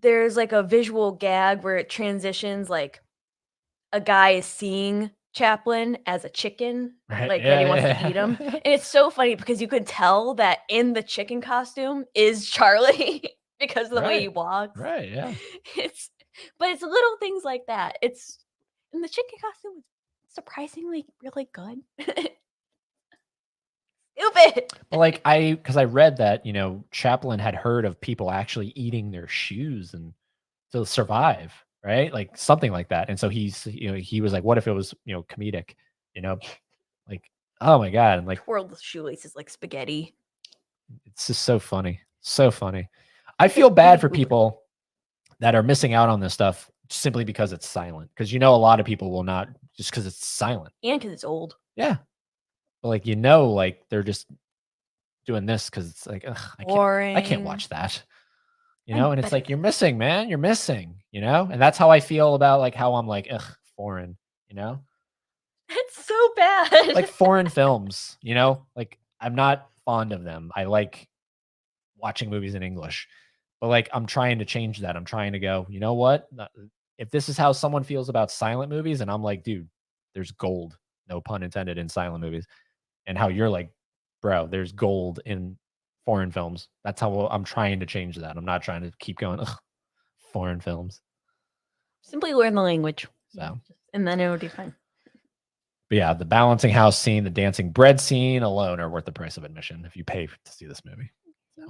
there's like a visual gag where it transitions, like a guy is seeing Chaplin as a chicken, Right. like that he wants to eat him. And it's so funny because you could tell that in the chicken costume is Charlie because of the way he walks. Right, yeah. But it's little things like that. And the chicken costume is surprisingly really good. Stupid. But like because I read that, Chaplin had heard of people actually eating their shoes and to survive, right? Like something like that. And so he was like, what if it was, comedic, like, oh my God. And like twirl the shoelaces like spaghetti. It's just so funny. So funny. I feel bad for people that are missing out on this stuff simply because it's silent. Because a lot of people will not, just because it's silent. And because it's old. Yeah. But like, they're just doing this because it's like, ugh, I can't watch that. And it's like, you're missing, man. You're missing, And that's how I feel about like how I'm like, ugh, foreign, It's so bad. Like foreign films, like I'm not fond of them. I like watching movies in English. But like, I'm trying to change that. I'm trying to go, you know what? If this is how someone feels about silent movies, and I'm like, dude, there's gold, no pun intended, in silent movies. And how you're like, bro, there's gold in foreign films. That's how I'm trying to change that. I'm not trying to keep going, ugh, foreign films. Simply learn the language. So, and then it will be fine. But yeah, the balancing house scene, the dancing bread scene alone are worth the price of admission if you pay to see this movie. So.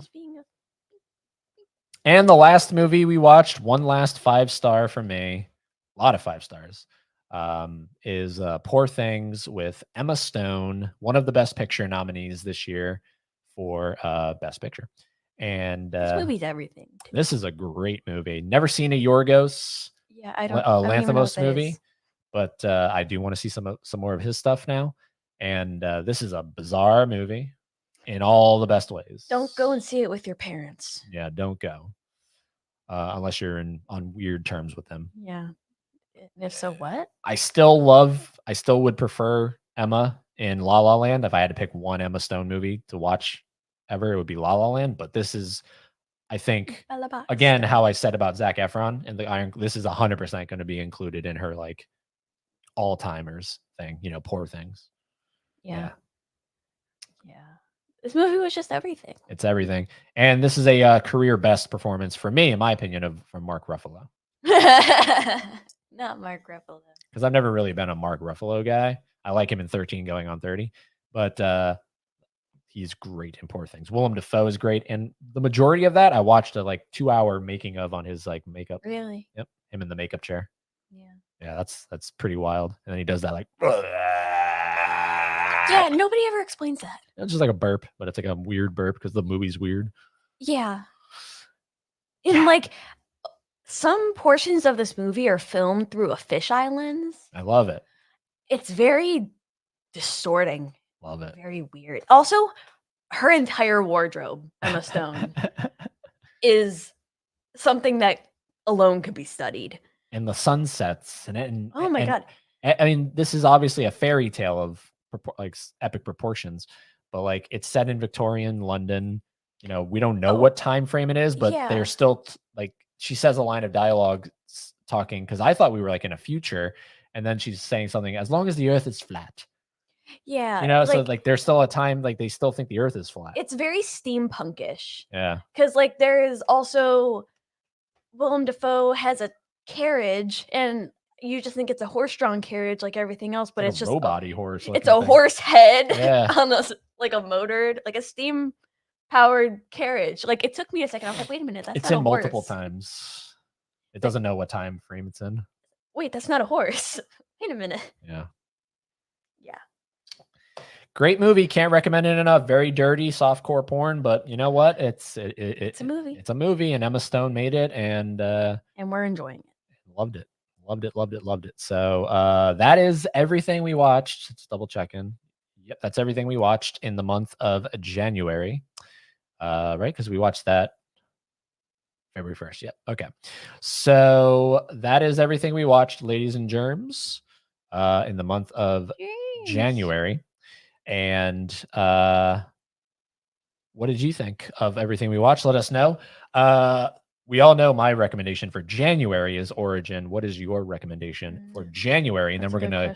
And the last movie we watched, one last 5-star for me, a lot of 5 stars, is Poor Things with Emma Stone, one of the Best Picture nominees this year for Best Picture. And this movie's everything. This is a great movie. Never seen a Yorgos Lanthimos movie, but I do want to see some more of his stuff now. And this is a bizarre movie in all the best ways. Don't go and see it with your parents. Yeah, don't go. Unless you're on weird terms with them. Yeah. And if so, what? I still would prefer Emma in La La Land. If I had to pick one Emma Stone movie to watch ever, it would be La La Land. But this is, I think, again, how I said about Zac Efron and the Iron, this is 100% going to be included in her like all-timers thing, Poor Things. Yeah. This movie was just everything. It's everything. And this is a career best performance for me, in my opinion, from Mark Ruffalo. Not Mark Ruffalo. Because I've never really been a Mark Ruffalo guy. I like him in 13 going on 30. But he's great in Poor Things. Willem Dafoe is great. And the majority of that, I watched a 2-hour making of on his makeup. Really? Yep. Him in the makeup chair. Yeah. Yeah, that's pretty wild. And then he does that yeah, nobody ever explains that. It's just like a burp, but it's like a weird burp because the movie's weird. Yeah. And some portions of this movie are filmed through a fisheye lens. I love it. It's very distorting. Love it. Very weird. Also, her entire wardrobe, Emma Stone, is something that alone could be studied. And the sunsets. Oh my God. I mean, this is obviously a fairy tale of epic proportions, but like it's set in Victorian London. You know, we don't know what time frame it is, but they're still like she says a line of dialogue talking because I thought we were like in a future, and then she's saying something as long as the Earth is flat. Yeah, you know, so like there's still a time like they still think the Earth is flat. It's very steampunkish. Yeah, because like there is also Willem Dafoe has a carriage, and you just think it's a horse-drawn carriage like everything else, but like it's just robot-y horse. It's a horse head Yeah. on a like a motored, like a steam-powered carriage. Like it took me a second. I was like, wait a minute, that's It's not in a multiple horse. times. It doesn't know what time frame it's in. Wait, that's not a horse. Wait a minute. Yeah. Yeah. Great movie. Can't recommend it enough. Very dirty, softcore porn, but you know what? It's a movie. It's a movie, and Emma Stone made it, and we're enjoying it. Loved it. Loved it. Loved it. Loved it. So that is everything we watched. Let's double check in. Yep, that's everything we watched in the month of January. Right? Because we watched that February 1st. Yep. Okay. So that is everything we watched, ladies and germs, in the month of January. And what did you think of everything we watched? Let us know. We all know my recommendation for January is Origin. What is your recommendation for January? And then we're going to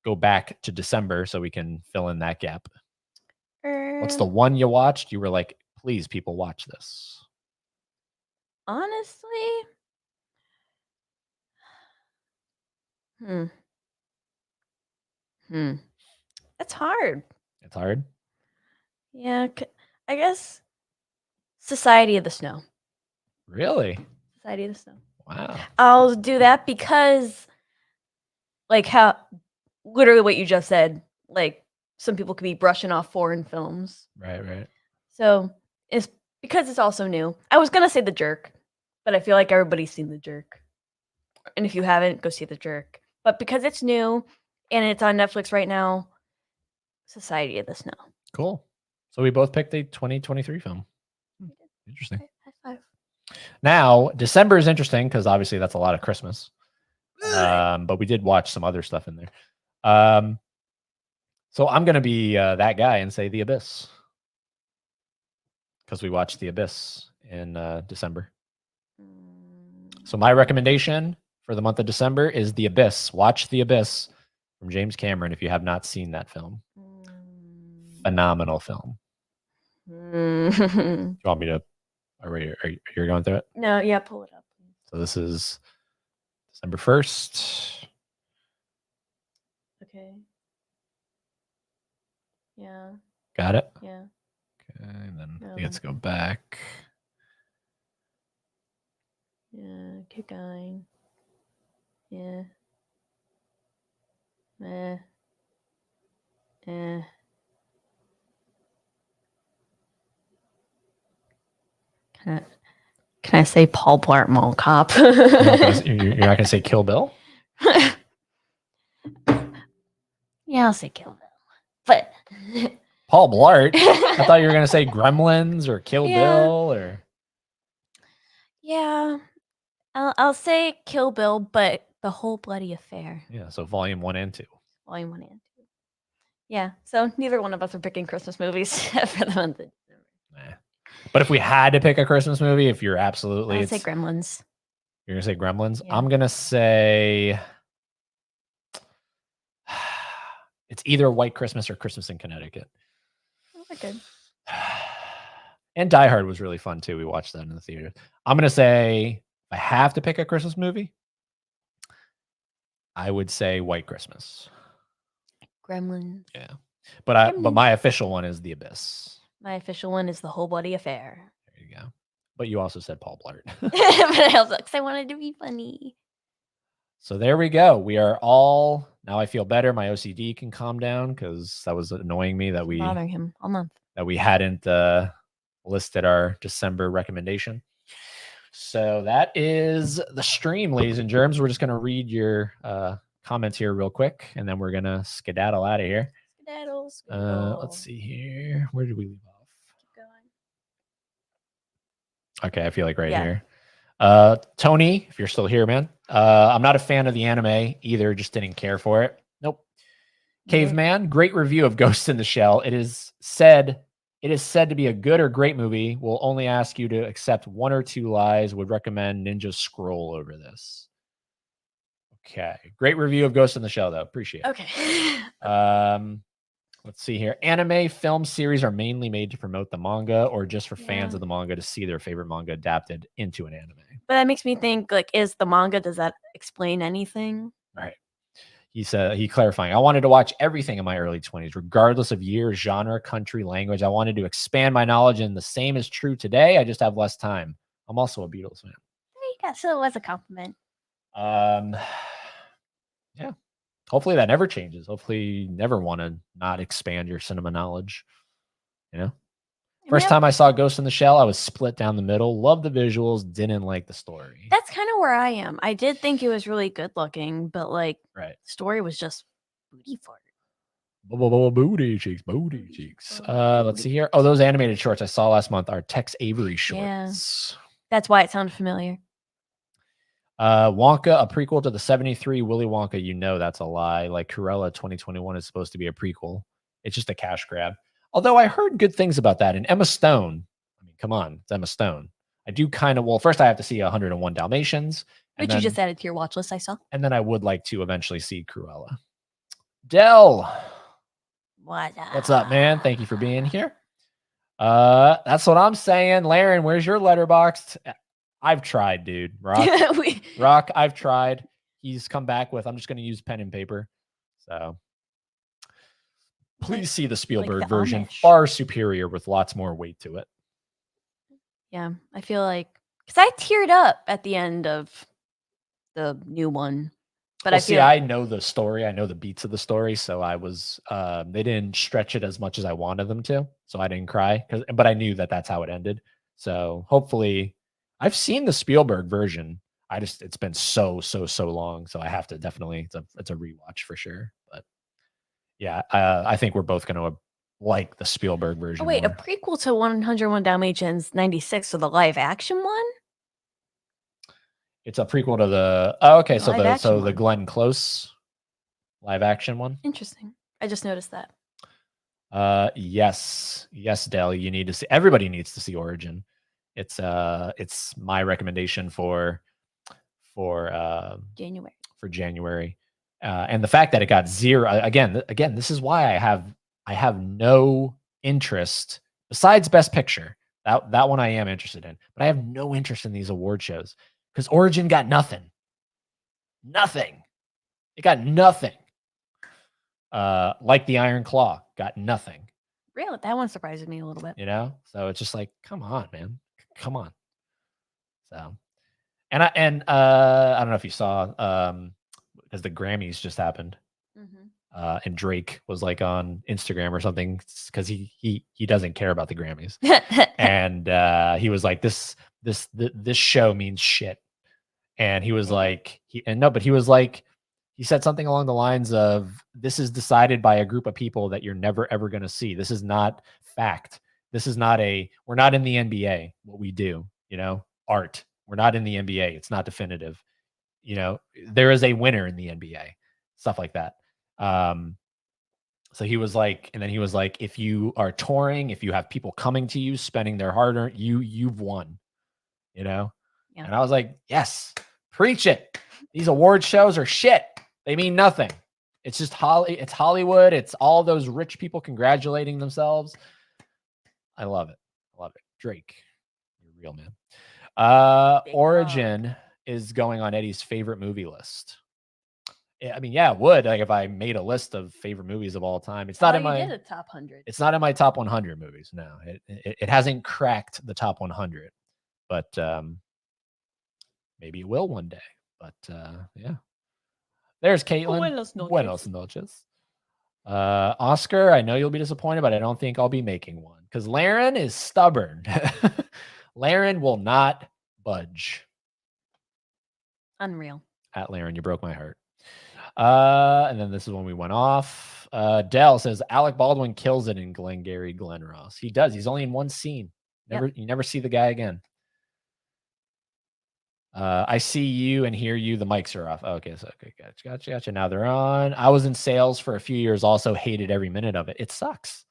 go back to December so we can fill in that gap. What's the one you watched? You were like, please, people, watch this. Honestly, It's hard. It's hard? Yeah, I guess Society of the Snow. Really? Society of the Snow. Wow. I'll do that because, like, how literally what you just said, like, some people could be brushing off foreign films. Right. So it's because it's also new. I was gonna say The Jerk, but I feel like everybody's seen The Jerk. And if you haven't, go see The Jerk. But because it's new and it's on Netflix right now, Society of the Snow. Cool. So we both picked a 2023 film. Interesting. High five. Now, December is interesting because obviously that's a lot of Christmas. But we did watch some other stuff in there. So I'm going to be that guy and say The Abyss. Because we watched The Abyss in December. So my recommendation for the month of December is The Abyss. Watch The Abyss from James Cameron if you have not seen that film. Phenomenal film. Do you want me to? Are you going through it? No, yeah, pull it up. So this is December 1st. Okay. Yeah. Got it? Yeah. Okay, and then I think let's go back. Yeah, keep going. Yeah. Can I say Paul Blart Mall Cop? You're not going to say Kill Bill? Yeah, I'll say Kill Bill. But Paul Blart? I thought you were going to say Gremlins or Kill Bill or. Yeah, I'll say Kill Bill, but the whole bloody affair. Yeah, so volume 1 and 2. Volume 1 and 2. Yeah, so neither one of us are picking Christmas movies for the month of December. Nah. But if we had to pick a Christmas movie, if you're absolutely... I'd say Gremlins. You're going to say Gremlins? Yeah. I'm going to say... It's either White Christmas or Christmas in Connecticut. Oh, they're good. And Die Hard was really fun, too. We watched that in the theater. I'm going to say, if I have to pick a Christmas movie, I would say White Christmas. Gremlins. Yeah. But my official one is The Abyss. My official one is The Whole Bloody Affair. There you go. But you also said Paul Blart. But I also, because I wanted to be funny. So there we go. We are all, now I feel better. My OCD can calm down because that was annoying me that bothering him all month. That we hadn't listed our December recommendation. So that is the stream, ladies and germs. We're just going to read your comments here real quick, and then we're going to skedaddle out of here. Skedaddle. Let's see here. Where did we leave off? Keep going. Okay, I feel like here. Tony, if you're still here, man. I'm not a fan of the anime either. Just didn't care for it. Nope. Caveman, great review of Ghost in the Shell. It is said to be a good or great movie. Will only ask you to accept 1 or 2 lies. Would recommend Ninja Scroll over this. Okay. Great review of Ghost in the Shell, though. Appreciate it. Okay. Let's see here. Anime film series are mainly made to promote the manga or just for fans of the manga to see their favorite manga adapted into an anime. But that makes me think, like, is the manga, does that explain anything? Right. He clarifying, I wanted to watch everything in my early 20s, regardless of year, genre, country, language. I wanted to expand my knowledge, and the same is true today. I just have less time. I'm also a Beatles fan. There you go. So it was a compliment. Yeah. Hopefully that never changes. Hopefully you never want to not expand your cinema knowledge. You know? First time I saw Ghost in the Shell, I was split down the middle. Loved the visuals, didn't like the story. That's kind of where I am. I did think it was really good looking, but like, right. The story was just booty fart. Booty cheeks, booty cheeks. Let's see here. Oh, those animated shorts I saw last month are Tex Avery shorts. Yeah. That's why it sounded familiar. Wonka, a prequel to the 73 Willy Wonka. You know that's a lie. Like Cruella 2021 is supposed to be a prequel. It's just a cash grab. Although I heard good things about that. And Emma Stone, I mean, come on, it's Emma Stone. I do kind of, well, first I have to see 101 Dalmatians. Which you just added to your watch list, I saw. And then I would like to eventually see Cruella. Dell. What's up, man? Thank you for being here. That's what I'm saying. Laren, where's your letterboxd? I've tried, dude. Rock, I've tried. He's come back with, I'm just going to use pen and paper. So please see the Spielberg version. Amish. Far superior with lots more weight to it. Yeah, I feel like, because I teared up at the end of the new one. But I know the story. I know the beats of the story. So I was, they didn't stretch it as much as I wanted them to. So I didn't cry, but I knew that that's how it ended. So hopefully, I've seen the Spielberg version. It's been so long. So I have to definitely, it's a rewatch for sure. But yeah, I think we're both going to like the Spielberg version. Oh, wait, more. A prequel to 101 Dalmatians 96, so the live action one? It's a prequel to the, the Glenn Close live action one. Interesting. I just noticed that. Yes, Dell, you need to see, everybody needs to see Origin. It's my recommendation for January. And the fact that it got 0 again, this is why I have no interest besides Best Picture. That one I am interested in, but I have no interest in these award shows because Origin got nothing. It got nothing. Like the Iron Claw got nothing. Really? That one surprises me a little bit. You know? So it's just like, come on, man. Come on. So, and I don't know if you saw, because the Grammys just happened. Mm-hmm. And Drake was like on Instagram or something because he doesn't care about the Grammys. And he was like, this show means shit. And he was like, he said something along the lines of, this is decided by a group of people that you're never, ever going to see. This is not fact. This is not we're not in the NBA, what we do, art. We're not in the NBA. It's not definitive. There is a winner in the NBA, stuff like that. So he was like, and then he was like, if you are touring, if you have people coming to you, spending their hard-earned, you've won, Yeah. And I was like, yes, preach it. These award shows are shit. They mean nothing. It's just it's Hollywood. It's all those rich people congratulating themselves. I love it. Drake, you're a real man. Origin is going on Eddie's favorite movie list. I mean, yeah, it would. Like if I made a list of favorite movies of all time. It's not in my top 100. It's not in my top 100 movies. No, it hasn't cracked the top 100, but maybe it will one day. But yeah. There's Caitlin. Buenos noches. Oscar, I know you'll be disappointed, but I don't think I'll be making one because Laren is stubborn. Laren will not budge. Unreal. At Laren, you broke my heart. And then this is when we went off. Dell says Alec Baldwin kills it in Glengarry Glen Ross. He does. He's only in one scene. You never see the guy again. I see you and hear you. The mics are off. Okay, so okay, gotcha. Now they're on. I was in sales for a few years. Also hated every minute of it. It sucks.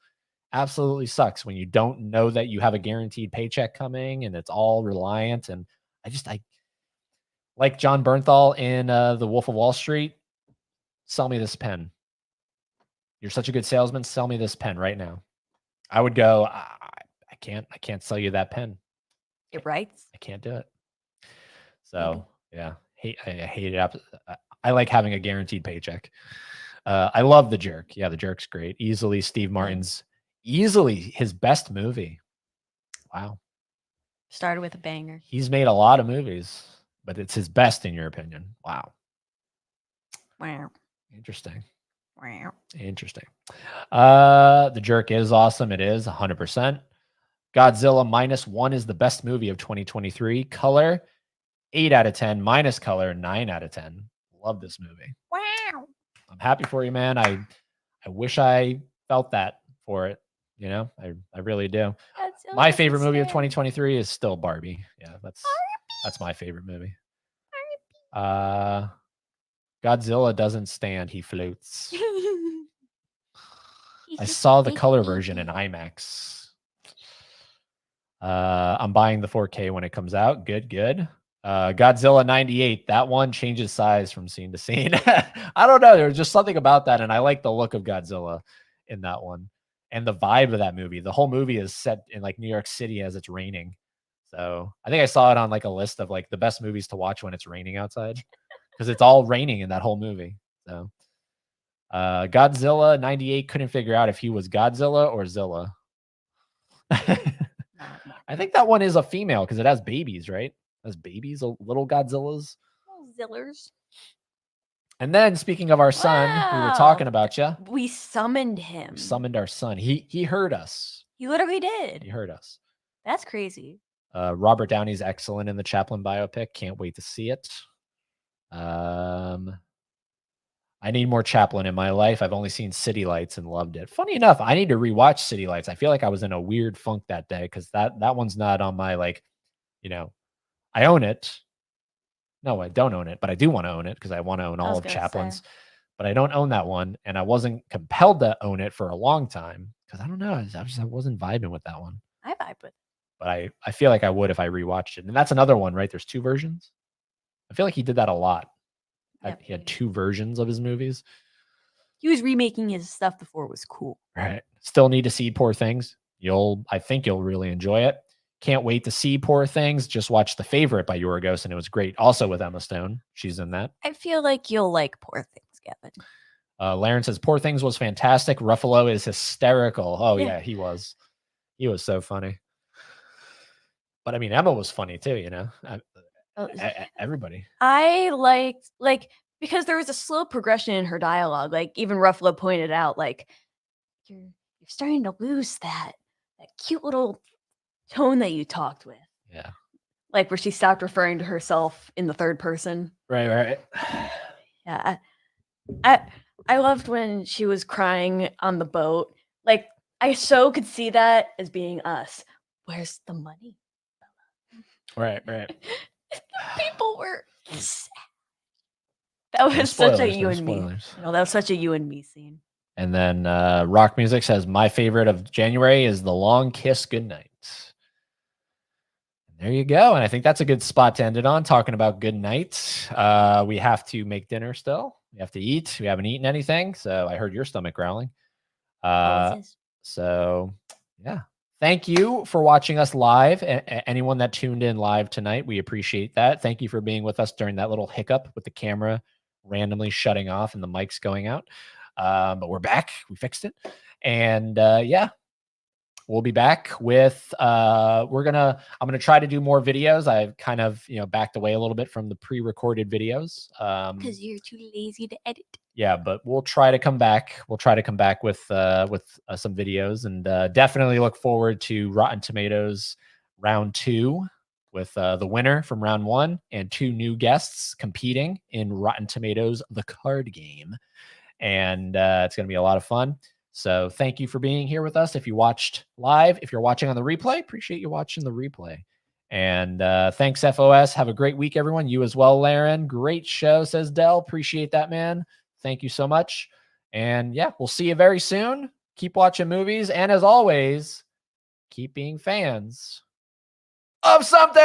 Absolutely sucks when you don't know that you have a guaranteed paycheck coming and it's all reliant. And I like John Bernthal in The Wolf of Wall Street. Sell me this pen. You're such a good salesman. Sell me this pen right now. I would go. I can't sell you that pen. It writes. I can't do it. So yeah, I hate it. I like having a guaranteed paycheck. I love The Jerk. Yeah, The Jerk's great. Easily Steve Martin's easily his best movie. Wow. Started with a banger. He's made a lot of movies, but it's his best in your opinion. Wow. Wow. Interesting. Wow. Interesting. The Jerk is awesome. It is 100%. Godzilla -1 is the best movie of 2023. Color 8 out of 10. Minus color 9 out of 10. Love this movie. Wow. I'm happy for you, man. I wish I felt that for it. You know, I really do. My favorite movie of 2023 is still Barbie. Yeah, that's my favorite movie. Godzilla doesn't stand, he floats. I saw the color version in IMAX. I'm buying the 4K when it comes out. Good. Godzilla 98, that one changes size from scene to scene. I don't know. There's just something about that. And I like the look of Godzilla in that one and the vibe of that movie. The whole movie is set in like New York City as it's raining. So I think I saw it on like a list of like the best movies to watch when it's raining outside because it's all raining in that whole movie. So Godzilla 98 couldn't figure out if he was Godzilla or Zilla. I think that one is a female because it has babies, right? It has babies, little Godzillas. Little Zillers. And then speaking of our son, we were talking about you. We summoned him. We summoned our son. He heard us. He literally did. He heard us. That's crazy. Robert Downey's excellent in the Chaplin biopic. Can't wait to see it. I need more Chaplin in my life. I've only seen City Lights and loved it. Funny enough, I need to rewatch City Lights. I feel like I was in a weird funk that day because that one's not on my like, you know, I own it. No, I don't own it, but I do want to own it because I want to own all of Chaplin's. But I don't own that one, and I wasn't compelled to own it for a long time because I don't know. I wasn't vibing with that one. I vibe with it. But I feel like I would if I rewatched it. And that's another one, right? There's 2 versions. I feel like he did that a lot. Yep. He had 2 versions of his movies. He was remaking his stuff before it was cool. Right. Still need to see Poor Things. I think you'll really enjoy it. Can't wait to see Poor Things. Just watched The Favorite by Yorgos, and it was great. Also with Emma Stone. She's in that. I feel like you'll like Poor Things, Gavin. Laren says, Poor Things was fantastic. Ruffalo is hysterical. Oh, yeah, he was. He was so funny. But, I mean, Emma was funny, too, you know? Everybody. I like because there was a slow progression in her dialogue. Like, even Ruffalo pointed out, like, you're starting to lose that cute little tone that you talked with. Yeah. Like where she stopped referring to herself in the third person. Right. Yeah. I loved when she was crying on the boat. Like I so could see that as being us. Where's the money? Right. People were sad. That was such a you and me. That was such a you and me scene. And then Rock Music says, my favorite of January is The Long Kiss Goodnight. There you go. And I think that's a good spot to end it on, talking about good night. We have to make dinner still. We have to eat. We haven't eaten anything. So I heard your stomach growling. So, yeah. Thank you for watching us live. Anyone that tuned in live tonight, we appreciate that. Thank you for being with us during that little hiccup with the camera randomly shutting off and the mics going out. But we're back. We fixed it. And yeah. We'll be back with I'm gonna try to do more videos. I've kind of backed away a little bit from the pre-recorded videos because you're too lazy to edit. Yeah, but we'll try to come back. We'll try to come back with some videos, and definitely look forward to Rotten Tomatoes round 2 with the winner from round 1 and 2 new guests competing in Rotten Tomatoes the card game, and it's gonna be a lot of fun. So thank you for being here with us. If you watched live, if you're watching on the replay, appreciate you watching the replay. And thanks, FOS. Have a great week, everyone. You as well, Laren. Great show, says Dell. Appreciate that, man. Thank you so much. And yeah, we'll see you very soon. Keep watching movies. And as always, keep being fans of something.